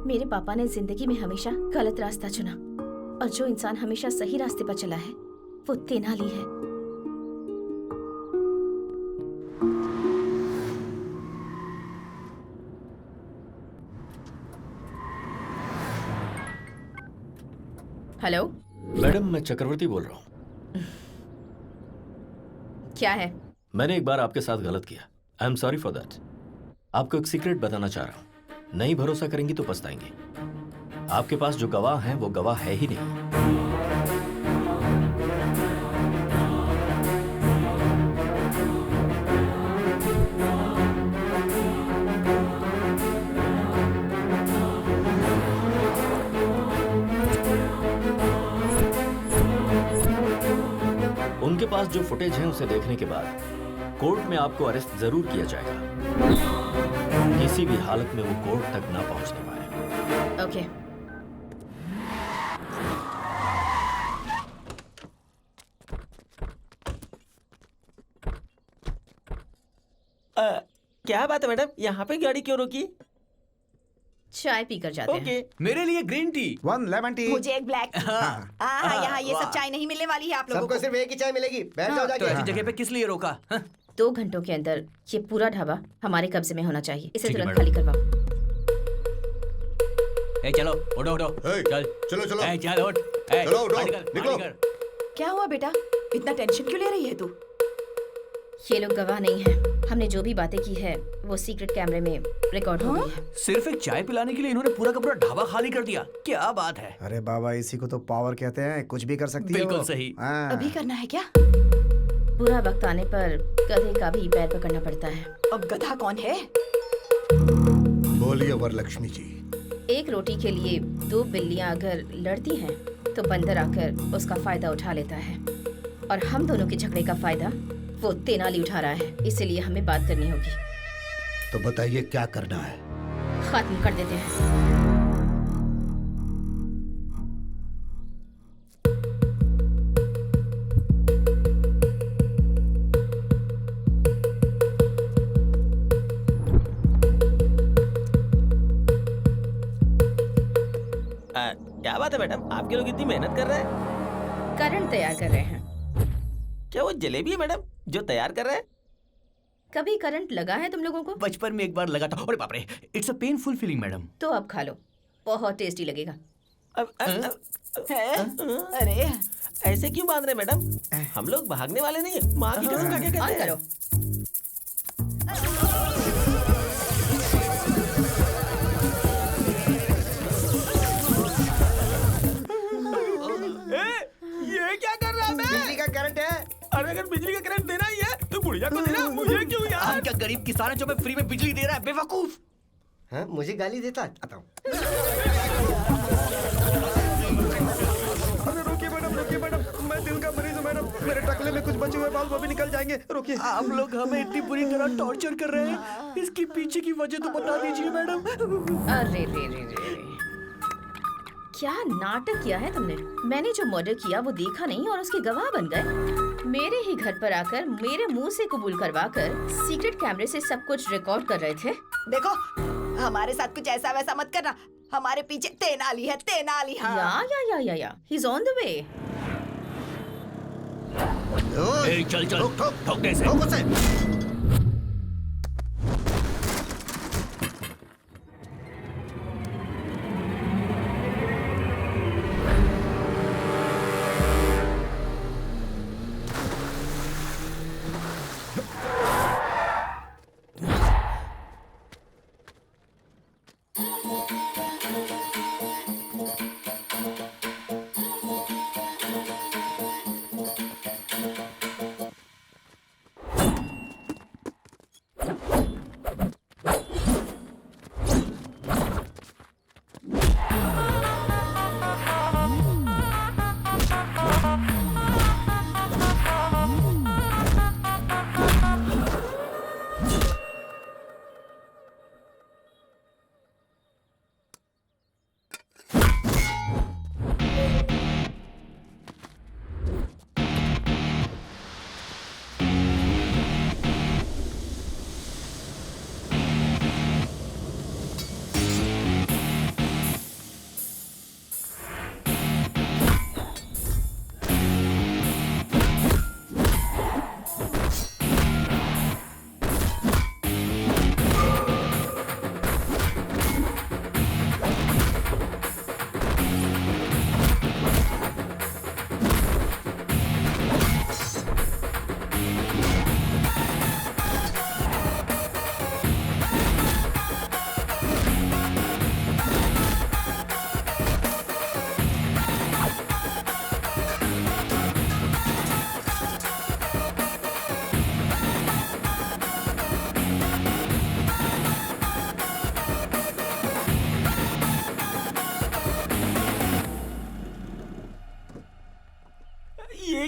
मेरे पापा ने जिंदगी में हमेशा गलत रास्ता चुना और जो इंसान हमेशा सही रास्ते पर चला है वो तेनाली है। हेलो मैडम, मैं चक्रवर्ती बोल रहा हूँ। क्या है? मैंने एक बार आपके साथ गलत किया। I am sorry for that. आपको एक सीक्रेट बताना चाह रहा हूँ। नहीं भरोसा करेंगी तो पछताएंगे। आपके पास जो गवाह हैं वो गवाह है ही नहीं। उनके पास जो फुटेज है उसे देखने के बाद कोर्ट में आपको अरेस्ट जरूर किया जाएगा। किसी भी हालत में वो कोर्ट तक ना पहुंचने पाए। ओके। क्या बात है मैडम, यहाँ पे गाड़ी क्यों रोकी? चाय पीकर जाते हैं। मेरे लिए ग्रीन टी, 1 लेमन टी। मुझे एक ब्लैक टी। यहाँ ये सब चाय नहीं मिलने वाली है आप लोगों को। सबको सिर्फ एक ही चाय मिलेगी। बैठ जाओ तो जाके। ऐसी जगह पे किस लिए रोका? 2 घंटों के अंदर ये पूरा ढाबा हमारे कब्जे में होना चाहिए। इसे ठीक है, तुरंत खाली करवाओ। ए चलो, उठो उठो, चल चलो चलो। ए चल उठ, ए चलो, उठो, गाड़ी कर, निकलो। गाड़ी कर। क्या हुआ बेटा, इतना टेंशन क्यों ले रही है तू? ये लोग गवाह नहीं है। हमने जो भी बातें की है वो सीक्रेट कैमरे में रिकॉर्ड हो गई है। सिर्फ एक चाय पिलाने के लिए इन्होंने पूरा का पूरा ढाबा खाली कर दिया। क्या बात है? अरे बाबा, इसी को तो पावर कहते हैं, कुछ भी कर सकती है बिल्कुल वो। सही। अभी करना है क्या? बुरा वक्त आने पर गधे का भी पैर पकड़ना पड़ता है। अब गधा कौन है? बोलिए वरलक्ष्मी जी। एक रोटी के लिए 2 बिल्लियां अगर लड़ती हैं तो बंदर आकर उसका फायदा उठा लेता है, और हम दोनों के झगड़े का फायदा वो तेनाली उठा रहा है। इसीलिए हमें बात करनी होगी। तो बताइए क्या करना है? खत्म कर देते हैं। क्या बात है मैडम, आपके लोग इतनी मेहनत कर रहे हैं? करंट तैयार कर रहे हैं। क्या वो जलेबी है मैडम जो तैयार कर रहे हैं? कभी करंट लगा है तुम लोगों को? बचपन में एक बार लगा था। अरे बाप रे, it's a painful feeling madam. तो अब खा लो, बहुत टेस्टी लगेगा। अरे ऐसे क्यों बांध रहे मैडम? हम लोग भागने वाले नहीं है। माँ की कसम खा के कहते हैं। करो। ये क्या कर रहा है? बिजली का करंट है। अरे अगर बिजली का करंट देना ही है तो बुढ़िया को देना, मुझे क्यों यार? हम क्या गरीब किसान हैं जो हमें फ्री में बिजली दे रहा है? बेवकूफ। हाँ, मुझे गाली देता। आता हूँ। अरे रोकिए मैडम, मैं दिल का मरीज हूँ मैडम। मेरे टकले में कुछ बचे हुए बाल वो भी निकल जाएंगे। रोकिए। आप लोग हमें इतनी बुरी तरह टॉर्चर कर रहे हैं, इसकी पीछे की वजह तो बता दीजिए मैडम। अरे रे, क्या नाटक किया है तुमने? मैंने जो मर्डर किया वो देखा नहीं और उसके गवाह बन गए। मेरे ही घर पर आकर मेरे मुंह से कबूल करवाकर सीक्रेट कैमरे से सब कुछ रिकॉर्ड कर रहे थे। देखो, हमारे साथ कुछ ऐसा वैसा मत करना। हमारे पीछे तेनाली है, तेनाली। हाँ। या he's on the way। चल ठोक दे इसे। ठोक उसे।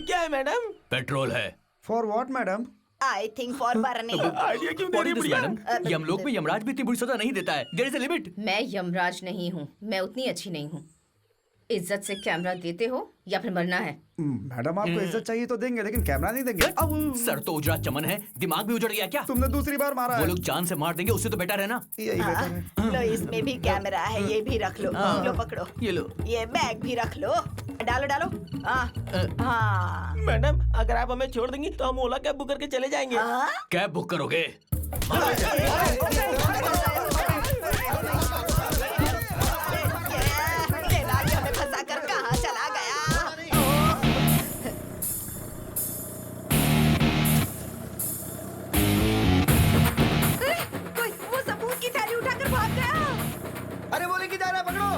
क्या है मैडम? पेट्रोल है। For what madam? I think for burning. Idea क्यों दे रही है बुढ़िया? मैडम, यमलोक में यमराज भी इतनी बुरी सजा नहीं देता है। There is a limit. मैं यमराज नहीं हूँ, मैं उतनी अच्छी नहीं हूँ। इज्जत से कैमरा देते हो या फिर मरना है? मैडम आपको इज्जत चाहिए तो देंगे, लेकिन कैमरा नहीं देंगे। सर तो उजड़ा चमन है, दिमाग भी उजड़ गया क्या? तुमने दूसरी बार मारा वो है। लोग जान से मार देंगे, उससे तो बेटर है ना। यही बेटर है। लो इसमें भी कैमरा है, ये भी रख लो। लो पकड़ो, ये लो, ये बैग भी रख लो। डालो डालो। हाँ मैडम, अगर आप हमें छोड़ देंगी तो हम ओला कैब बुक करके चले जाएंगे। कैब बुक करोगे? हमें फंसा कर कहाँ चला गया? कोई वो सबूत की थैली उठाकर भाग गया। अरे वो लेके जा रहा है, पकड़ो।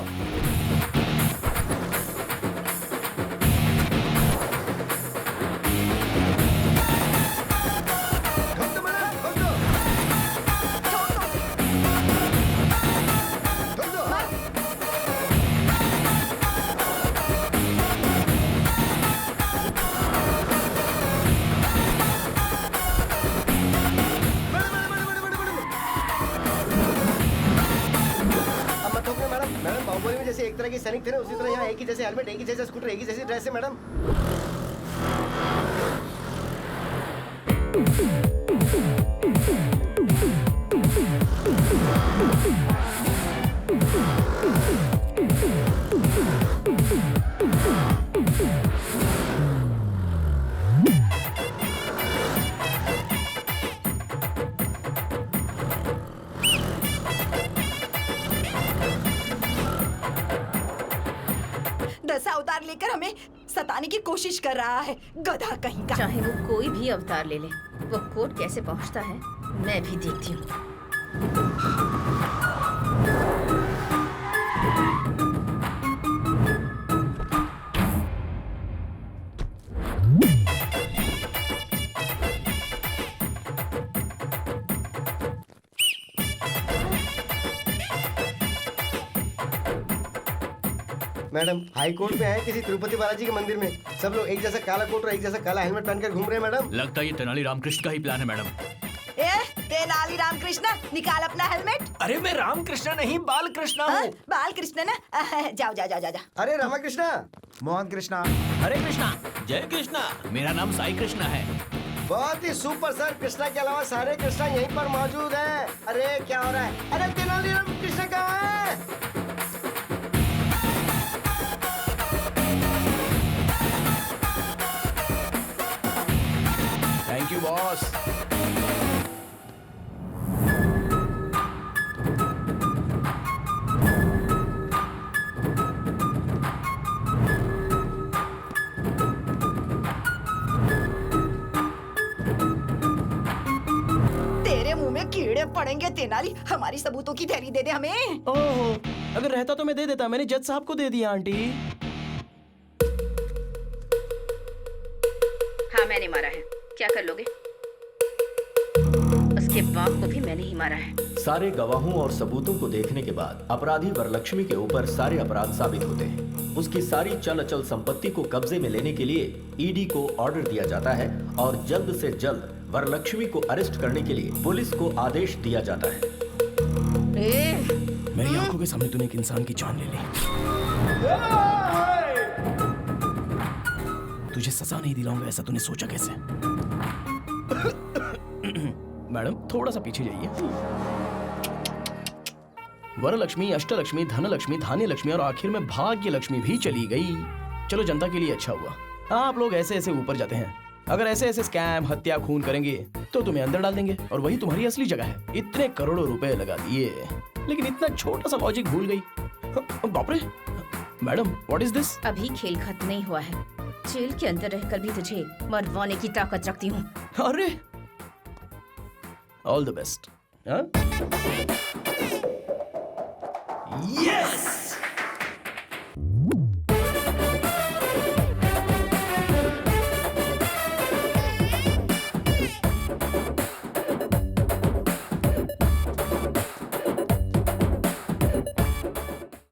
मैडम बाहुबली में जैसे एक तरह के सैनिक थे ना, उसी तरह यहाँ एक ही जैसे हेलमेट, एक ही जैसे स्कूटर, एक ही जैसी ड्रेस है मैडम। दस अवतार लेकर हमें सताने की कोशिश कर रहा है, गधा कहीं का। चाहे वो कोई भी अवतार ले ले, वो कोर्ट कैसे पहुंचता है मैं भी देखती हूँ। मैडम हाई कोर्ट में है किसी तिरुपति बालाजी के मंदिर में, सब लोग एक जैसा काला कोट और एक जैसा काला हेलमेट पहनकर घूम रहे हैं मैडम। लगता है ये तेनाली रामकृष्ण का ही प्लान है मैडम। तेनाली रामकृष्ण, निकाल अपना हेलमेट। अरे मैं रामकृष्ण नहीं, बाल कृष्णा हूँ। बाल कृष्ण ना? जाओ जाओ जाओ जाओ। अरे रामाकृष्णा, मोहन कृष्णा, हरे कृष्णा, जय कृष्णा। मेरा नाम साई कृष्णा है। बहुत ही सुपर सर। कृष्णा के अलावा सारे कृष्णा यहीं पर मौजूद हैं। अरे क्या हो रहा है? अरे तेनालीराम कृष्ण कहाँ है? Thank you boss. तेरे मुंह में कीड़े पड़ेंगे तेनाली। हमारी सबूतों की थैली दे दे हमें। ओहो, अगर रहता तो मैं दे देता, मैंने जज साहब को दे दिया आंटी। हाँ मैंने मारा है, क्या कर लोगे? उसके बाप को भी मैंने ही मारा है। सारे गवाहों और सबूतों को देखने के बाद अपराधी वरलक्ष्मी के ऊपर सारे अपराध साबित होते हैं। उसकी सारी चल अचल संपत्ति को कब्जे में लेने के लिए ईडी को ऑर्डर दिया जाता है और जल्द से जल्द वरलक्ष्मी को अरेस्ट करने के लिए पुलिस को आदेश दिया जाता है। मेरी आंखों के सामने तूने एक इंसान की जान ले ली। तुझे सजा नहीं दिलाऊंगा ऐसा तूने सोचा कैसे? मैडम थोड़ा सा पीछे जाइए। वरलक्ष्मी, अष्टलक्ष्मी, धनलक्ष्मी, धान्य लक्ष्मी और आखिर में भाग्य लक्ष्मी भी चली गई। चलो जनता के लिए अच्छा हुआ। आप लोग ऐसे ऐसे ऊपर जाते हैं। अगर ऐसे ऐसे स्कैम, हत्या, खून करेंगे तो तुम्हें अंदर डाल देंगे और वही तुम्हारी असली जगह है। इतने करोड़ों रुपए लगा दिए लेकिन इतना छोटा सा लॉजिक भूल गई। बाप रे मैडम, व्हाट इज दिस? अभी खेल खत्म नहीं हुआ है। जेल के अंदर रहकर भी तुझे मरवाने की ताकत रखती हूँ। अरे ऑल द बेस्ट। यस